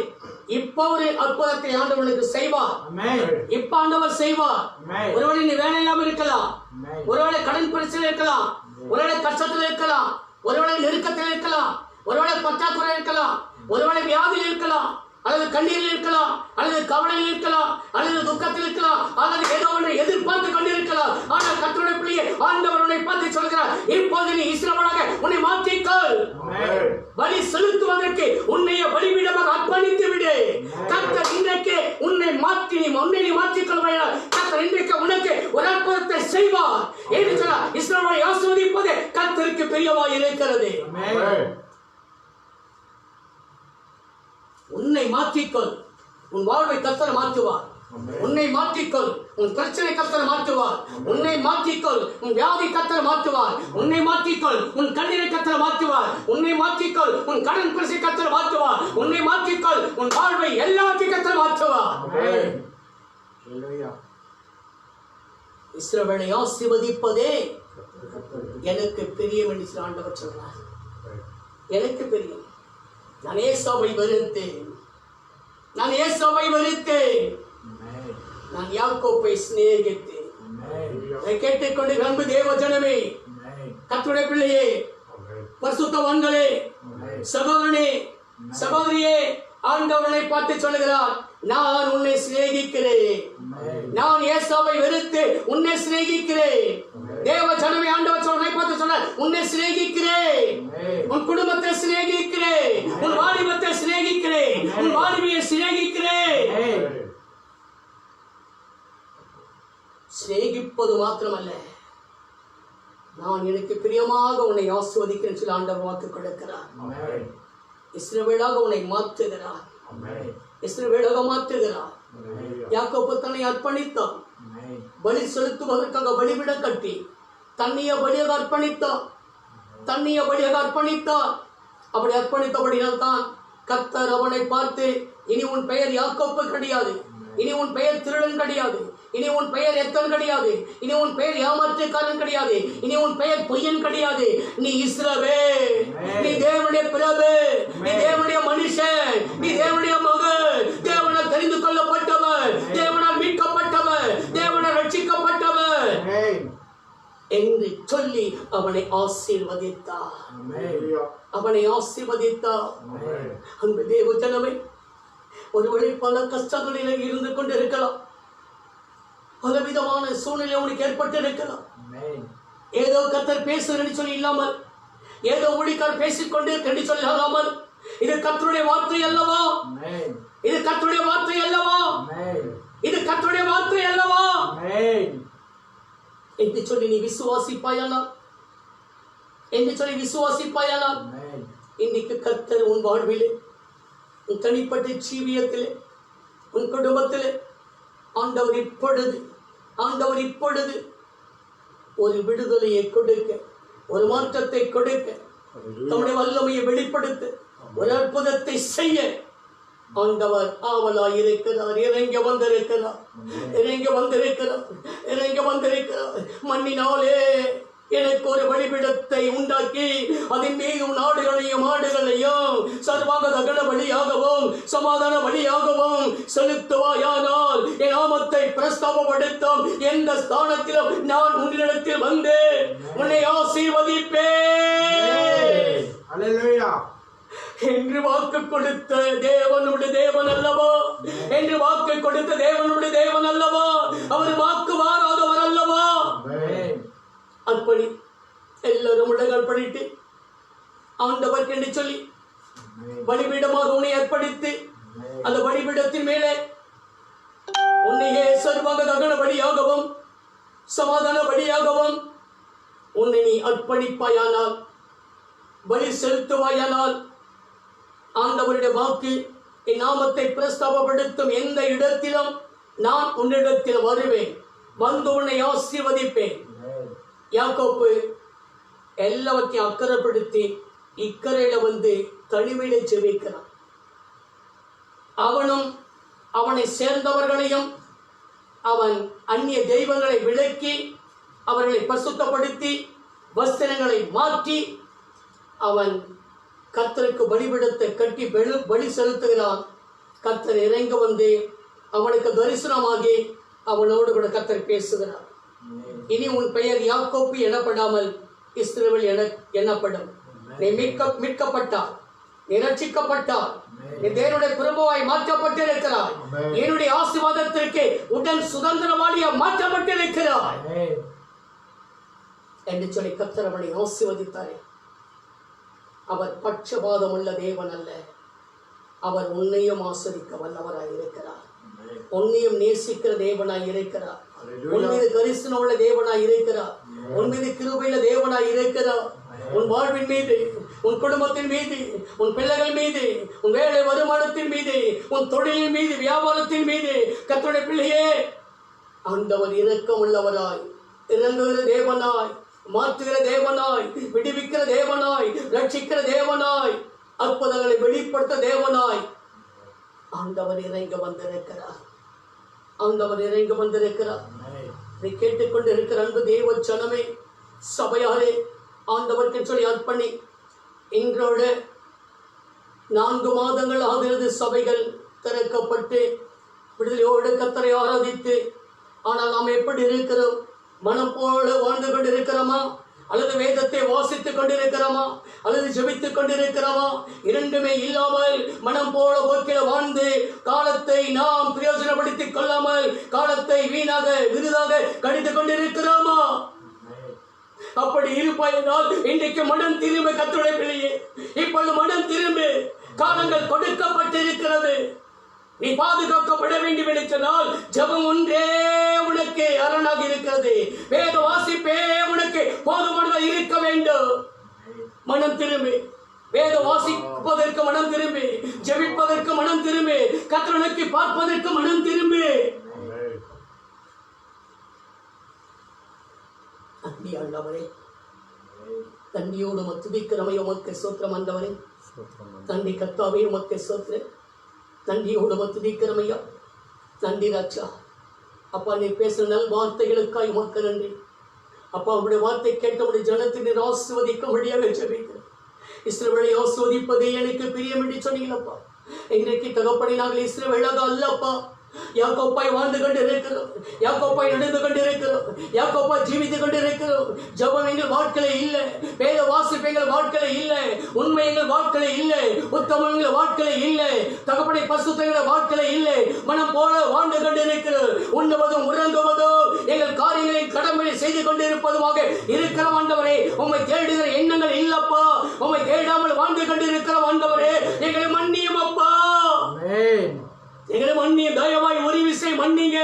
இப்ப ஒரு அற்புதத்தை ஆண்டவனுக்கு செய்வார். Amen. இப்ப ஆண்டவர் செய்வார். Amen. ஒருவேளை நீ வேலை இல்லாம இருக்கலாம், Amen. ஒருவேளை கடன் பிரச்சனை இருக்கலாம், ஒருவேளை கஷ்டத்தில் இருக்கலாம், ஒருவேளை நெருக்கத்தில் இருக்கலாம், ஒருவேளை பற்றாக்குறை இருக்கலாம், ஒருவேளை வியாதியில் இருக்கலாம், அல்லது கண்ணீரில் இருக்கலாம், அல்லது கவலையில் இருக்கலாம், அல்லது துக்கத்தில் இருக்கலாம், அல்லது ஏதோ ஒன்றை எதிர்பார்த்து கொண்டிருக்கலாம். ஆனால் கர்த்தருடைய பிள்ளையே, ஆண்டவர் உன்னை பார்த்து சொல்கிறார், இப்போது நீ இஸ்ரவேலாக உன்னை மாற்றிக்கொள். Amen. பலி செலுத்துவதற்கு உன்னைய பலிபீடமாக அர்ப்பணித்து விடு. கர்த்தர் இன்றைக்கு உன்னை மாற்றிக்கொள்வாயா? கர்த்தர் இன்றைக்கு உனக்கு ஒரு அற்புதத்தை செய்வார். என்று சொன்னார், இஸ்ரவேலை ஆசீர்வதிப்பது கர்த்தருக்கு பிரியமாய் இருக்கிறது. Amen. உன்னை மாற்றிக்கொள், உன் வாழ்வை கர்த்தர் மாற்றுவார். உன்னை மாற்றிக்கொள், உன் பிரச்சனை கர்த்தர் மாற்றுவார். உன்னை மாற்றிக்கொள், உன் வியாதி கர்த்தர் மாற்றுவார். உன்னை மாற்றிக்கொள், உன் கண்ணீரை கர்த்தர் மாற்றுவார். உன்னை மாற்றிக்கொள், உன் கடன் பிரச்சனை கர்த்தர் மாற்றுவார். உன்னை மாற்றிக்கொள், உன் வாழ்வை எல்லாத்தையும் கர்த்தர் மாற்றுவார். Amen. Hallelujah. இஸ்ரவேலை ஆசீர்வதிப்பதே எனக்கு பிரியம் என்று ஆண்டவர் சொல்றார். எனக்கு பிரியம். நான் ஏசாவை வெறுத்தேன், நான் ஏசாவை வெறுத்தேன், Amen. நான் யாக்கோப்பை சிநேகித்தேன். Amen. இதை கேட்டுக்கொண்டு அன்பு தேவ ஜனமே, Amen. கர்த்தருடைய பிள்ளையே, பரிசுத்தவான்களே, Amen. சகோதரனே, சகோதரியே, ஆண்டவனை பார்த்து சொல்லுகிறார், நான் உன்னை சிநேகிக்கிறேன். Amen. நான் ஏசாவை வெறுத்து உன்னை சிநேகிக்கிறேன். தேவ ஜனமே, ஆண்டவர் சொல்றதை பார்த்து சொன்னார், உன்னை சிநேகிக்கிறேன். Amen. உன் குடும்பத்தை சிநேகிக்கிறேன், உன் வாலிபத்தை சிநேகிக்கிறேன், உன் வாலிபியை சிநேகிக்கிறேன். Amen. சிநேகிப்பது மாத்திரமல்ல, நான் எனக்கு பிரியமாக உன்னை ஆசீர்வதிக்கிறேன் சொல்லி ஆண்டவர் வாக்கு கொடுக்கிறார். Amen. இஸ்ரவேலாக உன்னை மாற்றுகிறார். Amen. இஸ்ரவேலாக மாற்றுகிறார். Amen. யாக்கோபு தன்னை அர்ப்பணித்தான். Amen. பலி செலுத்துவதற்காக பலிபீடம் கட்டி தன்னைய பலியாக அர்ப்பணித்தான். தன்னைய பலியாக அர்ப்பணித்தான். அப்படி அர்ப்பணித்தபடியால் தான் கர்த்தர் அவனை பார்த்து, இனி உன் பெயர் யாக்கோப்பு கிடையாது, இனி உன் பெயர் திருடன் கிடையாது, இனி உன் பெயர் எத்தன் கிடையாது, இனி உன் பெயர் ஏமாற்றுக்காரன் கிடையாது, இனி உன் பெயர் பொய்யன் கிடையாது. நீ இஸ்ரவேல், நீ தேவனுடைய பிரபு, நீ தேவனுடைய மனுஷன், நீ தேவனுடைய மகன், தேவனால் தெரிந்து கொள்ளப்பட்டவர், தேவனால் மீட்கப்பட்டவர், தேவனால் ரட்சிக்கப்பட்டவர். Amen. என்று சொல்லி அவனை ஆசீர்வதித்தார். Hallelujah. அவனை ஆசீர்வதித்தார். Amen. அந்த தேவ ஜனமே, ஒருவேளை பல கஷ்டங்களிலே இருந்து கொண்டிருக்கலாம், பலவிதமான சூழ்நிலை உனக்கு ஏற்பட்டு இருக்கலாம். Amen. ஏதோ கர்த்தர் பேசுகிறேன்னு சொல்லி இல்லாமல், ஏதோ ஊழியக்காரர் பேசிக்கொண்டு என்று சொல்லாமல், இது கர்த்தருடைய வார்த்தை அல்லவா? Amen. இது கர்த்தருடைய வார்த்தை அல்லவா? Amen. இது கர்த்தருடைய வார்த்தை அல்லவா Amen. என்று சொல்லி நீ விசுவாசிப்பாயானால், என்று சொல்லி விசுவாசிப்பாயானால், Amen. இன்னைக்கு கர்த்தர் உன் வாழ்விலே, உன் தனிப்பட்ட ஜீவியத்திலே, உன் குடும்பத்திலே ஆண்டவர் இப்பொழுது ஒரு விடுதலையை கொடுக்க, ஒரு மாற்றத்தை கொடுக்க, தம்முடைய வல்லமையை வெளிப்படுத்த, ஒரு அற்புதத்தை செய்ய ஆண்டவர் ஆவலாய் இருக்கிறார். இறங்க வந்திருக்கிறார். மண்ணினாலே எனக்கு ஒரு பலிபீடத்தை உண்டாக்கி அதன் மீது நாடுகளையும் ஆடுகளையும் சர்வாங்க தகன பலியாகவும் சமாதான பலியாகவும் செலுத்துவாயானால் என் நாமத்தை பிரஸ்தாபப்படுத்தும் எந்த ஸ்தானத்திலும் நான் உன்னிடத்தில் வந்து உன்னை ஆசீர்வதிப்பேன். Hallelujah. என்று வாக்கு கொடுத்த தேவனுடைய தேவன் அல்லவா? என்று வாக்கு கொடுத்த தேவனுடைய தேவன் அல்லவா? அவர் வாக்கு மாறாதவர் அல்லவா? Amen. அப்படி எல்லாரும் உலகம் படித்து ஆண்டவர் என்று சொல்லி பலிபீடமாக உன்னை அர்ப்பணித்து அந்த பலிபீடத்தின் மேலே உன்னையே சர்வாங்க தகன பலியாகவும் சமாதான பலியாகவும் உன்னை நீ அர்ப்பணிப்பாயானால், பலி செலுத்துவாயானால், ஆண்டவருடைய வாக்கு என் நாமத்தை பிரஸ்தாபப்படுத்தும் எந்த இடத்திலும் நான் உன்னிடத்தில் வருவேன், வந்து உன்னை ஆசீர்வதிப்பேன். யாக்கோப்பு எல்லாவற்றையும் அக்கறைப்படுத்தி இக்கரையில வந்து தனிமையில ஜெபிக்கிறான். அவனும் அவனை சேர்ந்தவர்களையும் அவன் அந்நிய தெய்வங்களை விலக்கி அவர்களை பரிசுத்தப்படுத்தி வஸ்திரங்களை மாற்றி அவன் கர்த்தருக்கு பலிபீடத்தை கட்டி பலி செலுத்துகிறான். கர்த்தர் இறங்க வந்து அவனுக்கு தரிசனமாகி அவனோடு கூட கர்த்தர் பேசுகிறார். இனி உன் பெயர் யாக்கோப்பு எனப்படாமல் இஸ்ரவேல் எனப்படும். நீ மீட்கப்பட்டார், நீ ரட்சிக்கப்பட்டார், நீ தேவனுடைய பிரபுவாய் மாற்றப்பட்டிருக்கிறாய், என்னுடைய ஆசீர்வாதத்திற்கு உடன் சுதந்திரவாளியாக மாற்றப்பட்டிருக்கிறாய் என்று சொல்லி கர்த்தர் அவனை ஆசீர்வதித்தாரே. அவர் பட்சபாதம் உள்ள தேவன் அல்ல, அவர் உன்னையும் ஆஸ்வதிக்க வல்லவராய் இருக்கிறார், உன்னையும் நேசிக்கிற தேவனாய் இருக்கிறார், உன் மீது கரிசனம் உள்ள தேவனாய் இருக்கிறார், உன் மீது கிருபையுள்ள தேவனாய் இருக்கிறார். உன் வாழ்வின் மீது, உன் குடும்பத்தின் மீது, உன் பிள்ளைகள் மீது, உன் வேலை வருமானத்தின் மீது, உன் தொழிலின் மீது, வியாபாரத்தின் மீது கர்த்தருடைய பிள்ளையே ஆண்டவர் இரக்கம் உள்ளவராய், இறங்குகிற தேவனாய், மாற்றுகிற தேவனாய், விடுவிக்கிற தேவனாய், ரட்சிக்கிற தேவனாய், அற்புதங்களை வெளிப்படுத்த தேவனாய் ஆண்டவர் இறங்க வந்திருக்கிறார். இதை கேட்டுக்கொண்டு இருக்கிற அன்பு தேவ ஜனமே, சபையாரே, ஆண்டவருக்கு சொல்லி அர்ப்பணி. இன்றோடு 4 மாதங்கள் ஆகிறது சபைகள் திறக்கப்பட்டு விடுதலையோடு கர்த்தரை ஆராதித்து. ஆனால் நாம் எப்படி இருக்கிறோம்? மனம் போல வாழ்ந்து கொண்டிருக்கிறோமா? அல்லது வேதத்தை வாசித்துக் கொண்டிருக்கிறோமா? அல்லது ஜெபித்துக் கொண்டிருக்கிறோமா? இரண்டுமே இல்லாமல் மனம் போல போக்கில வாழ்ந்து காலத்தை நாம் பிரயோஜனப்படுத்திக் கொள்ளாமல் காலத்தை வீணாக விருதாக கழித்துக் கொண்டிருக்கிறோமா? அப்படி இருப்பாயினால் இன்றைக்கு மனம் திரும்ப கர்த்தருடைய பிள்ளையே, இப்பொழுது மனம் திரும்ப. காலங்கள் கொடுக்கப்பட்டிருக்கிறது. நீ பாதுகாக்கப்பட வேண்டும் என்று சொன்னால் ஜெபம் ஒன்றே உனக்கு அரணாக இருக்கிறது. வேத வாசிப்பே உனக்கு போதுமானதாக இருக்க வேண்டும். மனம் திரும்பி, வேத வாசிப்பதற்கு மனம் திரும்பி, ஜெபிப்பதற்கு மனம் திரும்பி, கர்த்தரை நோக்கி பார்ப்பதற்கு மனம் திரும்பி. அன்பி ஆண்டவரே, தண்டியோடு துதிக்கிறமை உமக்கு சோத்திரம். ஆண்டவரே, தண்டி கர்த்தாவே உமக்கு சோத்திரம். நன்றியோடு துதிக்கிறமையா. நன்றி ராஜா. அப்பா, நீ பேசுகிற நல் வார்த்தைகளுக்காய் உமக்கு நன்றி. அப்பா, உங்களுடைய வார்த்தை கேட்டவுடைய ஜனத்தை நீர் ஆசீர்வதிக்கும்படியாக ஜெபிக்கிறேன். இஸ்ரவேலை ஆசீர்வதிப்பதே எனக்கு பிரியம் என்று சொன்னீங்களப்பா. இன்றைக்கு தகப்பனை நாங்கள் இஸ்ரவேலாக அல்லப்பா, யாக்கோப்பாய் வாழ்ந்து கொண்டிருக்கிறோம், யாக்கோப்பாய் நடந்து கொண்டிருக்கிறோம், யாக்கோப்பாய் ஜீவித்துக் கொண்டிருக்கிறோம். ஜெபம் எங்கள் வாழ்க்கையில இல்லை, வேத வாசிப்பு எங்கள் வாழ்க்கையில இல்லை, உண்மை எங்கள் வாழ்க்கையில இல்லை, உத்தமம் எங்கள் வாழ்க்கையில இல்லை, தகப்பனை பரிசுத்தம் எங்கள் வாழ்க்கையில இல்லை. மனம் போல வாழ்ந்து கொண்டிருக்கிறோம். உண்ணுவதும் உறங்குவதும் எங்கள் காரியங்களை கடமையை செய்து கொண்டிருப்பதுமாக இருக்கிற ஆண்டவரே, உம்மை தேடுகிற எண்ணங்கள் இல்லப்பா. உம்மை தேடாமல் வாழ்ந்து கொண்டிருக்கிற ஆண்டவரே, எங்களை மன்னியும் அப்பா. ஆமென். எங்களை மன்னிய தயவாய் ஒரு விசை மன்னிங்க.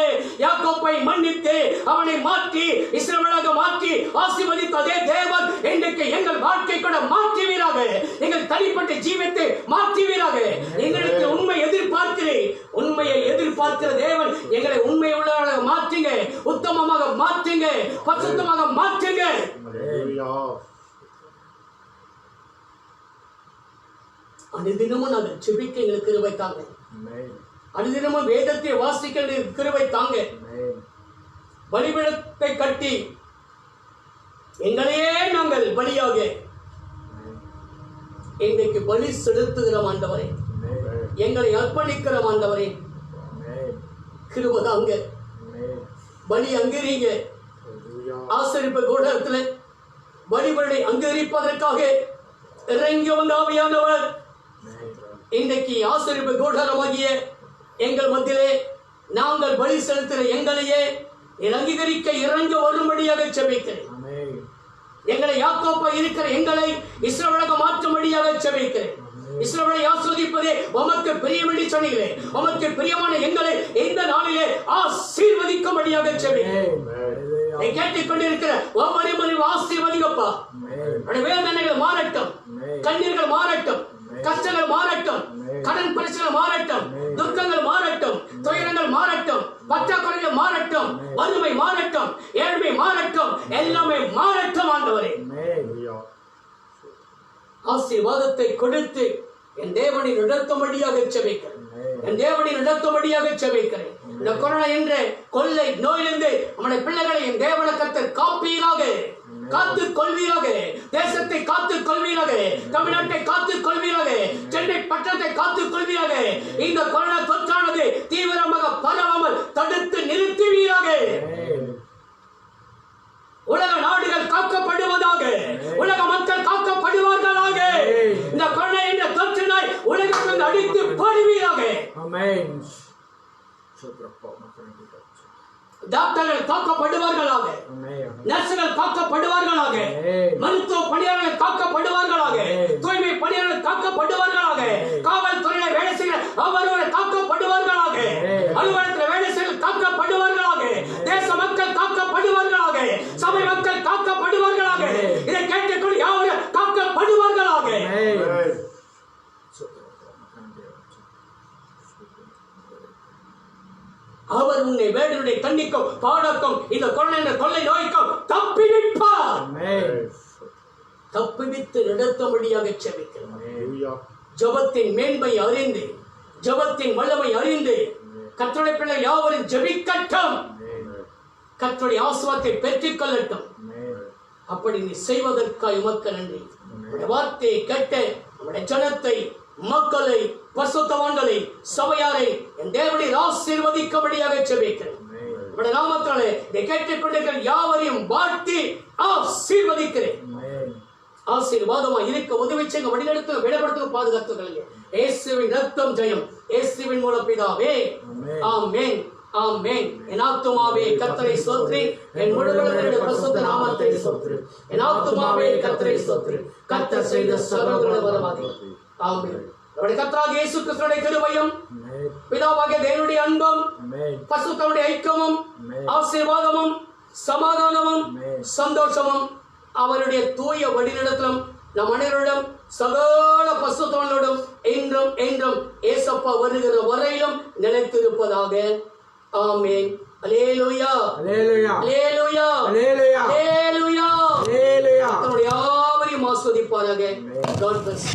யாக்கோப்பை மன்னித்து அவனை மாற்றி இஸ்ரவேலாக மாற்றி ஆசீர்வதித்த அதே தேவன் இன்றைக்கு எங்கள் வாழ்க்கை கூட மாற்றுவீராக, எங்கள் தனிப்பட்ட ஜீவத்தை மாற்றுவீராக. எங்களுக்கு உண்மை எதிர்பார்க்கிறேன், உண்மையை எதிர்பார்க்கிற தேவன் எங்களை உண்மை உள்ளவர்களாக மாற்றுங்க, உத்தமமாக மாற்றுங்க, பரிசுத்தமாக மாற்றுங்க. அனுதினமும் நாங்கள் ஜெபிக்க எங்களுக்கு கிருபை தாங்க. அனுதினமும் வேதத்தை வாசிக்க கிருபை தாங்க. பலிபீடத்தை கட்டி எங்களையே நாங்கள் பலியாக இன்றைக்கு பலி செலுத்துகிற ஆண்டவரே, எங்களை அர்ப்பணிக்கிற ஆண்டவரே, கிருபை தாங்க. பலி அங்கீரிங்க. ஆசரிப்பு கூடத்துல பலிபீடத்தை அங்கீகரிப்பதற்காக இறங்கி வந்த ஆவியானவர் இன்றைக்கு ஆசரிப்பு கூடாரமாகிய எங்கள் மத்தியிலே நாங்கள் பலி செலுத்துகிற எங்களையே அங்கீகரிக்க இறங்க வரும்படியாக செபிக்கிறேன். எங்களை யாக்கோப்பா இருக்கிற எங்களை இஸ்ரவேலாக மாற்றும்படியாக செபிக்கிறேன். இஸ்ரவேலை ஆசீர்வதிப்பதே உமக்கு பிரியமென்று சொன்னீங்களே, உமக்கு பிரியமான எங்களை இந்த நாளிலே ஆசீர்வதிக்கும்படியாக செபிக்கிறேன். கேட்டுக் கொண்டிருக்கிற ஒவ்வொரு ஆசீர்வதிங்கப்பா. வேதனைகள் மாறட்டும், கண்ணீர்கள் மாறட்டும், கஷ்டங்கள் மாறட்டும், கடன் பிரச்சனை மாறட்டும், துக்கங்கள் மாறட்டும், துயரங்கள் மாறட்டும், பற்றாக்குறைகள் மாறட்டும், வறுமை மாறட்டும், ஏழ்மை மாறட்டும், எல்லாமே மாறட்டும் ஆண்டவரே. ஆசீர்வாதத்தை கொடுத்து என் தேவனை நடத்தும்படியாக செபிக்கிறேன், என் தேவனை நடத்தும்படியாக செபிக்கிறேன். இந்த கொரோனா என்ற கொள்ளை நோயிலிருந்து நம்முடைய பிள்ளைகளை என் தேவன கர்த்தர் காப்பீராக, காத்துக் கொள்வீராக, தேசத்தை காத்துக் கொள்வீராக, தமிழ்நாட்டை காத்துக் கொள்வீராக, சென்னை பட்டணத்தை காத்துக் கொள்வீராக. இந்த கொரோனா தொற்றானது தீவிரமாக பரவாமல் தடுத்து நிறுத்துவீராக. உலக நாடுகள் காக்கப்படுவதாக, உலக மக்கள் காக்கப்படுவார்களாக. இந்த கொரோனா என்ற தொற்றினாய் உலகத்தில் அடித்து போடுவீராக. டாக்டர்கள் காக்கப்படுவார்களாக, நர்சுகள் காக்கப்படுவார்களாக, மருத்துவ பணியாளர்கள் காக்கப்படுவார்களாக, தூய்மை பணியாளர்கள் காக்கப்படுவார்களாக, காவல்துறையில வேலை செய்கிற அவர்கள் காக்கப்படுவார்களாக, அலுவலகத்தில் வேலை செய்கிற காக்கப்படுவார்களாக, தேச மக்கள் காக்கப்படுவார்களாக, சபை மக்கள் காக்கப்படுவார்களாக. இதை கேட்டுக்கொண்டு யாவரும் காக்கப்படுவார்களாக. அவர் உன்னை வேடனுடைய கண்ணிக்கும் பாடக்கும் இந்த கொள்ளை கொள்ளை நோய்க்கும் தப்பிவிப்பார். தப்பிவித்து நடத்தும்படியாக செபிக்கிறேன். ஜெபத்தின் மேன்மை அறிந்து, ஜெபத்தின் வல்லமை அறிந்து கர்த்தருடைய பிள்ளை யாவரும் ஜெபிக்கட்டும், கர்த்தருடைய ஆசீர்வாதத்தை பெற்றுக் கொள்ளட்டும். அப்படி நீ செய்வதற்காக உமக்கு நன்றி. வார்த்தையை கேட்ட நம்முடைய ஜனத்தை, மக்களை, பரிசுத்தவான்களை, சபையாரை என் தேவனை ஆசீர்வதிக்கும்படியாக ஜெபிக்கிறேன். நம்முடைய நாமத்தாலே இதை கேட்டுக்கொண்டிருக்கிற யாவரையும் வாழ்த்தி ஆசீர்வதிக்கிறேன். ஆசீர்வாதமா இருக்க உதவி செய்ய, வழிநடத்த, விடப்படுத்த, பாதுகாத்துக்கொள்ளுங்க. இயேசுவின் ரத்தம் ஜெயம். இயேசுவின் மூலம் பிதாவே, ஆமென், ஆமென். என் ஆத்துமாவே கர்த்தரை ஸ்தோத்திரி, என் முழுவதும் பரிசுத்த நாமத்தை ஸ்தோத்திரி. என் ஆத்துமாவே கர்த்தரை ஸ்தோத்திரி, கர்த்தர் செய்த சகல வரவாதி. ஆமென். நம்முடைய கர்த்தராகிய இயேசு கிறிஸ்துவின் கிருபையும், பிதாவாகிய தேவனுடைய அன்பும், பரிசுத்தருடைய ஐக்கியமும், ஆசீர்வாதமும், சமாதானமும், சந்தோஷமும், அவருடைய தூய வழிநடத்தலும் நம் அனைவரிடம் சகல பரிசுத்தவான்களோடும் என்றும் என்றும் ஏசப்பா வருகிற வரையிலும் நிலைத்திருப்பதாக. ஆமென். அல்லேலூயா, அல்லேலூயா, அல்லேலூயா, அல்லேலூயா, அல்லேலூயா. நம்முடைய யாவரையும் ஆசீர்வதிப்பாராக. God bless.